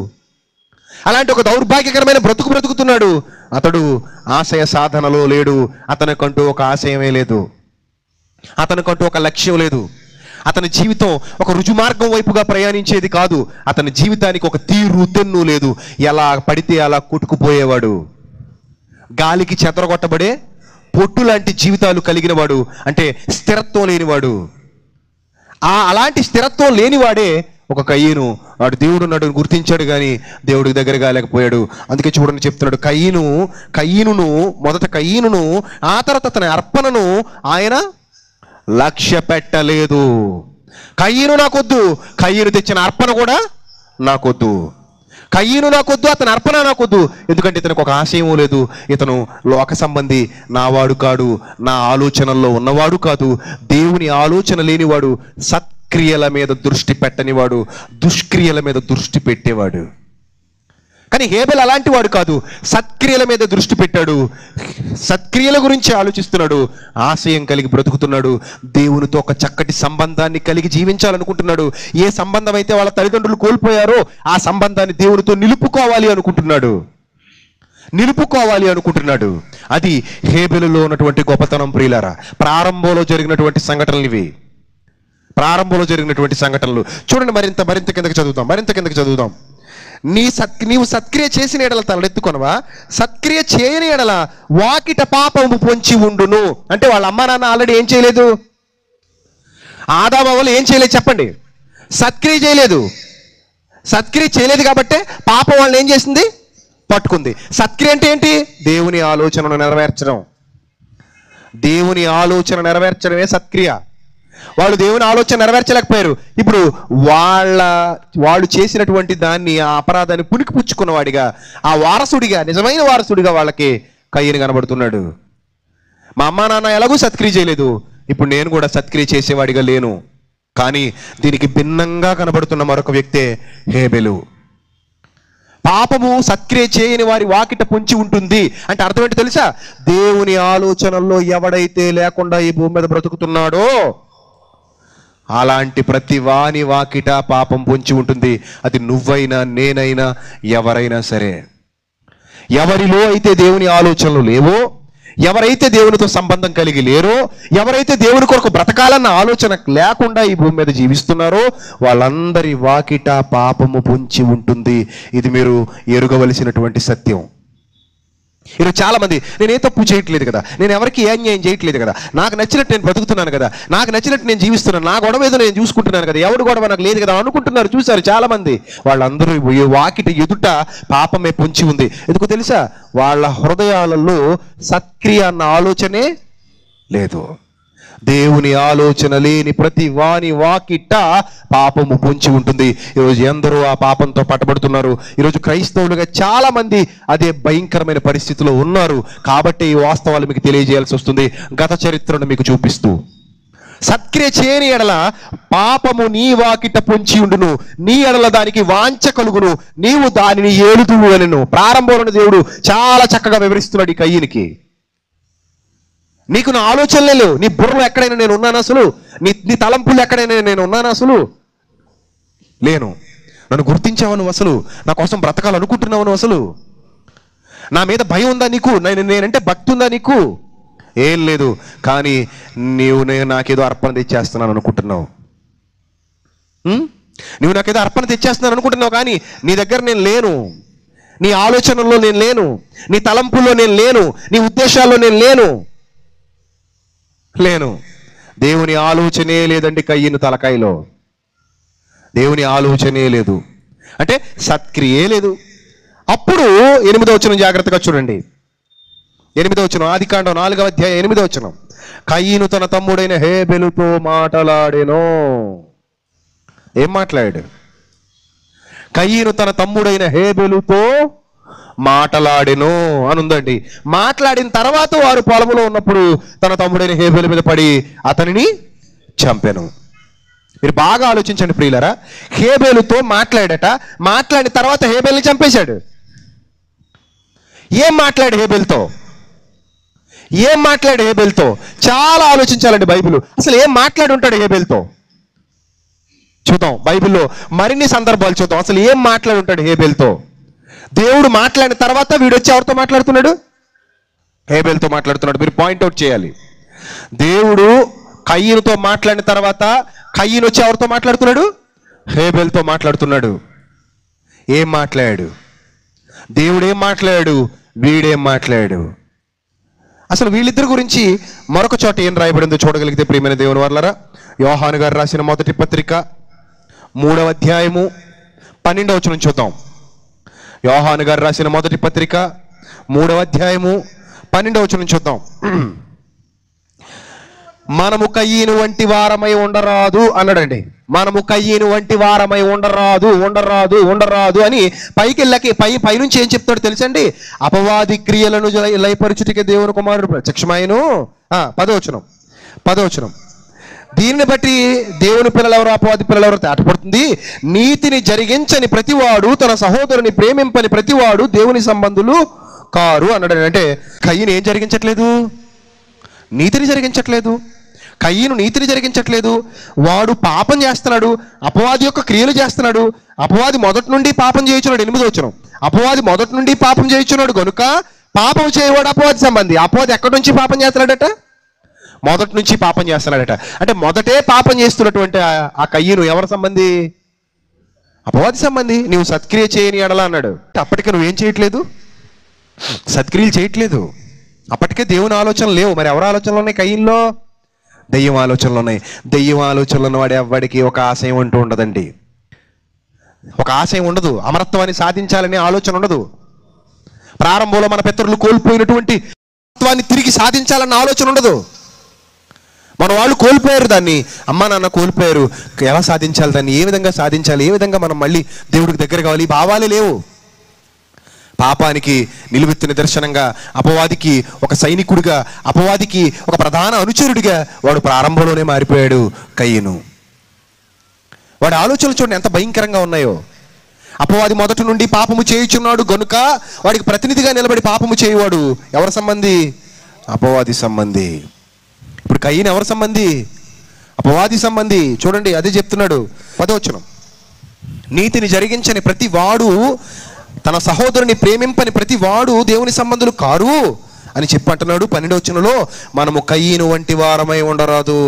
అలాంటి ఒక దౌర్భాగ్యకరమైన బ్రతుకుతున్నాడు. అతడు ఆశయ సాధనలో లేడు, అతనికంటూ ఒక ఆశయమే లేదు, అతనికంటూ ఒక లక్ష్యం లేదు. అతని జీవితం ఒక రుజుమార్గం వైపుగా ప్రయాణించేది కాదు. అతని జీవితానికి ఒక తీరు తెన్ను లేదు. ఎలా పడితే అలా కొట్టుకుపోయేవాడు, గాలికి చెదరగొట్టబడే పొట్టు లాంటి జీవితాలు కలిగిన వాడు, అంటే స్థిరత్వం లేనివాడు. అలాంటి స్థిరత్వం లేనివాడే ఒక కయీను. వాడు దేవుడున్నాడు గుర్తించాడు కానీ దేవుడికి దగ్గర కాలేకపోయాడు. అందుకే చూడండి చెప్తున్నాడు, కయీనును మొదట కయీనును, ఆ తర్వాత అతని అర్పణను ఆయన లక్ష్య పెట్టలేదు. కయీను నాకొద్దు, కయీను తెచ్చిన అర్పణ కూడా నాకొద్దు, కయీను నాకొద్దు, అతని అర్పణ నాకొద్దు. ఎందుకంటే ఇతనికి ఒక ఆశయం లేదు, ఇతను లోక సంబంధి, నావాడు కాడు, నా ఆలోచనల్లో ఉన్నవాడు కాదు, దేవుని ఆలోచన లేనివాడు, సత్క్రియల మీద దృష్టి పెట్టనివాడు, దుష్క్రియల మీద దృష్టి పెట్టేవాడు. కానీ హేబెల్ అలాంటి వాడు కాదు, సత్క్రియల మీద దృష్టి పెట్టాడు, సత్క్రియల గురించి ఆలోచిస్తున్నాడు, ఆశయం కలిగి బ్రతుకుతున్నాడు, దేవునితో ఒక చక్కటి సంబంధాన్ని కలిగి జీవించాలనుకుంటున్నాడు. ఏ సంబంధం అయితే వాళ్ళ తల్లిదండ్రులు కోల్పోయారో ఆ సంబంధాన్ని దేవునితో నిలుపుకోవాలి అనుకుంటున్నాడు. అది హేబెలులో ఉన్నటువంటి గొప్పతనం ప్రియులారా. ప్రారంభంలో జరిగినటువంటి సంఘటనలు ఇవి, ప్రారంభంలో జరిగినటువంటి సంఘటనలు. చూడండి, మరింత కిందకి చదువుదాం. నీవు సత్క్రియ చేసిన ఎడల తలెత్తుకొనవా, సత్క్రియ చేయని ఎడల వాకిట పాపము పొంచి ఉండును. అంటే వాళ్ళ అమ్మ నాన్న ఆల్రెడీ ఏం చేయలేదు, ఆదాము అవ్వలు ఏం చేయలేదు చెప్పండి, సత్క్రియ చేయలేదు. సత్క్రియ చేయలేదు కాబట్టే పాపం వాళ్ళని ఏం చేసింది, పట్టుకుంది. సత్క్రియ అంటే ఏంటి, దేవుని ఆలోచనను నెరవేర్చడం. దేవుని ఆలోచన నెరవేర్చడమే సత్క్రియ. వాళ్ళు దేవుని ఆలోచన నెరవేర్చలేకపోయారు. ఇప్పుడు వాళ్ళు చేసినటువంటి దాన్ని, ఆ అపరాధాన్ని పుణికిపుచ్చుకున్నవాడిగా, ఆ వారసుడిగా, నిజమైన వారసుడిగా వాళ్ళకి కయ్యను కనబడుతున్నాడు. మా అమ్మా నాన్న ఎలాగూ సత్క్రియ చేయలేదు, ఇప్పుడు నేను కూడా సత్క్రియ చేసేవాడిగా లేను. కానీ దీనికి భిన్నంగా కనబడుతున్న మరొక వ్యక్తే హేబెలు. పాపము సత్క్రియ చేయని వారి వాకిట పొంచి ఉంటుంది అంటే అర్థం ఏంటి తెలుసా, దేవుని ఆలోచనల్లో ఎవడైతే లేకుండా ఈ భూమి మీద బ్రతుకుతున్నాడో అలాంటి ప్రతి వాని వాకిట పాపం పొంచి ఉంటుంది. అది నువ్వైనా నేనైనా ఎవరైనా సరే. ఎవరిలో అయితే దేవుని ఆలోచనలు లేవో, ఎవరైతే దేవునితో సంబంధం కలిగి లేరో, ఎవరైతే దేవుని కొరకు బ్రతకాలన్న ఆలోచన లేకుండా ఈ భూమి మీద జీవిస్తున్నారో వాళ్ళందరి వాకిట పాపము పొంచి ఉంటుంది. ఇది మీరు ఎరుగవలసినటువంటి సత్యం. ఈరోజు చాలా మంది, నేనే తప్పు చేయట్లేదు కదా, నేను ఎవరికి ఏ అన్యాయం చేయట్లేదు కదా, నాకు నచ్చినట్టు నేను బ్రతుకుతున్నాను కదా, నాకు నచ్చినట్టు నేను జీవిస్తున్నాను, నా గొడవ ఏదో నేను చూసుకుంటున్నాను కదా, ఎవడు గొడవ నాకు లేదు కదా అనుకుంటున్నారు. చూశారు చాలా మంది, వాళ్ళందరూ వాకిట ఎదుట పాపమే పొంచి ఉంది. ఎందుకు తెలుసా, వాళ్ళ హృదయాలలో సత్క్రియ అన్న ఆలోచనే లేదు. దేవుని ఆలోచన లేని ప్రతి వాని వాకిట పాపము పొంచి ఉంటుంది. ఈరోజు ఎందరో ఆ పాపంతో పట్టబడుతున్నారు. ఈరోజు క్రైస్తవులుగా చాలా మంది అదే భయంకరమైన పరిస్థితిలో ఉన్నారు. కాబట్టి ఈ వాస్తవాలు మీకు తెలియజేయాల్సి వస్తుంది, గత చరిత్రను మీకు చూపిస్తూ. సత్క్రియ చేయని ఎడల పాపము నీ వాకిట పొంచి ఉండును, నీ ఎడల దానికి వాంఛ కలుగును, నీవు దానిని ఏలుదువు అనెను. ప్రారంభంలో దేవుడు చాలా చక్కగా వివరిస్తున్నాడు ఈ కయ్యనికి. నీకు నా ఆలోచనలే లేవు, నీ బుర్రలో ఎక్కడైనా నేను ఉన్నాను అసలు, నీ తలంపులు ఎక్కడైనా నేను ఉన్నాను అసలు లేను. నన్ను గుర్తించావు నువ్వు, అసలు నా కోసం బ్రతకాలనుకుంటున్నావు నువ్వు, అసలు నా మీద భయం ఉందా నీకు, నేనంటే భక్తి ఉందా నీకు, ఏం లేదు. కానీ నేను నాకేదో అర్పణ తెచ్చేస్తున్నాను అనుకుంటున్నావు. నువ్వు నాకేదో అర్పణ తెచ్చేస్తున్నాను అనుకుంటున్నావు, కానీ నీ దగ్గర నేను లేను, నీ ఆలోచనల్లో నేను లేను, నీ తలంపుల్లో నేను లేను, నీ ఉద్దేశాల్లో నేను లేను. దేవుని ఆలోచనే లేదండి కయ్యను తలకాయలో. దేవుని ఆలోచనే లేదు అంటే సత్క్రియే లేదు. అప్పుడు 8వ వచనం జాగ్రత్తగా చూడండి. 8వ వచనం, ఆదికాండం 4వ అధ్యాయం 8వ వచనం. కయ్యను తన తమ్ముడైన హేబెలుతో మాట్లాడెను. ఏం మాట్లాడాడు? కయ్యను తన తమ్ముడైన హేబెలుతో మాట్లాడెను అని ఉందండి. మాట్లాడిన తర్వాత వారు పొలములో ఉన్నప్పుడు తన తమ్ముడైన హేబెలు మీద పడి అతనిని చంపెను. మీరు బాగా ఆలోచించండి ప్రియులారా, హేబెలుతో మాట్లాడట, మాట్లాడిన తర్వాత హేబెల్ని చంపేశాడు. ఏం మాట్లాడు హేబెల్తో? చాలా ఆలోచించాలండి బైబిల్. అసలు ఏం మాట్లాడి ఉంటాడు హేబెల్తో? చూద్దాం బైబిల్లో మరిన్ని సందర్భాలు చూద్దాం. అసలు ఏం మాట్లాడి ఉంటాడు హేబెల్తో? దేవుడు మాట్లాడిన తర్వాత వీడు వచ్చి ఎవరితో మాట్లాడుతున్నాడు? హేబెల్తో మాట్లాడుతున్నాడు. మీరు పాయింట్అవుట్ చేయాలి. దేవుడు కయ్యనుతో మాట్లాడిన తర్వాత కయ్యను వచ్చి ఎవరితో మాట్లాడుతున్నాడు? హేబెల్తో మాట్లాడుతున్నాడు. ఏం మాట్లాడాడు? దేవుడు ఏం మాట్లాడాడు? వీడేం మాట్లాడాడు? అసలు వీళ్ళిద్దరి గురించి మరొక చోట ఏం రాయబడిందో చూడగలిగితే ప్రియమైన దేవుని వర్లారా, యోహాను గారు రాసిన మొదటి పత్రిక 3వ అధ్యాయము 12వ వచనం చూద్దాం. యోహాను గారు రాసిన మొదటి పత్రిక 3వ అధ్యాయము 12వ వచనం చూద్దాం. మనము కయ్యను వంటి వారమై ఉండరాదు అన్నాడండి. మనము కయ్యను వంటి వారమై ఉండరాదు అని పైకి పైనుంచి ఏం చెప్తాడు తెలుసండి? అపవాది క్రియలను లయపరచుటకే దేవుని కుమారుడు ప్రత్యక్షమాయెను. 10వ వచనం. దీనిని బట్టి దేవుని పిల్లలెవరో అపవాది పిల్లలెవరో తేటపడుతుంది. నీతిని జరిగించని ప్రతివాడు, తన సహోదరుని ప్రేమింపని ప్రతివాడు దేవుని సంబంధులు కారు అన్నాడు. అంటే కయ్యను ఏం జరిగించట్లేదు? నీతిని జరిగించట్లేదు. కయ్యను నీతిని జరిగించట్లేదు. వాడు పాపం చేస్తున్నాడు, అపవాది యొక్క క్రియలు చేస్తున్నాడు. అపవాది మొదటి నుండి పాపం చేయించున్నాడు. 8వ వచనం. అపవాది మొదటి నుండి పాపం చేయించున్నాడు కనుక పాపం చేయవాడు అపవాది సంబంధి. అపవాది ఎక్కడి నుంచి పాపం చేస్తున్నాడట? మొదటి నుంచి పాపం చేస్తున్నాడట. అంటే మొదటే పాపం చేస్తున్నటువంటి ఆ కయ్యను ఎవరి సంబంధి? అపవాది సంబంధి. నీవు సత్క్రియ చేయని ఎడల అన్నాడు. అప్పటికే నువ్వేం చేయట్లేదు? సత్క్రియలు చేయట్లేదు. అప్పటికే దేవుని ఆలోచనలు లేవు. మరి ఎవరి ఆలోచనలు ఉన్నాయి? కయ్యిల్లో దెయ్యం ఆలోచనలు ఉన్నాయి. దెయ్యం ఆలోచనలు ఉన్నవాడు ఎవడికి ఒక ఆశయం అంటూ ఉండదండి. ఒక ఆశయం ఉండదు. అమరత్వాన్ని సాధించాలనే ఆలోచన ఉండదు. ప్రారంభంలో మన పితరులు కోల్పోయినటువంటి అమరత్వాన్ని తిరిగి సాధించాలన్న ఆలోచన ఉండదు. మన వాళ్ళు కోల్పోయారు దాన్ని, అమ్మ నాన్న కోల్పోయారు. ఎలా సాధించాలి దాన్ని? ఏ విధంగా సాధించాలి? ఏ విధంగా మనం మళ్ళీ దేవుడికి దగ్గర కావాలి? ఈ భావాలే లేవు. పాపానికి నిలువెత్తు నిదర్శనంగా, అపవాదికి ఒక సైనికుడిగా, అపవాదికి ఒక ప్రధాన అనుచరుడిగా వాడు ప్రారంభంలోనే మారిపోయాడు కయ్యను. వాడి ఆలోచనలు చూడండి ఎంత భయంకరంగా ఉన్నాయో. అపవాది మొదటి నుండి పాపము చేయుచున్నాడు గనుక వాడికి ప్రతినిధిగా నిలబడి పాపము చేయువాడు ఎవరి సంబంధి? అపవాది సంబంధి. ఇప్పుడు కయ్యను ఎవరి సంబంధి? అపవాది సంబంధి. చూడండి అదే చెప్తున్నాడు 10వ వచనం. నీతిని జరిగించని ప్రతి వాడు, తన సహోదరుని ప్రేమింపని ప్రతి వాడు దేవుని సంబంధులు కారు అని చెప్పంటున్నాడు. 12వ వచనంలో మనము కయ్యను వంటి వారమై ఉండరాదు.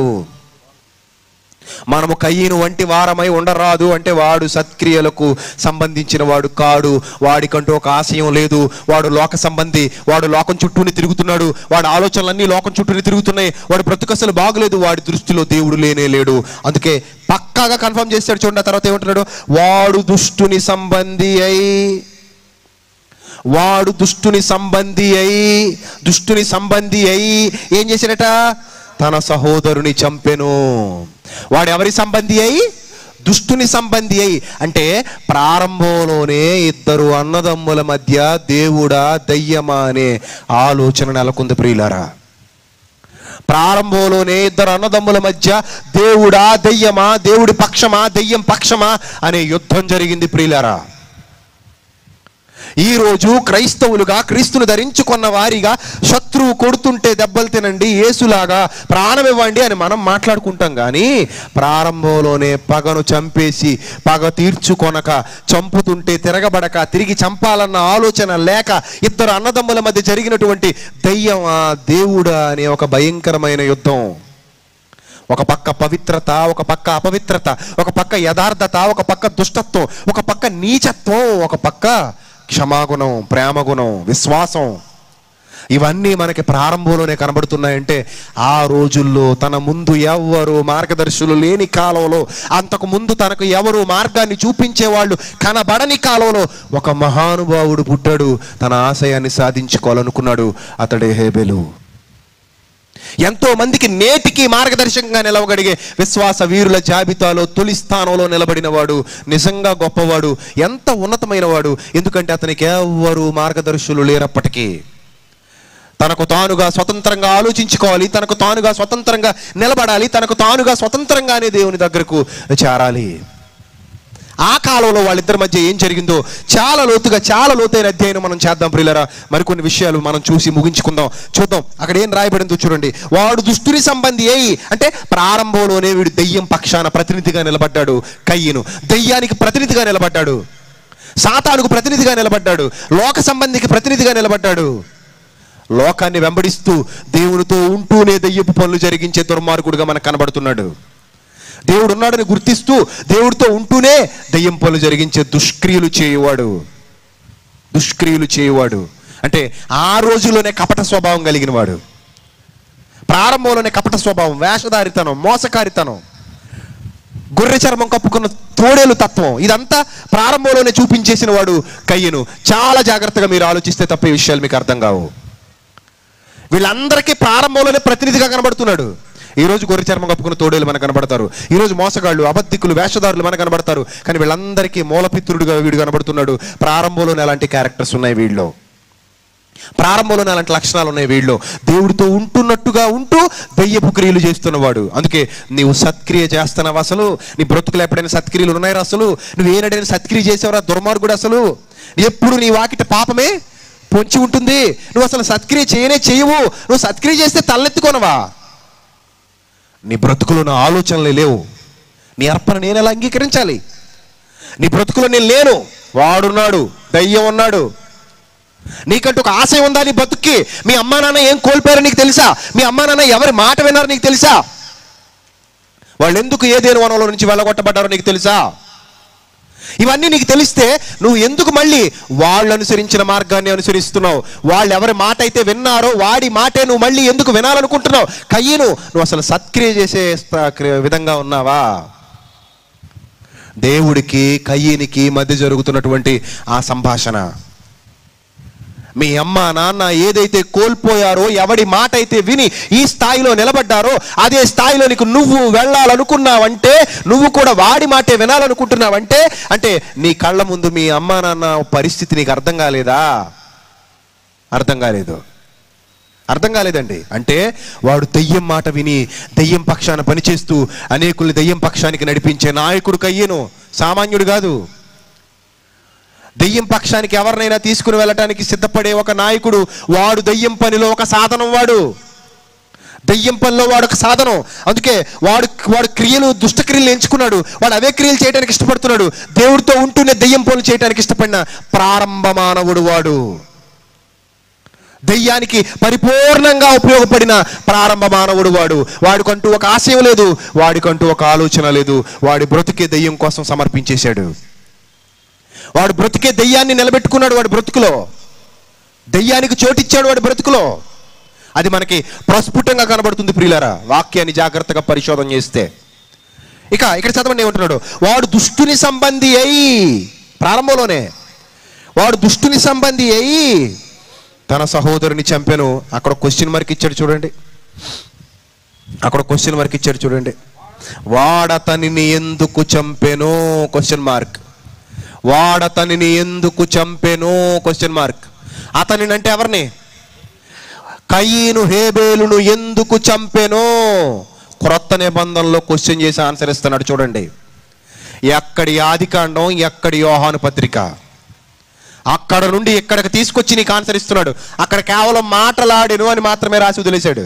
మనము కయ్యను వంటి వారమై ఉండరాదు అంటే వాడు సత్క్రియలకు సంబంధించిన వాడు కాడు. వాడికంటూ ఒక ఆశయం లేదు. వాడు లోక సంబంధి. వాడు లోకం చుట్టూని తిరుగుతున్నాడు. వాడి ఆలోచనలన్నీ లోకం చుట్టూని తిరుగుతున్నాయి. వాడి బ్రతుకు అసలు బాగులేదు. వాడి దృష్టిలో దేవుడు లేనే లేడు. అందుకే పక్కాగా కన్ఫర్మ్ చేస్తాడు. చూడండి ఆ తర్వాత ఏమంటున్నాడు? వాడు దుష్టుని సంబంధి అయి, వాడు దుష్టుని సంబంధి అయి ఏం చేశాడట? తన సహోదరుని చంపెను. వాడు ఎవరి సంబంధి అయి? దుష్టుని సంబంధి అయి. అంటే ప్రారంభంలోనే ఇద్దరు అన్నదమ్ముల మధ్య దేవుడా దయ్యమా అనే ఆలోచన నెలకొంది ప్రియులారా. ప్రారంభంలోనే ఇద్దరు అన్నదమ్ముల మధ్య దేవుడా దయ్యమా, దేవుడి పక్షమా దయ్యం పక్షమా అనే యుద్ధం జరిగింది ప్రియులారా. ఈరోజు క్రైస్తవులుగా, క్రీస్తును ధరించుకున్న వారిగా శత్రువు కొడుతుంటే దెబ్బలు తినండి, యేసులాగా ప్రాణం ఇవ్వండి అని మనం మాట్లాడుకుంటాం. కానీ ప్రారంభంలోనే పగను చంపేసి పగ తీర్చుకొనక, చంపుతుంటే తిరగబడక, తిరిగి చంపాలన్న ఆలోచన లేక ఇద్దరు అన్నదమ్ముల మధ్య జరిగినటువంటి దయ్యమా దేవుడా అనే ఒక భయంకరమైన యుద్ధం. ఒక పక్క పవిత్రత, ఒక పక్క అపవిత్రత, ఒక పక్క యథార్థత, ఒక పక్క దుష్టత్వం, ఒక పక్క నీచత్వం, ఒక పక్క క్షమాగుణం, ప్రేమగుణం, విశ్వాసం. ఇవన్నీ మనకి ప్రారంభంలోనే కనబడుతున్నాయంటే ఆ రోజుల్లో తన ముందు ఎవరు మార్గదర్శులు లేని కాలంలో, అంతకు ముందు తనకు ఎవరు మార్గాన్ని చూపించేవాళ్ళు కనబడని కాలంలో ఒక మహానుభావుడు పుట్టాడు. తన ఆశయాన్ని సాధించుకోవాలనుకున్నాడు. అతడే హేబెలు. ఎంతో మందికి నేటికి మార్గదర్శకంగా నిలవగలిగే విశ్వాస వీరుల జాబితాలో తొలి స్థానంలో నిలబడిన వాడు నిజంగా గొప్పవాడు, ఎంత ఉన్నతమైన వాడు. ఎందుకంటే అతనికి ఎవరు మార్గదర్శులు లేరప్పటికీ తనకు తానుగా స్వతంత్రంగా ఆలోచించుకోవాలి, తనకు తానుగా స్వతంత్రంగా నిలబడాలి, తనకు తానుగా స్వతంత్రంగానే దేవుని దగ్గరకు చేరాలి. ఆ కాలంలో వాళ్ళిద్దరి మధ్య ఏం జరిగిందో చాలా లోతుగా, చాలా లోతైన అధ్యయనం మనం చేద్దాం ప్రియులారా. మరికొన్ని విషయాలు మనం చూసి ముగించుకుందాం. చూద్దాం అక్కడ ఏం రాయబడిందో చూడండి. వాడు దుష్టుని సంబంధి అయి అంటే ప్రారంభంలోనే వీడు దెయ్యం పక్షాన ప్రతినిధిగా నిలబడ్డాడు. కయ్యను దెయ్యానికి ప్రతినిధిగా నిలబడ్డాడు, సాతానుకు ప్రతినిధిగా నిలబడ్డాడు, లోక సంబంధికి ప్రతినిధిగా నిలబడ్డాడు. లోకాన్ని వెంబడిస్తూ దేవునితో ఉంటూనే దెయ్యపు పనులు జరిగించే దుర్మార్గుడుగా మనకు కనబడుతున్నాడు. దేవుడు ఉన్నాడని గుర్తిస్తూ దేవుడితో ఉంటూనే దెయ్యం పనులు జరిగించే దుష్క్రియలు చేయువాడు అంటే ఆ రోజుల్లోనే కపట స్వభావం కలిగిన వాడు. ప్రారంభంలోనే కపట స్వభావం, వేషధారితనం, మోసకారితనం, గొర్రె చర్మం కప్పుకున్న తోడేలు తత్వం, ఇదంతా ప్రారంభంలోనే చూపించేసిన వాడు కయ్యను. చాలా జాగ్రత్తగా మీరు ఆలోచిస్తే తప్పే విషయాలు మీకు అర్థం కావు. వీళ్ళందరికీ ప్రారంభంలోనే ప్రతినిధిగా కనబడుతున్నాడు. ఈరోజు గొర్రె చర్మం కప్పుకున్న తోడేలు మనకు కనబడతారు, ఈరోజు మోసగాళ్ళు, అబద్ధికులు, వేషధారులు మనకు కనబడతారు. కానీ వీళ్ళందరికీ మూలపిత్రుడుగా వీడు కనబడుతున్నాడు. ప్రారంభంలోనే అలాంటి క్యారెక్టర్స్ ఉన్నాయి వీళ్ళు, ప్రారంభంలోనే అలాంటి లక్షణాలు ఉన్నాయి వీళ్ళు. దేవుడితో ఉంటున్నట్టుగా ఉంటూ దెయ్యపు క్రియలు చేస్తున్నవాడు. అందుకే నీవు సత్క్రియ చేస్తున్నావు. అసలు నీ బ్రతుకులు ఎప్పుడైనా సత్క్రియలు ఉన్నాయా? అసలు నువ్వు ఏనాడైనా సత్క్రియ చేసేవరా? దుర్మార్గుడు, అసలు ఎప్పుడు నీ వాకిట పాపమే పొంచి ఉంటుంది. నువ్వు అసలు సత్క్రియ చేయవు. నువ్వు సత్క్రియ చేస్తే తలెత్తుకోనవా? నీ బ్రతుకులో నా ఆలోచనలే లేవు. నీ అర్పణ నేను ఎలా అంగీకరించాలి? నీ బ్రతుకులో నేను లేను, వాడున్నాడు, దయ్యం ఉన్నాడు. నీకంటూ ఒక ఆశయం ఉందా నీ బతుక్కి? మీ అమ్మా నాన్న ఏం కోల్పోయారో నీకు తెలుసా? మీ అమ్మా నాన్న ఎవరి మాట విన్నారో నీకు తెలుసా? వాళ్ళు ఎందుకు ఏదేను వనంలో నుంచి వెళ్ళగొట్టబడ్డారో నీకు తెలుసా? ఇవన్నీ నీకు తెలిస్తే నువ్వు ఎందుకు మళ్ళీ వాళ్ళు అనుసరించిన మార్గాన్ని అనుసరిస్తున్నావు? వాళ్ళు ఎవరి మాట అయితే విన్నారో వాడి మాటే నువ్వు మళ్ళీ ఎందుకు వినాలనుకుంటున్నావు? కయ్యను, నువ్వు అసలు సత్క్రియ చేసే విధంగా ఉన్నావా? దేవుడికి కయ్యనికి మధ్య జరుగుతున్నటువంటి ఆ సంభాషణ, మీ అమ్మ నాన్న ఏదైతే కోల్పోయారో, ఎవడి మాట అయితే విని ఈ స్థాయిలో నిలబడ్డారో, అదే స్థాయిలోనికి నువ్వు వెళ్ళాలనుకున్నావంటే, నువ్వు కూడా వాడి మాటే వినాలనుకుంటున్నావంటే, అంటే నీ కళ్ళ ముందు మీ అమ్మ నాన్న పరిస్థితి నీకు అర్థం కాలేదా? అర్థం కాలేదండి. అంటే వాడు దెయ్యం మాట విని దెయ్యం పక్షాన పనిచేస్తూ అనేకుల్ని దెయ్యం పక్షానికి నడిపించే నాయకుడు కయ్యను, సామాన్యుడు కాదు. దెయ్యం పక్షానికి ఎవరినైనా తీసుకుని వెళ్ళటానికి సిద్ధపడే ఒక నాయకుడు, వాడు దెయ్యం పనిలో ఒక సాధనం. వాడు దెయ్యం పనిలో వాడు ఒక సాధనం. అందుకే వాడు క్రియలు, దుష్టక్రియలు ఎంచుకున్నాడు. వాడు అవే క్రియలు చేయడానికి ఇష్టపడుతున్నాడు. దేవుడితో ఉంటూనే దెయ్యం పనులు చేయడానికి ఇష్టపడిన ప్రారంభ మానవుడు వాడు. దెయ్యానికి పరిపూర్ణంగా ఉపయోగపడిన ప్రారంభ మానవుడు వాడు. వాడికంటూ ఒక ఆశయం లేదు, వాడికంటూ ఒక ఆలోచన లేదు. వాడి బ్రతుకే దెయ్యం కోసం సమర్పించేశాడు. వాడు బ్రతికే దెయ్యాన్ని నిలబెట్టుకున్నాడు. వాడి బ్రతుకులో దెయ్యానికి చోటిచ్చాడు. వాడి బ్రతుకులో అది మనకి ప్రస్ఫుటంగా కనబడుతుంది ప్రియులారా, వాక్యాన్ని జాగ్రత్తగా పరిశోధన చేస్తే. ఇక్కడ చదవండి ఏమంటున్నాడు? వాడు దుష్టుని సంబంధి అయి, ప్రారంభంలోనే వాడు దుష్టుని సంబంధి అయి తన సహోదరుని చంపెను. అక్కడ క్వశ్చన్ మార్క్ ఇచ్చాడు చూడండి. వాడతనిని ఎందుకు చంపెను? Question mark. వాడతనిని ఎందుకు చంపెను? Question mark. అతనిని అంటే ఎవరిని? కయీను హేబేలును ఎందుకు చంపెను? క్రొత్త నిబంధనలో క్వశ్చన్ చేసి ఆన్సర్ ఇస్తున్నాడు చూడండి. ఎక్కడి ఆదికాండం, ఎక్కడి యోహాను పత్రిక, అక్కడ నుండి ఇక్కడికి తీసుకొచ్చి నీకు ఆన్సర్ ఇస్తున్నాడు. అక్కడ కేవలం మాటలాడెను అని మాత్రమే రాసి వదిలేశాడు.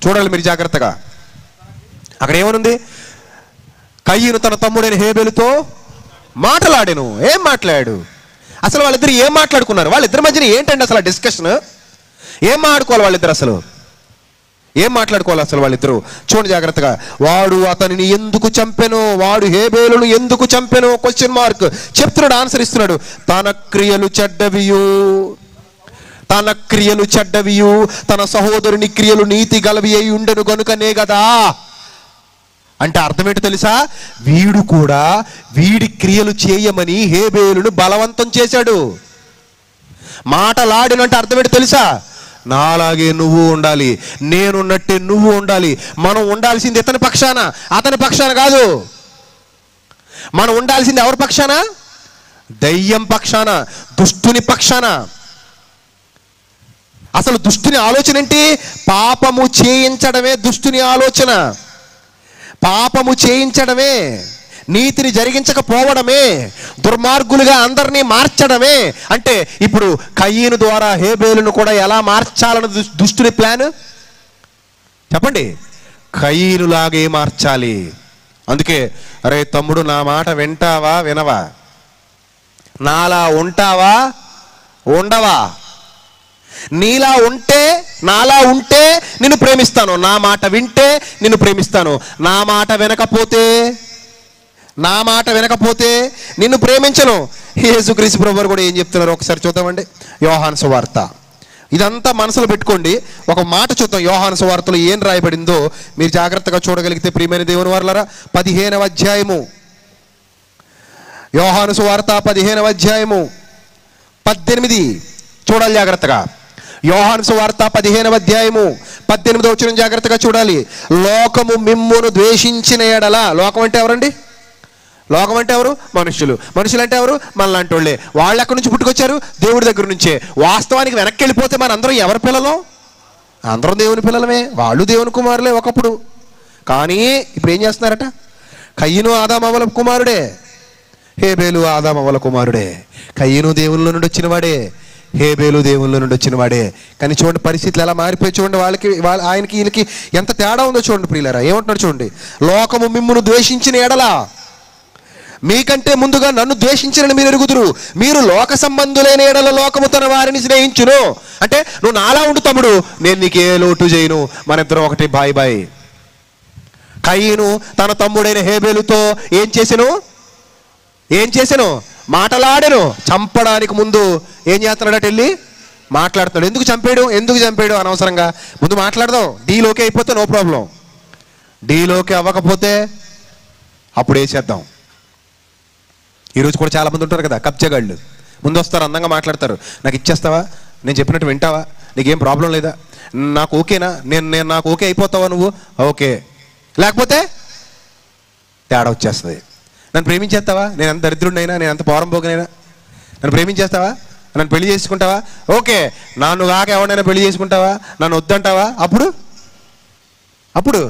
చూడాలి మీరు జాగ్రత్తగా. అక్కడ ఏమనుంది? కయ్యను తన తమ్ముడైన హేబేలుతో మాటలాడెను. ఏం మాట్లాడాడు? అసలు వాళ్ళిద్దరు ఏం మాట్లాడుకున్నారు? వాళ్ళిద్దరి మధ్యన ఏంటండి అసలు డిస్కషన్? ఏం మాట్లాడుకోవాలి వాళ్ళిద్దరు? అసలు ఏం మాట్లాడుకోవాలి అసలు వాళ్ళిద్దరు? చూడండి జాగ్రత్తగా. వాడు అతనిని ఎందుకు చంపెను? వాడు హేబేలును ఎందుకు చంపెను? Question mark. చెప్తున్నాడు, ఆన్సర్ ఇస్తున్నాడు. తన క్రియలు చెడ్డవియు తన సహోదరుని క్రియలు నీతి గలవి అయి ఉండను గనుకనే కదా. అంటే అర్థం ఏంటో తెలుసా? వీడు కూడా వీడి క్రియలు చేయమని హేబేలును బలవంతం చేశాడు. మాటలాడినంటే అర్థం ఏంటో తెలుసా? నాలాగే నువ్వు ఉండాలి, నేనున్నట్టే నువ్వు ఉండాలి. మనం ఉండాల్సింది ఇతని పక్షాన, అతని పక్షాన కాదు. మనం ఉండాల్సింది ఎవరి పక్షాన? దయ్యం పక్షాన, దుష్టుని పక్షాన. అసలు దుష్టుని ఆలోచన ఏంటి? పాపము చేయించడమే దుష్టుని ఆలోచన. పాపము చేయించడమే, నీతిని జరిగించకపోవడమే, దుర్మార్గులుగా అందరినీ మార్చడమే. అంటే ఇప్పుడు కయీను ద్వారా హేబేలును కూడా ఎలా మార్చాలని దుష్టుని ప్లాన్ చెప్పండి? కయీనులాగే మార్చాలి. అందుకే అరే తమ్ముడు, నా మాట వింటావా వినవా? నాలా ఉంటావా ఉండవా? నీలా ఉంటే, నాలా ఉంటే నిన్ను ప్రేమిస్తాను. నా మాట వింటే నిన్ను ప్రేమిస్తాను. నా మాట వినకపోతే నిన్ను ప్రేమించను. యేసుక్రీస్తు ప్రభువు కూడా ఏం చెప్తున్నారు ఒకసారి చూద్దామండి. యోహాను సువార్త. ఇదంతా మనసులో పెట్టుకోండి. ఒక మాట చూద్దాం. యోహాను సువార్తలో ఏం రాయబడిందో మీరు జాగ్రత్తగా చూడగలిగితే ప్రియమైన దేవుని వారలారా, 15వ అధ్యాయము, యోహాను సువార్త 15వ అధ్యాయము 18 చూడాలి జాగ్రత్తగా. యోహాను సువార్త 15వ అధ్యాయము 18వ వచనం జాగ్రత్తగా చూడాలి. లోకము మిమ్మును ద్వేషించిన ఎడల. లోకం అంటే ఎవరండి? లోకం అంటే ఎవరు? మనుషులు. మనుషులు అంటే ఎవరు? మనలాంటి వాళ్ళే. వాళ్ళు ఎక్కడి నుంచి పుట్టుకొచ్చారు? దేవుడి దగ్గర నుంచే. వాస్తవానికి వెనక్కి వెళ్ళిపోతే మన అందరం ఎవరి పిల్లలు? అందరం దేవుని పిల్లలమే. వాళ్ళు దేవుని కుమారులే ఒకప్పుడు. కానీ ఇప్పుడు ఏం చేస్తున్నారట? కయ్యను ఆదామవ్వల కుమారుడే, హేబేలు ఆదామవ్వల కుమారుడే. కయ్యను దేవుళ్ళ నుండి వచ్చినవాడే, హేబేలు దేవుళ్ళ నుండి వచ్చినవాడే. కానీ చూడండి పరిస్థితులు ఎలా మారిపోయి చూడండి. ఆయనకి వీళ్ళకి ఎంత తేడా ఉందో చూడండి ప్రియులారా. ఏమంటున్నాడు చూడండి. లోకము మిమ్మును ద్వేషించిన ఎడల మీకంటే ముందుగా నన్ను ద్వేషించిన మీరు ఎరుగుదురు. మీరు లోక సంబంధులైన ఎడల లోకము తన వారిని స్నేహించును. అంటే నువ్వు నాలా ఉండు తమ్ముడు, నేను నీకే లోటు చేయను, మన ఇద్దరం ఒకటి, బాయ్ బాయ్. కయీను తన తమ్ముడైన హేబేలుతో ఏం చేసెను? ఏం చేశాను? మాటలాడాను. చంపడానికి ముందు ఏం చేస్తున్నాడట? వెళ్ళి మాట్లాడుతున్నాడు. ఎందుకు చంపాడు అనవసరంగా? ముందు మాట్లాడదాం. డీలోకి అయిపోతే నో ప్రాబ్లం. డీలోకి అవ్వకపోతే అప్పుడు వేసేద్దాం. ఈరోజు కూడా చాలామంది ఉంటారు కదా కబ్జగాళ్ళు. ముందు వస్తారు, అందంగా మాట్లాడతారు. నాకు ఇచ్చేస్తావా? నేను చెప్పినట్టు వింటావా? నీకేం ప్రాబ్లం లేదా? నాకు ఓకేనా? నేను నాకు ఓకే అయిపోతావా నువ్వు? ఓకే. లేకపోతే తేడా వచ్చేస్తుంది. నన్ను ప్రేమించేస్తావా? నేను ఎంత దరిద్రుడినైనా, నేను ఎంత పోరంబోగనైనా నన్ను ప్రేమించేస్తావా? నన్ను పెళ్లి చేసుకుంటావా? ఓకే. నన్ను కాక ఎవరినైనా పెళ్లి చేసుకుంటావా? నన్ను వద్దంటావా? అప్పుడు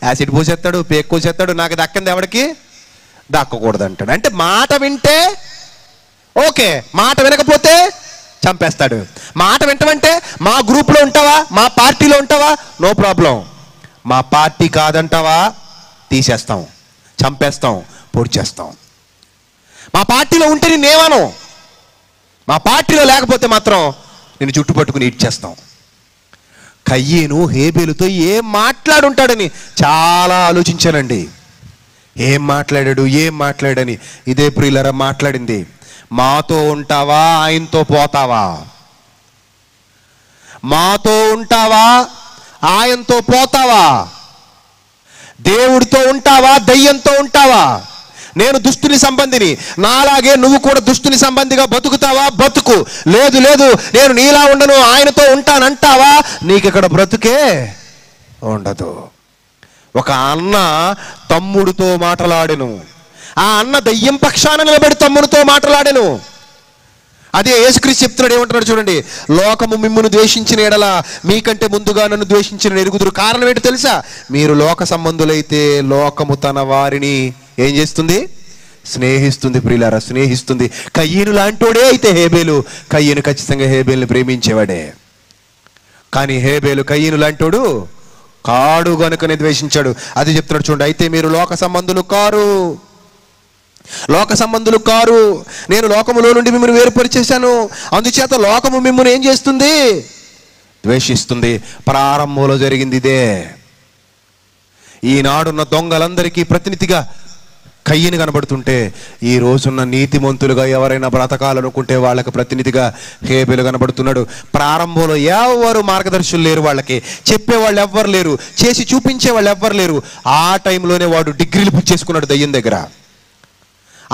యాసిడ్ పోసేస్తాడు, పేక్ పోసేస్తాడు. నాకు దక్కింది ఎవడికి దక్కకూడదు అంటాడు. అంటే మాట వింటే ఓకే, మాట వినకపోతే చంపేస్తాడు. మాట వింటమంటే మా గ్రూప్లో ఉంటావా, మా పార్టీలో ఉంటావా, నో ప్రాబ్లం. మా పార్టీ కాదంటావా, తీసేస్తాం, చంపేస్తాం, పొడి చేస్తాం. మా పార్టీలో ఉంటే నేనేమను, మా పార్టీలో లేకపోతే మాత్రం నేను చుట్టుపట్టుకుని ఇచ్చేస్తాం. కయ్యేను హేబేలుతో ఏం మాట్లాడుంటాడని చాలా ఆలోచించానండి. ఏం మాట్లాడని. ఇదే ప్రియులరా మాట్లాడింది. మాతో ఉంటావా, ఆయనతో పోతావా? మాతో ఉంటావా, ఆయనతో పోతావా? దేవుడితో ఉంటావా, దయ్యంతో ఉంటావా? నేను దుష్టుని సంబంధిని, నాలాగే నువ్వు కూడా దుష్టుని సంబంధిగా బతుకుతావా? బతుకు. లేదు నేను నీలా ఉండను, ఆయనతో ఉంటానంటావా? నీకు ఇక్కడ బ్రతుకే ఉండదు. ఒక అన్న తమ్ముడితో మాట్లాడెను. ఆ అన్న దయ్యం పక్షాన నిలబడి తమ్ముడితో మాట్లాడెను. అదే యేసుక్రీస్తు చెప్తున్నాడు. ఏమంటున్నాడు చూడండి, లోకము మిమ్మును ద్వేషించిన ఎడల మీకంటే ముందుగా నన్ను ద్వేషించిన ఎరుగుదురు. కారణం ఏంటో తెలుసా? మీరు లోక సంబంధులైతే లోకము తన వారిని ఏం చేస్తుంది? స్నేహిస్తుంది. ప్రియులారా, స్నేహిస్తుంది. కయ్యను లాంటోడే అయితే హేబేలు. కయ్యను ఖచ్చితంగా హేబేలుని ప్రేమించేవాడే. కానీ హేబేలు కయ్యను లాంటోడు కాడు గనుకనే ద్వేషించాడు. అది చెప్తున్నాడు చూడండి. అయితే మీరు లోక సంబంధులు కారు, నేను లోకములో నుండి మిమ్మల్ని వేరుపరిచేశాను. అందుచేత లోకము మిమ్మల్ని ఏం చేస్తుంది? ద్వేషిస్తుంది. ప్రారంభంలో జరిగింది ఇదే. ఈనాడున్న దొంగలందరికీ ప్రతినిధిగా కయ్యను కనబడుతుంటే, ఈ రోజున్న నీతిమంతులుగా ఎవరైనా బ్రతకాలనుకుంటే వాళ్ళకి ప్రతినిధిగా హేబేలు కనబడుతున్నాడు. ప్రారంభంలో ఎవరు మార్గదర్శులు లేరు, వాళ్ళకి చెప్పేవాళ్ళు ఎవ్వరు లేరు, చేసి చూపించే వాళ్ళు ఎవ్వరు లేరు. ఆ టైంలోనే వాడు డిగ్రీలు పుచ్చేసుకున్నాడు దయ్యం దగ్గర.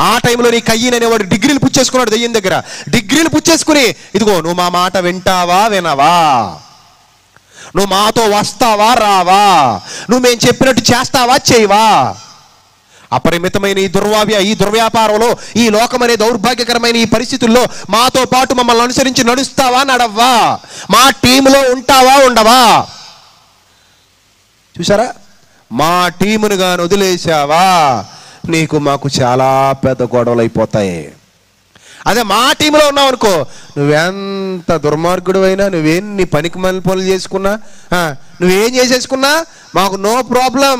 ఆ టైంలో నీ కయ్యను అనేవాడు డిగ్రీలు పుచ్చేసుకున్నాడు దయ్యం దగ్గర. డిగ్రీలు పుచ్చేసుకుని, ఇదిగో నువ్వు మా మాట వింటావా, వినవా? నువ్వు మాతో వస్తావా, రావా? నువ్వు మేము చెప్పినట్టు చేస్తావా, చేయవా? అపరిమితమైన ఈ దుర్వ్యాపారంలో, ఈ లోకం అనే దౌర్భాగ్యకరమైన ఈ పరిస్థితుల్లో మాతో పాటు మమ్మల్ని అనుసరించి నడుస్తావా, నడవ్వా? మా టీములో ఉంటావా, ఉండవా? చూసారా? మా టీమును గాని వదిలేసావా, నీకు మాకు చాలా పెద్ద గొడవలు అయిపోతాయి. అదే మా టీంలో ఉన్నావు అనుకో, నువ్వెంత దుర్మార్గుడు అయినా, నువ్వెన్ని పనికి మళ్ళీ పనులు చేసుకున్నా, నువ్వేం చేసేసుకున్నా మాకు నో ప్రాబ్లం.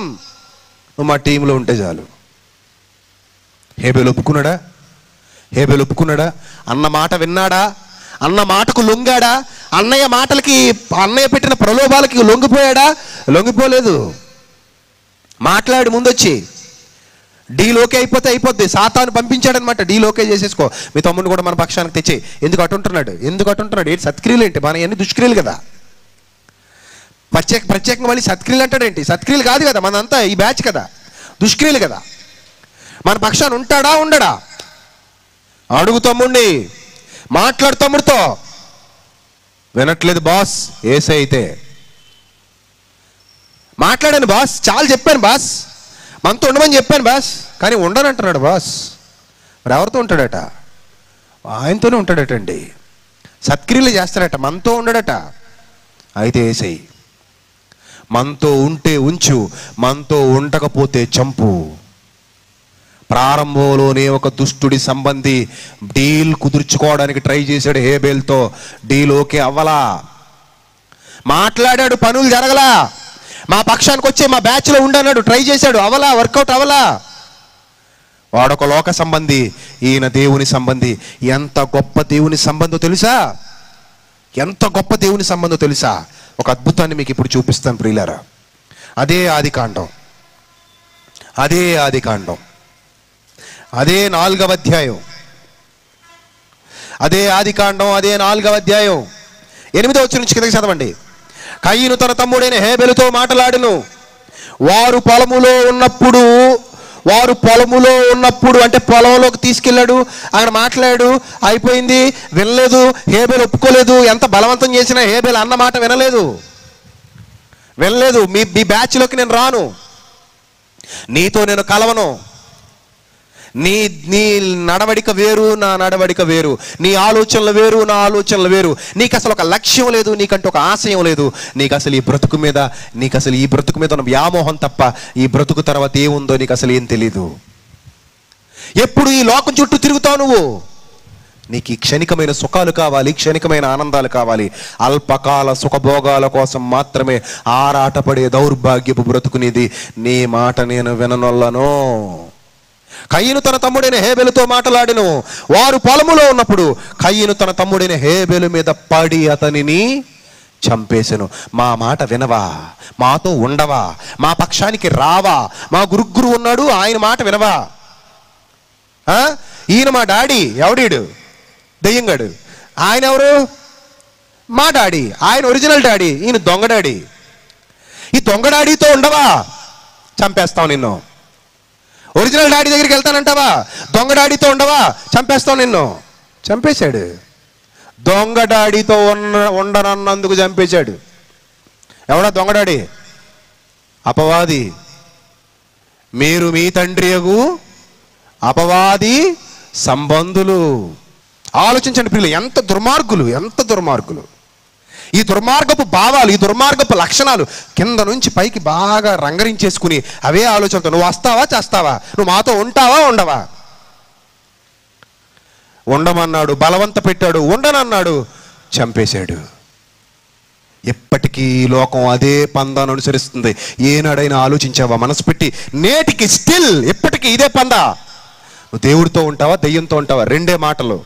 నువ్వు మా టీంలో ఉంటే చాలు. హేబేలు ఒప్పుకున్నాడా? అన్న మాట విన్నాడా? అన్న మాటకు లొంగాడా? అన్నయ్య పెట్టిన ప్రలోభాలకి లొంగిపోలేదు. మాట్లాడి ముందొచ్చి డీలోకే అయిపోద్ది. సాతాను పంపించాడనమాట, డీలోకే చేసేసుకో, మీ తమ్ముడిని కూడా మన పక్షానికి తెచ్చే. ఎందుకు అటుంటున్నాడు? ఏంటి సత్క్రియలు ఏంటి? మన అన్ని దుష్క్రియలు కదా. ప్రత్యేకంగా మళ్ళీ సత్క్రియలు అంటాడేంటి? సత్క్రియలు కాదు కదా, మనంతా ఈ బ్యాచ్ కదా, దుష్క్రియలు కదా. మన పక్షాన్ని ఉంటాడా, ఉండడా? అడుగు తమ్ముడిని, మాట్లాడు తమ్ముడితో. వినట్లేదు బాస్, ఏసై అయితే మాట్లాడాను బాస్, చాలా చెప్పాను బాస్, మనతో ఉండమని చెప్పాను బాస్, కానీ ఉండనంటున్నాడు బాస్. మరి ఎవరితో ఉంటాడట? ఆయనతోనే ఉంటాడటండి. సత్క్రియలు చేస్తాడట, మనతో ఉండడట. అయితే ఏసై, మనతో ఉంటే ఉంచు, మనతో ఉండకపోతే చంపు. ప్రారంభంలోనే ఒక దుష్టుడి సంబంధి డీల్ కుదుర్చుకోవడానికి ట్రై చేశాడు హేబేల్తో. Deal okay అవ్వలా. మాట్లాడాడు, పనులు జరగలా. మా పక్షానికి వచ్చే మా బ్యాచ్లో ఉండన్నాడు, ట్రై చేశాడు, అవలా, వర్కౌట్ అవలా. వాడొక లోక సంబంధి, ఈయన దేవుని సంబంధి. ఎంత గొప్ప దేవుని సంబంధం తెలుసా? ఎంత గొప్ప దేవుని సంబంధం తెలుసా? ఒక అద్భుతాన్ని మీకు ఇప్పుడు చూపిస్తాను ప్రియులారా. అదే ఆదికాండం. అదే 4వ అధ్యాయం, అదే ఆదికాండం, అదే 4వ అధ్యాయం 8వ వచనం నుంచి కిందకి చదవండి. కయీను తన తమ్ముడైన హేబెలుతో మాట్లాడును. వారు పొలములో ఉన్నప్పుడు అంటే పొలంలోకి తీసుకెళ్ళాడు, ఆయన మాట్లాడాడు, అయిపోయింది, వినలేదు. హేబెలు ఒప్పుకోలేదు. ఎంత బలవంతం చేసినా హేబెలు అన్న మాట వినలేదు. మీ బ్యాచ్లోకి నేను రాను, నీతో నేను కలవను, నీ నడవడిక వేరు, నా నడవడిక వేరు, నీ ఆలోచనలు వేరు, నా ఆలోచనలు వేరు. నీకు అసలు ఒక లక్ష్యం లేదు, నీకంటే ఒక ఆశయం లేదు. నీకు అసలు ఈ బ్రతుకు మీద ఉన్న వ్యామోహం తప్ప ఈ బ్రతుకు తర్వాత ఏముందో నీకు అసలు ఏం తెలీదు. ఎప్పుడు ఈ లోకం చుట్టూ తిరుగుతావు నువ్వు. నీకు ఈ క్షణికమైన సుఖాలు కావాలి, క్షణికమైన ఆనందాలు కావాలి. అల్పకాల సుఖభోగాల కోసం మాత్రమే ఆరాటపడే దౌర్భాగ్యపు బ్రతుకునిది. నీ మాట నేను విననొల్లను. కయీను తన తమ్ముడైన హేబెలుతో మాట్లాడెను. వారు పొలములో ఉన్నప్పుడు కయీను తన తమ్ముడైన హేబెలు మీద పడి అతనిని చంపేసెను. మా మాట వినవా, మాతో ఉండవా, మా పక్షానికి రావా, మా గురుగ్గురు ఉన్నాడు, ఆయన మాట వినవా? ఈయన మా డాడీ, ఎవడీడు? దెయ్యంగాడు. ఆయన ఎవరు? మా డాడీ, ఆయన ఒరిజినల్ డాడీ, ఈయన దొంగ డాడీ. ఈ దొంగ డాడీతో ఉండవా, చంపేస్తావు నిన్ను. ఒరిజినల్ డాడీ దగ్గరికి వెళ్తానంటావా, దొంగ డాడీతో ఉండవా, చంపేస్తావు నిన్ను. చంపేశాడు. దొంగ డాడీతో ఉండనన్నందుకు చంపేశాడు. ఎవడా దొంగ డాడీ? అపవాది. మీరు మీ తండ్రియగు అపవాది సంబంధులు. ఆలోచించండి ప్రియులు, ఎంత దుర్మార్గులు. ఈ దుర్మార్గపు భావాలు, ఈ దుర్మార్గపు లక్షణాలు కింద నుంచి పైకి బాగా రంగరించేసుకుని అవే ఆలోచనతో నువ్వు వస్తావా, చేస్తావా, నువ్వు మాతో ఉంటావా, ఉండవా? ఉండమన్నాడు, బలవంత పెట్టాడు, ఉండనన్నాడు, చంపేశాడు. ఎప్పటికీ లోకం అదే పందాను అనుసరిస్తుంది. ఏనాడైనా ఆలోచించావా మనసు పెట్టి? నేటికి స్టిల్ ఎప్పటికీ ఇదే పందా. నువ్వు దేవుడితో ఉంటావా, దెయ్యంతో ఉంటావా? రెండు మాటలు.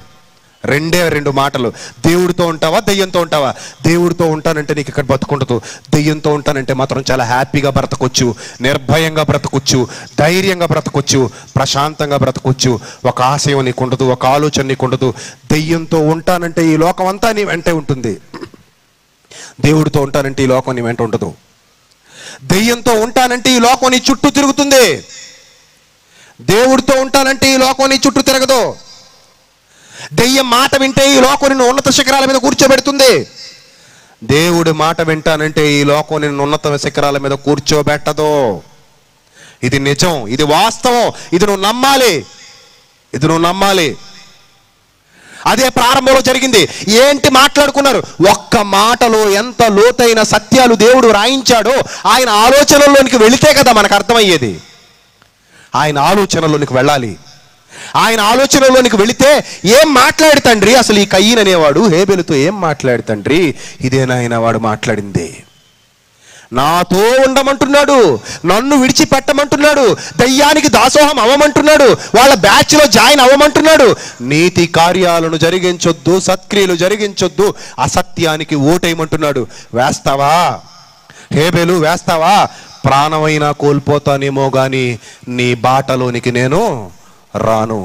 దేవుడితో ఉంటావా, దెయ్యంతో ఉంటావా? దేవుడితో ఉంటానంటే నీకు ఇక్కడ బతుకుండదు. దెయ్యంతో ఉంటానంటే మాత్రం చాలా హ్యాపీగా బ్రతకొచ్చు, నిర్భయంగా బ్రతకొచ్చు, ధైర్యంగా బ్రతకొచ్చు, ప్రశాంతంగా బ్రతకొచ్చు. ఒక ఆశయం నీకు ఉండదు, ఒక ఆలోచన నీకు ఉండదు. దెయ్యంతో ఉంటానంటే ఈ లోకం అంతా నీ వెంటే ఉంటుంది. దేవుడితో ఉంటానంటే ఈ లోకం నీ వెంట ఉండదు. దెయ్యంతో ఉంటానంటే ఈ లోకం నీ చుట్టూ తిరుగుతుంది. దేవుడితో ఉంటానంటే ఈ లోకం నీ చుట్టూ తిరగదు. దెయ్యం మాట వింటే ఈ లోకం నిన్ను ఉన్నత శిఖరాల మీద కూర్చోబెడుతుంది. దేవుడి మాట వింటానంటే ఈ లోకం నిన్ను ఉన్నత శిఖరాల మీద కూర్చోబెట్టదు. ఇది నిజం, ఇది వాస్తవం, ఇది నువ్వు నమ్మాలి. అదే ప్రారంభంలో జరిగింది. ఏంటి మాట్లాడుకున్నారు? ఒక్క మాటలో ఎంత లోతైన సత్యాలు దేవుడు రాయించాడో ఆయన ఆలోచనల్లోనికి వెళితే కదా మనకు అర్థమయ్యేది. ఆయన ఆలోచనలోనికి వెళ్ళాలి. ఆయన ఆలోచనలోనికి వెళితే ఏం మాట్లాడు తండ్రి అసలు ఈ కయీను అనేవాడు హేబెలుతో ఏం మాట్లాడు తండ్రి? ఇదేనాయన వాడు మాట్లాడింది. నాతో ఉండమంటున్నాడు, నన్ను విడిచిపెట్టమంటున్నాడు, దయ్యానికి దాసోహం అవ్వమంటున్నాడు, వాళ్ళ బ్యాచ్లో జాయిన్ అవ్వమంటున్నాడు. నీతి కార్యాలను జరిగించొద్దు, సత్క్రియలు జరిగించొద్దు, అసత్యానికి ఓటేయమంటున్నాడు. వేస్తావా హేబెలు, వేస్తావా? ప్రాణమైనా కోల్పోతానేమో కానీ నీ బాటలోనికి నేను రాను.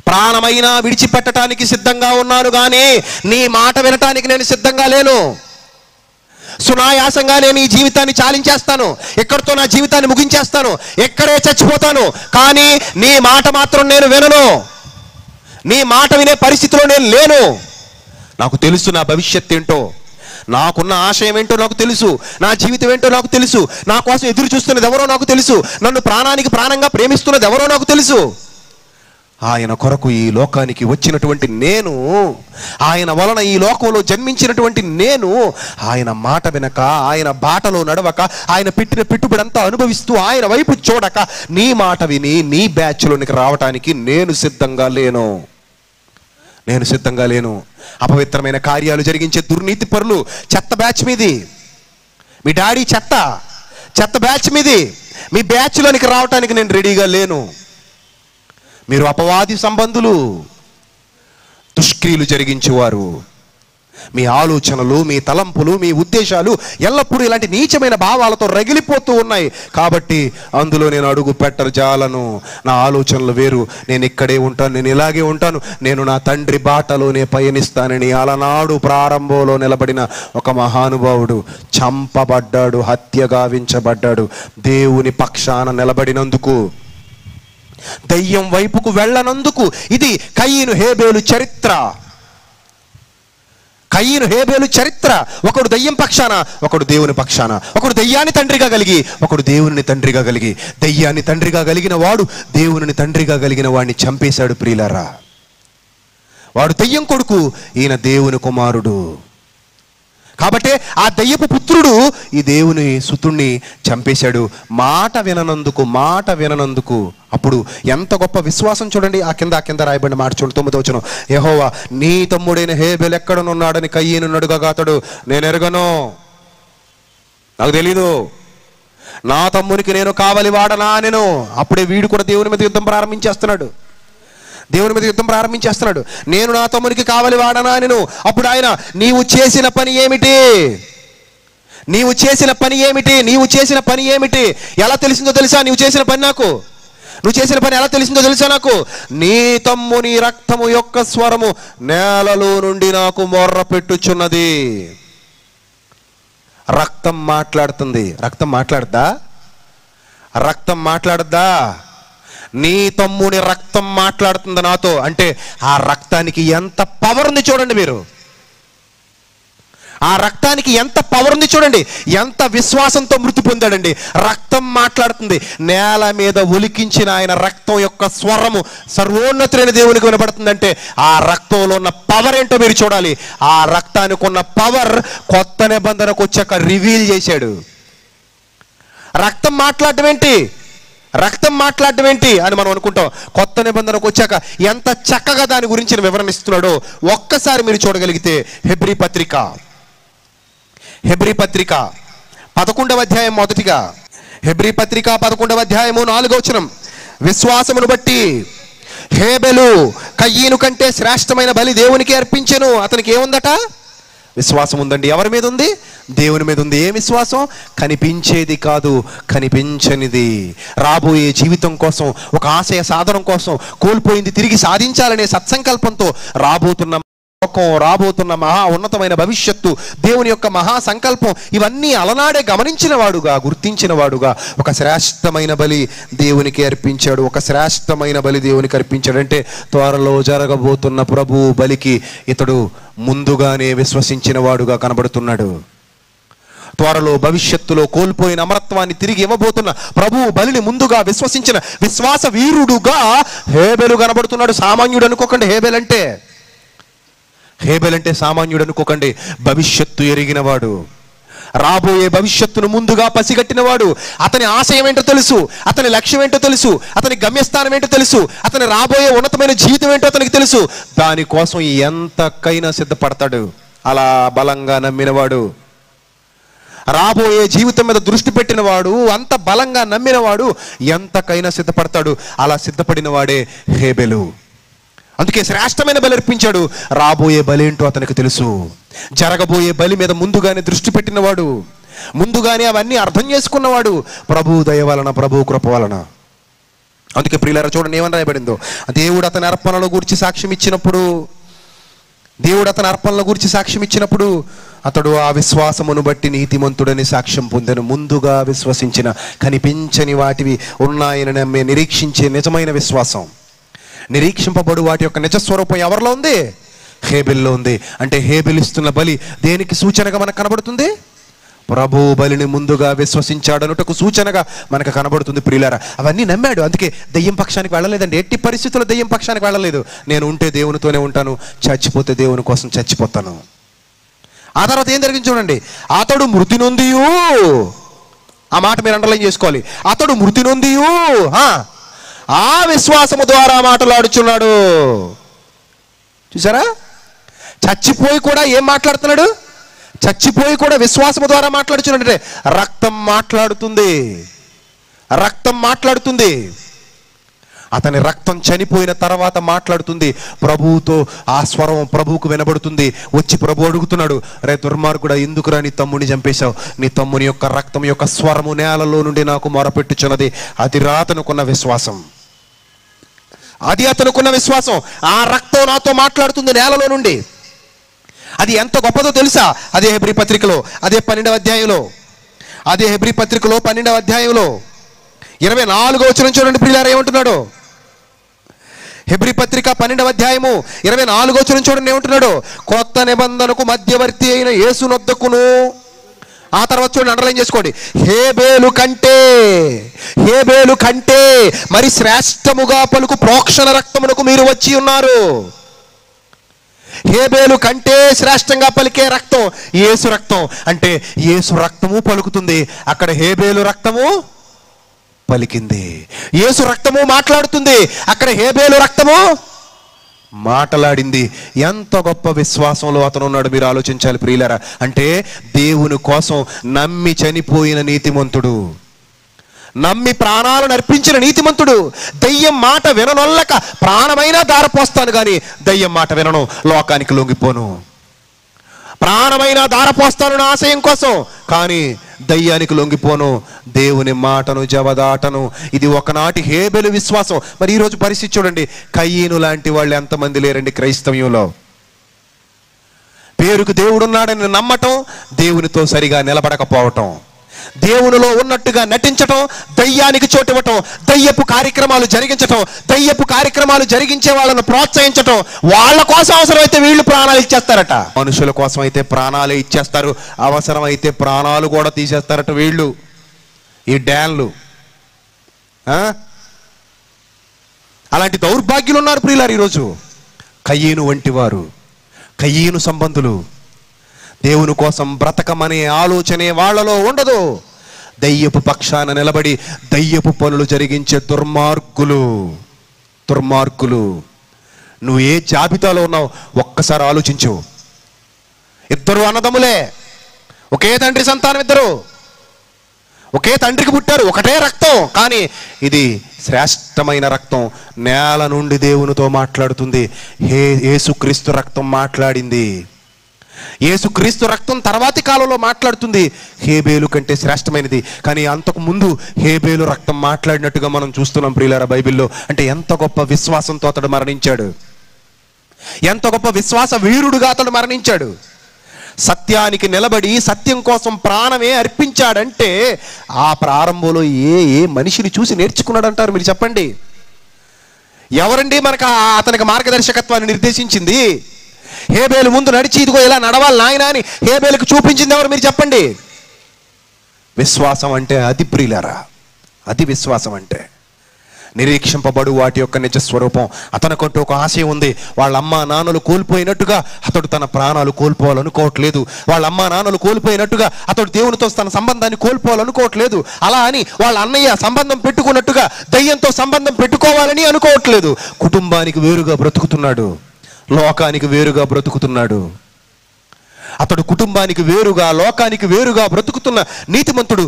ప్రాణమైనా విడిచిపెట్టడానికి సిద్ధంగా ఉన్నాను కానీ నీ మాట వినటానికి నేను సిద్ధంగా లేను. సునాయాసంగా నేను ఈ జీవితాన్ని చాలించేస్తాను, ఎక్కడితో నా జీవితాన్ని ముగించేస్తాను, ఎక్కడే చచ్చిపోతాను, కానీ నీ మాట మాత్రం నేను వినను. నీ మాట వినే పరిస్థితిలో నేను లేను. నాకు తెలుసు నా భవిష్యత్తు ఏంటో, నాకున్న ఆశయం ఏంటో నాకు తెలుసు, నా జీవితం ఏంటో నాకు తెలుసు, నా కోసం ఎదురు చూస్తున్నది ఎవరో నాకు తెలుసు, నన్ను ప్రాణానికి ప్రాణంగా ప్రేమిస్తున్నది ఎవరో నాకు తెలుసు. ఆయన కొరకు ఈ లోకానికి వచ్చినటువంటి నేను, ఆయన వలన ఈ లోకంలో జన్మించినటువంటి నేను, ఆయన మాట వినక, ఆయన బాటలో నడవక, ఆయన పెట్టిన పెట్టుబడి అంతా అనుభవిస్తూ ఆయన వైపు చూడక నీ మాట విని నీ బ్యాచ్లోనికి రావటానికి నేను సిద్ధంగా లేను. అపవిత్రమైన కార్యాలు జరిగించే దుర్నీతి పరులు చెత్త బ్యాచ్ మీది. మీ డాడీ చెత్త బ్యాచ్ మీది. మీ బ్యాచ్లోనికి రావటానికి నేను రెడీగా లేను. మీరు అపవాది సంబంధులు, దుష్క్రియలు జరిగించేవారు. మీ ఆలోచనలు, మీ తలంపులు, మీ ఉద్దేశాలు ఎల్లప్పుడూ ఇలాంటి నీచమైన భావాలతో రగిలిపోతూ ఉన్నాయి. కాబట్టి అందులో నేను అడుగు పెట్టజాలను. నా ఆలోచనలు వేరు, నేను ఇక్కడే ఉంటాను, నేను ఇలాగే ఉంటాను, నేను నా తండ్రి బాటలోనే పయనిస్తానని అలనాడు ప్రారంభంలో నిలబడిన ఒక మహానుభావుడు చంపబడ్డాడు, హత్య గావించబడ్డాడు. దేవుని పక్షాన నిలబడినందుకు, దయ్యం వైపుకు వెళ్ళనందుకు. ఇది కయీను హేబేలు చరిత్ర. కయీను హేబేలు చరిత్ర. ఒకడు దయ్యం పక్షాన, ఒకడు దేవుని పక్షాన. ఒకడు దయ్యాన్ని తండ్రిగా కలిగి, ఒకడు దేవుని తండ్రిగా కలిగి. దయ్యాన్ని తండ్రిగా కలిగిన వాడు దేవుని తండ్రిగా కలిగిన వాడిని చంపేశాడు ప్రియులారా. వాడు దయ్యం కొడుకు, ఈయన దేవుని కుమారుడు. కాబట్టి ఆ దయ్యపు పుత్రుడు ఈ దేవుని సుతుణ్ణి చంపేశాడు మాట విననందుకు. అప్పుడు ఎంత గొప్ప విశ్వాసం చూడండి. ఆ కింద రాయబడిన మాట చూడండి, 9వ వచనం. యెహోవా నీ తమ్ముడైన హేబెలు ఎక్కడనున్నాడని కయీను అడుగగా అతడు, నేను ఎరగను, నాకు తెలీదు, నా తమ్మునికి నేను కావలి వాడనా నేను. అప్పుడే వీడు కూడా దేవుని మీద యుద్ధం ప్రారంభించేస్తున్నాడు. నేను నా తమ్మునికి కావలి వాడనా నేను. అప్పుడు ఆయన, నీవు చేసిన పని ఏమిటి? ఎలా తెలిసిందో తెలుసా? నువ్వు చేసిన పని ఎలా తెలిసిందో తెలుసా నాకు? నీ తమ్ముని రక్తము యొక్క స్వరము నేలలో నుండి నాకు మొర్ర పెట్టుచున్నది. రక్తం మాట్లాడుతుంది. రక్తం మాట్లాడద్దా? నీ తమ్ముని రక్తం మాట్లాడుతుంది నాతో. అంటే ఆ రక్తానికి ఎంత పవర్ ఉంది చూడండి మీరు. ఆ రక్తానికి ఎంత పవర్ ఉంది చూడండి. ఎంత విశ్వాసంతో మృతి పొందాడండి. రక్తం మాట్లాడుతుంది. నేల మీద ఒలికించిన ఆయన రక్తం యొక్క స్వరము సర్వోన్నతులైన దేవునికి వినపడుతుందంటే ఆ రక్తంలో ఉన్న పవర్ ఏంటో మీరు చూడాలి. ఆ రక్తానికి ఉన్న పవర్ కొత్త నిబంధనకు వచ్చాక రివీల్ చేశాడు. రక్తం మాట్లాడటం ఏంటి అని మనం అనుకుంటాం. కొత్త నిబంధనకు వచ్చాక ఎంత చక్కగా దాని గురించి వివరణ ఇస్తున్నాడో ఒక్కసారి మీరు చూడగలిగితే హెబ్రీ పత్రిక 11వ అధ్యాయం మొదటిగా, హెబ్రీ పత్రిక 11వ అధ్యాయము 4వ వచనం. విశ్వాసమును బట్టి హేబెలు కయీను కంటే శ్రేష్టమైన బలి దేవునికి అర్పించెను. అతనికి ఏముందట? విశ్వాసం ఉందండి. ఎవరి మీద ఉంది? దేవుని మీద ఉంది. ఏ విశ్వాసం? కనిపించేది కాదు, కనిపించనిది. రాబోయే జీవితం కోసం, ఒక ఆశయ సాధనం కోసం, కోల్పోయింది తిరిగి సాధించాలనే సత్సంకల్పంతో రాబోతున్న లోకం, రాబోతున్న మహా ఉన్నతమైన భవిష్యత్తు, దేవుని యొక్క మహా సంకల్పం, ఇవన్నీ అలనాడే గమనించిన వాడుగా, గుర్తించిన వాడుగా ఒక శ్రేష్టమైన బలి దేవునికి అర్పించాడు. అంటే త్వరలో జరగబోతున్న ప్రభు బలికి ఇతడు ముందుగానే విశ్వసించిన వాడుగా కనబడుతున్నాడు. త్వరలో భవిష్యత్తులో కోల్పోయిన అమరత్వాన్ని తిరిగి ఇవ్వబోతున్న ప్రభు బలిని ముందుగా విశ్వసించిన విశ్వాస వీరుడుగా హేబెలు కనబడుతున్నాడు. సామాన్యుడు అనుకోకండి. హేబెల్ అంటే సామాన్యుడు అనుకోకండి. భవిష్యత్తు ఎరిగినవాడు, రాబోయే భవిష్యత్తును ముందుగా పసిగట్టినవాడు. అతని ఆశయం ఏంటో తెలుసు, అతని లక్ష్యం ఏంటో తెలుసు, అతని గమ్యస్థానం ఏంటో తెలుసు, అతని రాబోయే ఉన్నతమైన జీవితం ఏంటో అతనికి తెలుసు. దానికోసం ఎంతకైనా సిద్ధపడతాడు. అలా బలంగా నమ్మినవాడు, రాబోయే జీవితం మీద దృష్టి పెట్టినవాడు, అంత బలంగా నమ్మినవాడు ఎంతకైనా సిద్ధపడతాడు. అలా సిద్ధపడిన వాడే హేబెలు. అందుకే శ్రేష్టమైన బలి అర్పించాడు. రాబోయే బలి ఏంటో అతనికి తెలుసు. జరగబోయే బలి మీద ముందుగానే దృష్టి పెట్టినవాడు, ముందుగానే అవన్నీ అర్థం చేసుకున్నవాడు. ప్రభు దయ వలన, ప్రభు కృప వలన. అందుకే ప్రియులారా చూడండి ఏమని రాయబడిందో. దేవుడు అతని అర్పణల గురించి సాక్ష్యం ఇచ్చినప్పుడు అతడు ఆ విశ్వాసమును బట్టి నీతిమంతుడని సాక్ష్యం పొందెను. ముందుగా విశ్వసించిన, కనిపించని వాటివి ఉన్నాయని నమ్మే, నిరీక్షించే నిజమైన విశ్వాసం, నిరీక్షింపబడు వాటి యొక్క నిజస్వరూపం ఎవరిలో ఉంది? హేబెల్లో ఉంది. అంటే హేబెల్ ఇస్తున్న బలి దేనికి సూచనగా మనకు కనబడుతుంది? ప్రభు బలిని ముందుగా విశ్వసించాడనుటకు సూచనగా మనకు కనబడుతుంది ప్రియులారా. అవన్నీ నమ్మాడు. అందుకే దెయ్యం పక్షానికి వెళ్ళలేదండి. ఎట్టి పరిస్థితుల్లో దెయ్యం పక్షానికి వెళ్ళలేదు. నేను ఉంటే దేవునితోనే ఉంటాను, చచ్చిపోతే దేవుని కోసం చచ్చిపోతాను. ఆ తర్వాత ఏం జరిగింది చూడండి. అతడు మృతి నొందియు, ఆ మాట మీరు అండర్లైన్ చేసుకోవాలి. అతడు మృతి నొందియు ఆ విశ్వాసము ద్వారా మాట్లాడుచున్నాడు. చూసారా? చచ్చిపోయి కూడా ఏం మాట్లాడుతున్నాడు? చచ్చిపోయి కూడా విశ్వాసము ద్వారా మాట్లాడుచున్నాడు. అంటే రక్తం మాట్లాడుతుంది. అతని రక్తం చనిపోయిన తర్వాత మాట్లాడుతుంది ప్రభువుతో. ఆ స్వరం ప్రభువుకు వినబడుతుంది. వచ్చి ప్రభు అడుగుతున్నాడు, రే దుర్మార్గుడా, ఎందుకురా నీ తమ్ముడిని చంపేశావు? నీ తమ్ముని యొక్క రక్తం యొక్క స్వరము నేలలో నుండి నాకు మొరపెట్టుచున్నది. అది అతనుకున్న విశ్వాసం. అది అతనుకున్న విశ్వాసం. ఆ రక్తం నాతో మాట్లాడుతుంది నేలలో నుండి. అది ఎంత గొప్పదో తెలుసా? అదే హెబ్రీ పత్రికలో, అదే 12వ అధ్యాయంలో, అదే హెబ్రీ పత్రికలో 12వ అధ్యాయంలో 24వ వచనం చూడండి ప్రియులారా ఏమంటున్నాడు. హెబ్రీ పత్రిక 12వ అధ్యాయము 24వ వచనం చూడండి ఏమంటున్నాడు. కొత్త నిబంధనకు మధ్యవర్తి అయిన యేసునొద్దకును, ఆ తర్వాత చూడండి, అండర్లైన్ చేసుకోండి, హేబేలు కంటే మరి శ్రేష్టముగా పలుకు ప్రోక్షణ రక్తమునకు మీరు వచ్చి ఉన్నారు. హేబేలు కంటే శ్రేష్టంగా పలికే రక్తం యేసు రక్తం. అంటే యేసు రక్తము పలుకుతుంది, అక్కడ హేబేలు రక్తము పలికింది. యేసు రక్తము మాట్లాడుతుంది, అక్కడ హేబేలు రక్తము మాట్లాడింది. ఎంత గొప్ప విశ్వాసంలో అతను ఉన్నాడు మీరు ఆలోచించాలి ప్రియులారా. అంటే దేవుని కోసం నమ్మి చనిపోయిన నీతిమంతుడు, నమ్మి ప్రాణాలను అర్పించిన నీతిమంతుడు. దయ్యం మాట విననొల్లక ప్రాణమైనా దారపోస్తాను కానీ దయ్యం మాట వినను, లోకానికి లొంగిపోను. ప్రాణమైనా దారపోస్తాను నా ఆశయం కోసం, కానీ దయ్యానికి లొంగిపోను, దేవుని మాటను జవదాటను. ఇది ఒకనాటి హేబెలు విశ్వాసం. మరి ఈరోజు పరిస్థితి చూడండి. కయ్యీను లాంటి వాళ్ళు ఎంతమంది లేరండి క్రైస్తవ్యంలో? పేరుకు దేవుడున్నాడని నమ్మటం, దేవునితో సరిగా నిలబడకపోవటం, దేవునిలో ఉన్నట్టుగా నటించటం, దయ్యానికి చోటివ్వటం, దయ్యపు కార్యక్రమాలు జరిగించటం, దయ్యపు కార్యక్రమాలు జరిగించే వాళ్ళను ప్రోత్సహించటం. వాళ్ళ కోసం అవసరమైతే వీళ్ళు ప్రాణాలు ఇచ్చేస్తారట. మనుషుల కోసం అయితే ప్రాణాలే ఇచ్చేస్తారు, అవసరమైతే ప్రాణాలు కూడా తీసేస్తారట వీళ్ళు, ఈ డాన్లు. అలాంటి దౌర్భాగ్యులు ఉన్నారు ప్రియులారు ఈరోజు. కయ్యీను వంటి వారు, కయ్యీను సంబంధులు. దేవుని కోసం బ్రతకమనే ఆలోచనే వాళ్ళలో ఉండదు. దయ్యపు పక్షాన నిలబడి దయ్యపు పనులు జరిగించే దుర్మార్గులు. నువ్వు ఏ జాబితాలో ఉన్నావు ఒక్కసారి ఆలోచించు. ఇద్దరు అన్నదమ్ములే, ఒకే తండ్రి సంతానం, ఇద్దరు ఒకే తండ్రికి పుట్టారు, ఒకటే రక్తం, కానీ ఇది శ్రేష్టమైన రక్తం. నేల నుండి దేవునితో మాట్లాడుతుంది. యేసుక్రీస్తు రక్తం మాట్లాడింది. యేసుక్రీస్తు రక్తం తర్వాతి కాలంలో మాట్లాడుతుంది. హేబేలు కంటే శ్రేష్టమైనది. కానీ అంతకు ముందు హేబేలు రక్తం మాట్లాడినట్టుగా మనం చూస్తున్నాం ప్రియులారా బైబిల్లో. అంటే ఎంత గొప్ప విశ్వాసంతో అతడు మరణించాడు, ఎంత గొప్ప విశ్వాస వీరుడుగా అతడు మరణించాడు. సత్యానికి నిలబడి సత్యం కోసం ప్రాణమే అర్పించాడంటే ఆ ప్రారంభంలో ఏ మనిషిని చూసి నేర్చుకున్నాడంటారు మీరు చెప్పండి? ఎవరండి మనకు అతనికి మార్గదర్శకత్వాన్ని నిర్దేశించింది? హేబేలు ముందు నడిచి ఇదిగో ఇలా నడవాలి నాయనా అని హేబేలుకు చూపించింది ఎవరు మీరు చెప్పండి? విశ్వాసం అంటే అది ప్రియులారా, అది విశ్వాసం అంటే. నిరీక్షింపబడు వాటి యొక్క నిజ స్వరూపం. అతనికంటూ ఒక ఆశయం ఉంది. వాళ్ళ అమ్మా నాన్నలు కోల్పోయినట్టుగా అతడు తన ప్రాణాలు కోల్పోవాలనుకోవట్లేదు. వాళ్ళ అమ్మా నాన్నలు కోల్పోయినట్టుగా అతడు దేవునితో తన సంబంధాన్ని కోల్పోవాలనుకోవట్లేదు. అలా అని వాళ్ళ అన్నయ్య సంబంధం పెట్టుకున్నట్టుగా దయ్యంతో సంబంధం పెట్టుకోవాలని అనుకోవట్లేదు. కుటుంబానికి వేరుగా బ్రతుకుతున్నాడు, లోకానికి వేరుగా బ్రతుకుతున్నాడు. అతడు కుటుంబానికి వేరుగా, లోకానికి వేరుగా బ్రతుకుతున్న నీతిమంతుడు.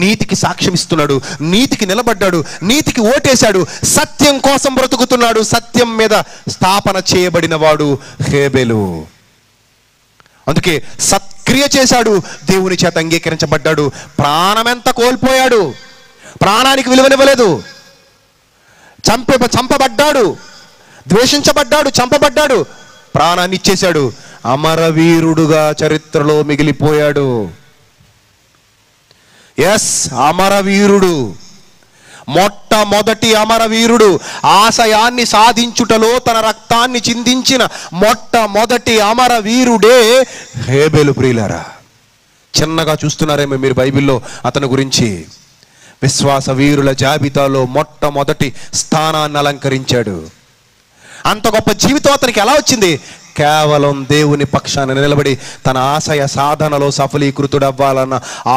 నీతికి సాక్ష్యం ఇస్తున్నాడు, నీతికి నిలబడ్డాడు, నీతికి ఓటేశాడు, సత్యం కోసం బ్రతుకుతున్నాడు. సత్యం మీద స్థాపన చేయబడిన వాడు హేబేలు. అందుకే సత్క్రియ చేశాడు, దేవుని చేత అంగీకరించబడ్డాడు. ప్రాణమెంత కోల్పోయాడు, ప్రాణానికి విలువనివ్వలేదు. చంపబడ్డాడు, ద్వేషించబడ్డాడు, చంపబడ్డాడు, ప్రాణాన్ని ఇచ్చేశాడు. అమరవీరుడుగా చరిత్రలో మిగిలిపోయాడు. ఎస్, అమరవీరుడు, మొట్టమొదటి అమరవీరుడు. ఆశయాన్ని సాధించుటలో తన రక్తాన్ని చిందించిన మొట్టమొదటి అమరవీరుడే హేబేలు. ప్రియులారా, చిన్నగా చూస్తున్నారేమో మీరు బైబిల్లో అతని గురించి. విశ్వాస వీరుల జాబితాలో మొట్టమొదటి స్థానాన్ని అలంకరించాడు. అంత గొప్ప జీవితం అతనికి ఎలా వచ్చింది? కేవలం దేవుని పక్షాన నిలబడి తన ఆశయ సాధనలో సఫలీకృతుడవ్వాలన్న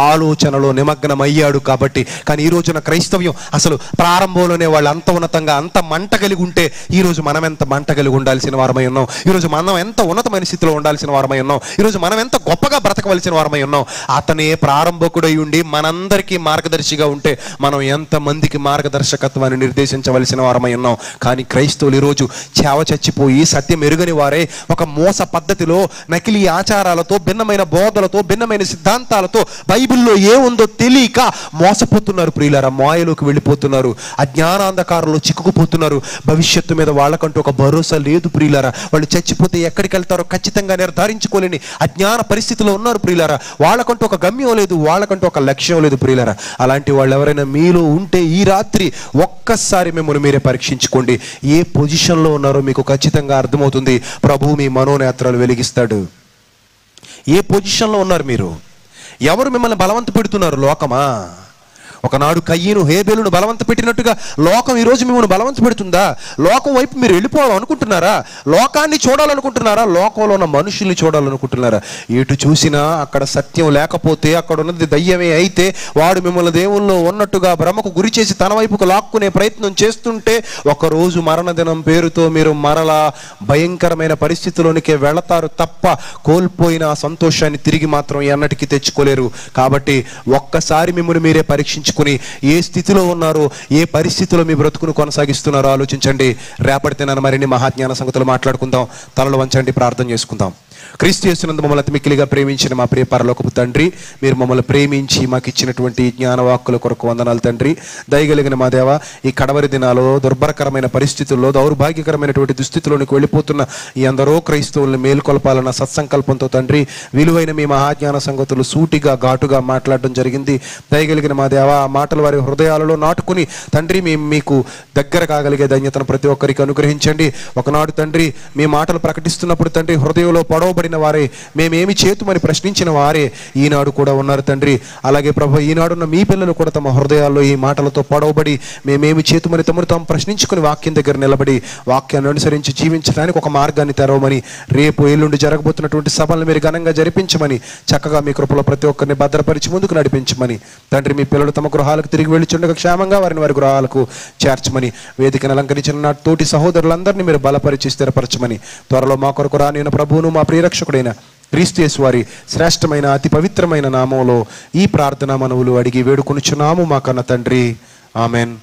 ఆలోచనలో నిమగ్నమయ్యాడు కాబట్టి. కానీ ఈ రోజున క్రైస్తవ్యం అసలు ప్రారంభంలోనే వాళ్ళు అంత ఉన్నతంగా అంత మంట కలిగి ఉంటే ఈరోజు మనం ఎంత మంట కలిగి ఉండాల్సిన వారమై ఉన్నాం. ఈరోజు మనం ఎంత ఉన్నతమైన స్థితిలో ఉండాల్సిన వారమై ఉన్నాం. ఈరోజు మనం ఎంత గొప్పగా బ్రతకవలసిన వారమై ఉన్నాం. అతనే ప్రారంభకుడై ఉండి మనందరికీ మార్గదర్శిగా ఉంటే మనం ఎంతమందికి మార్గదర్శకత్వాన్ని నిర్దేశించవలసిన వారమై ఉన్నాం. కానీ క్రైస్తవులు ఈరోజు చావ చచ్చిపోయి సత్యం ఎరుగని వారే ఒక మోస పద్ధతిలో నకిలీ ఆచారాలతో భిన్నమైన బోధలతో భిన్నమైన సిద్ధాంతాలతో బైబిల్లో ఏముందో తెలియక మోసపోతున్నారు ప్రియులారా. మాయలోకి వెళ్ళిపోతున్నారు, అజ్ఞానాంధకారంలో చిక్కుకుపోతున్నారు. భవిష్యత్తు మీద వాళ్ళకంటూ ఒక భరోసా లేదు ప్రియులారా. వాళ్ళు చచ్చిపోతే ఎక్కడికి వెళ్తారో ఖచ్చితంగా నిర్ధారించుకోలేని అజ్ఞాన పరిస్థితిలో ఉన్నారు ప్రియులారా. వాళ్ళకంటూ ఒక గమ్యం లేదు, వాళ్ళకంటూ ఒక లక్ష్యం లేదు ప్రియులారా. అలాంటి వాళ్ళు ఎవరైనా మీలో ఉంటే ఈ రాత్రి ఒక్కసారి మిమ్మల్ని మీరే పరీక్షించుకోండి. ఏ పొజిషన్లో ఉన్నారో మీకు ఖచ్చితంగా అర్థమవుతుంది. ప్రభువు మీ మనోనేత్రాలు వెలిగిస్తాడు. ఏ పొజిషన్లో ఉన్నారు మీరు? ఎవరు మిమ్మల్ని బలవంత పెడుతున్నారు? లోకమా? ఒకనాడు కయ్యను హేబేలును బలవంత పెట్టినట్టుగా లోకం ఈరోజు మిమ్మల్ని బలవంత పెడుతుందా? లోకం వైపు మీరు వెళ్ళిపోవాలనుకుంటున్నారా? లోకాన్ని చూడాలనుకుంటున్నారా? లోకంలో ఉన్న మనుషుల్ని చూడాలనుకుంటున్నారా? ఎటు చూసినా అక్కడ సత్యం లేకపోతే, అక్కడ ఉన్నది దయ్యమే అయితే, వాడు మిమ్మల్ని దేవుల్లో ఉన్నట్టుగా భ్రమకు గురి చేసి తన వైపుకు లాక్కునే ప్రయత్నం చేస్తుంటే ఒకరోజు మరణదినం పేరుతో మీరు మరలా భయంకరమైన పరిస్థితిలోనికే వెళతారు తప్ప కోల్పోయిన ఆ సంతోషాన్ని తిరిగి మాత్రం ఎన్నటికీ తెచ్చుకోలేరు. కాబట్టి ఒక్కసారి మిమ్మల్ని మీరే పరీక్షించుకుని ఏ స్థితిలో ఉన్నారో, ఏ పరిస్థితిలో మీ బ్రతుకును కొనసాగిస్తున్నారో ఆలోచించండి. రేపటి దినాన మరిన్ని మహాజ్ఞాన సంగతులు మాట్లాడుకుందాం. తలలు వంచండి, ప్రార్థన చేసుకుందాం. క్రీస్తు యేసునందు మమ్మల్ని అతి మిక్కిలిగా ప్రేమించిన మా ప్రియ పరలోకపు తండ్రి, మీరు మమ్మల్ని ప్రేమించి మాకు ఇచ్చినటువంటి జ్ఞానవాక్కుల కొరకు వందనాలు తండ్రి. దయగలిగిన మా దేవ, ఈ కడవరి దినాల్లో దుర్భరకరమైన పరిస్థితుల్లో దౌర్భాగ్యకరమైనటువంటి దుస్థితిలోనికి వెళ్ళిపోతున్న ఈ అందరో క్రైస్తవుల్ని మేల్కొల్పాలన్న సత్సంకల్పంతో తండ్రి విలువైన మీ మహాజ్ఞాన సంగతులు సూటిగా ఘాటుగా మాట్లాడడం జరిగింది. దయగలిగిన మా దేవ, ఆ మాటలు వారి హృదయాలలో నాటుకుని తండ్రి మేము మీకు దగ్గర కాగలిగే ధన్యతను ప్రతి ఒక్కరికి అనుగ్రహించండి. ఒకనాడు తండ్రి మీ మాటలు ప్రకటిస్తున్నప్పుడు తండ్రి హృదయంలో పడవబడిన వారే, మేమేమి చేతుమని ప్రశ్నించిన వారే ఈనాడు కూడా ఉన్నారు తండ్రి. అలాగే ప్రభు, ఈనాడున్న మీ పిల్లలు కూడా తమ హృదయాల్లో ఈ మాటలతో పడవబడి మేమేమి చేతుమని తమను తాము ప్రశ్నించుకుని వాక్యం దగ్గర నిలబడి వాక్యాన్ని అనుసరించి జీవించడానికి ఒక మార్గాన్ని తెరవమని, రేపు ఎల్లుండి జరగబోతున్నటువంటి సభలను మీరు ఘనంగా జరిపించమని, చక్కగా మీ కృపలో ప్రతి ఒక్కరిని భద్రపరిచి ముందుకు నడిపించమని తండ్రి, మీ పిల్లలు తమ గృహాలకు తిరిగి వెళ్ళిచుండగా క్షేమంగా వారిని వారి గృహాలకు చేర్చమని, వేదికను అలంకరించిన నా తోటి సహోదరులందరినీ మీరు బలపరిచి స్థిరపరచమని, త్వరలో మా కొరకు రానిన ప్రభువును మా ప్రియరక్షకుడైన క్రీస్తు యేసు వారి శ్రేష్టమైన అతి పవిత్రమైన నామంలో ఈ ప్రార్థనా మనవులు అడిగి వేడుకొనుచున్నాము మా కన్న తండ్రి. ఆమెన్.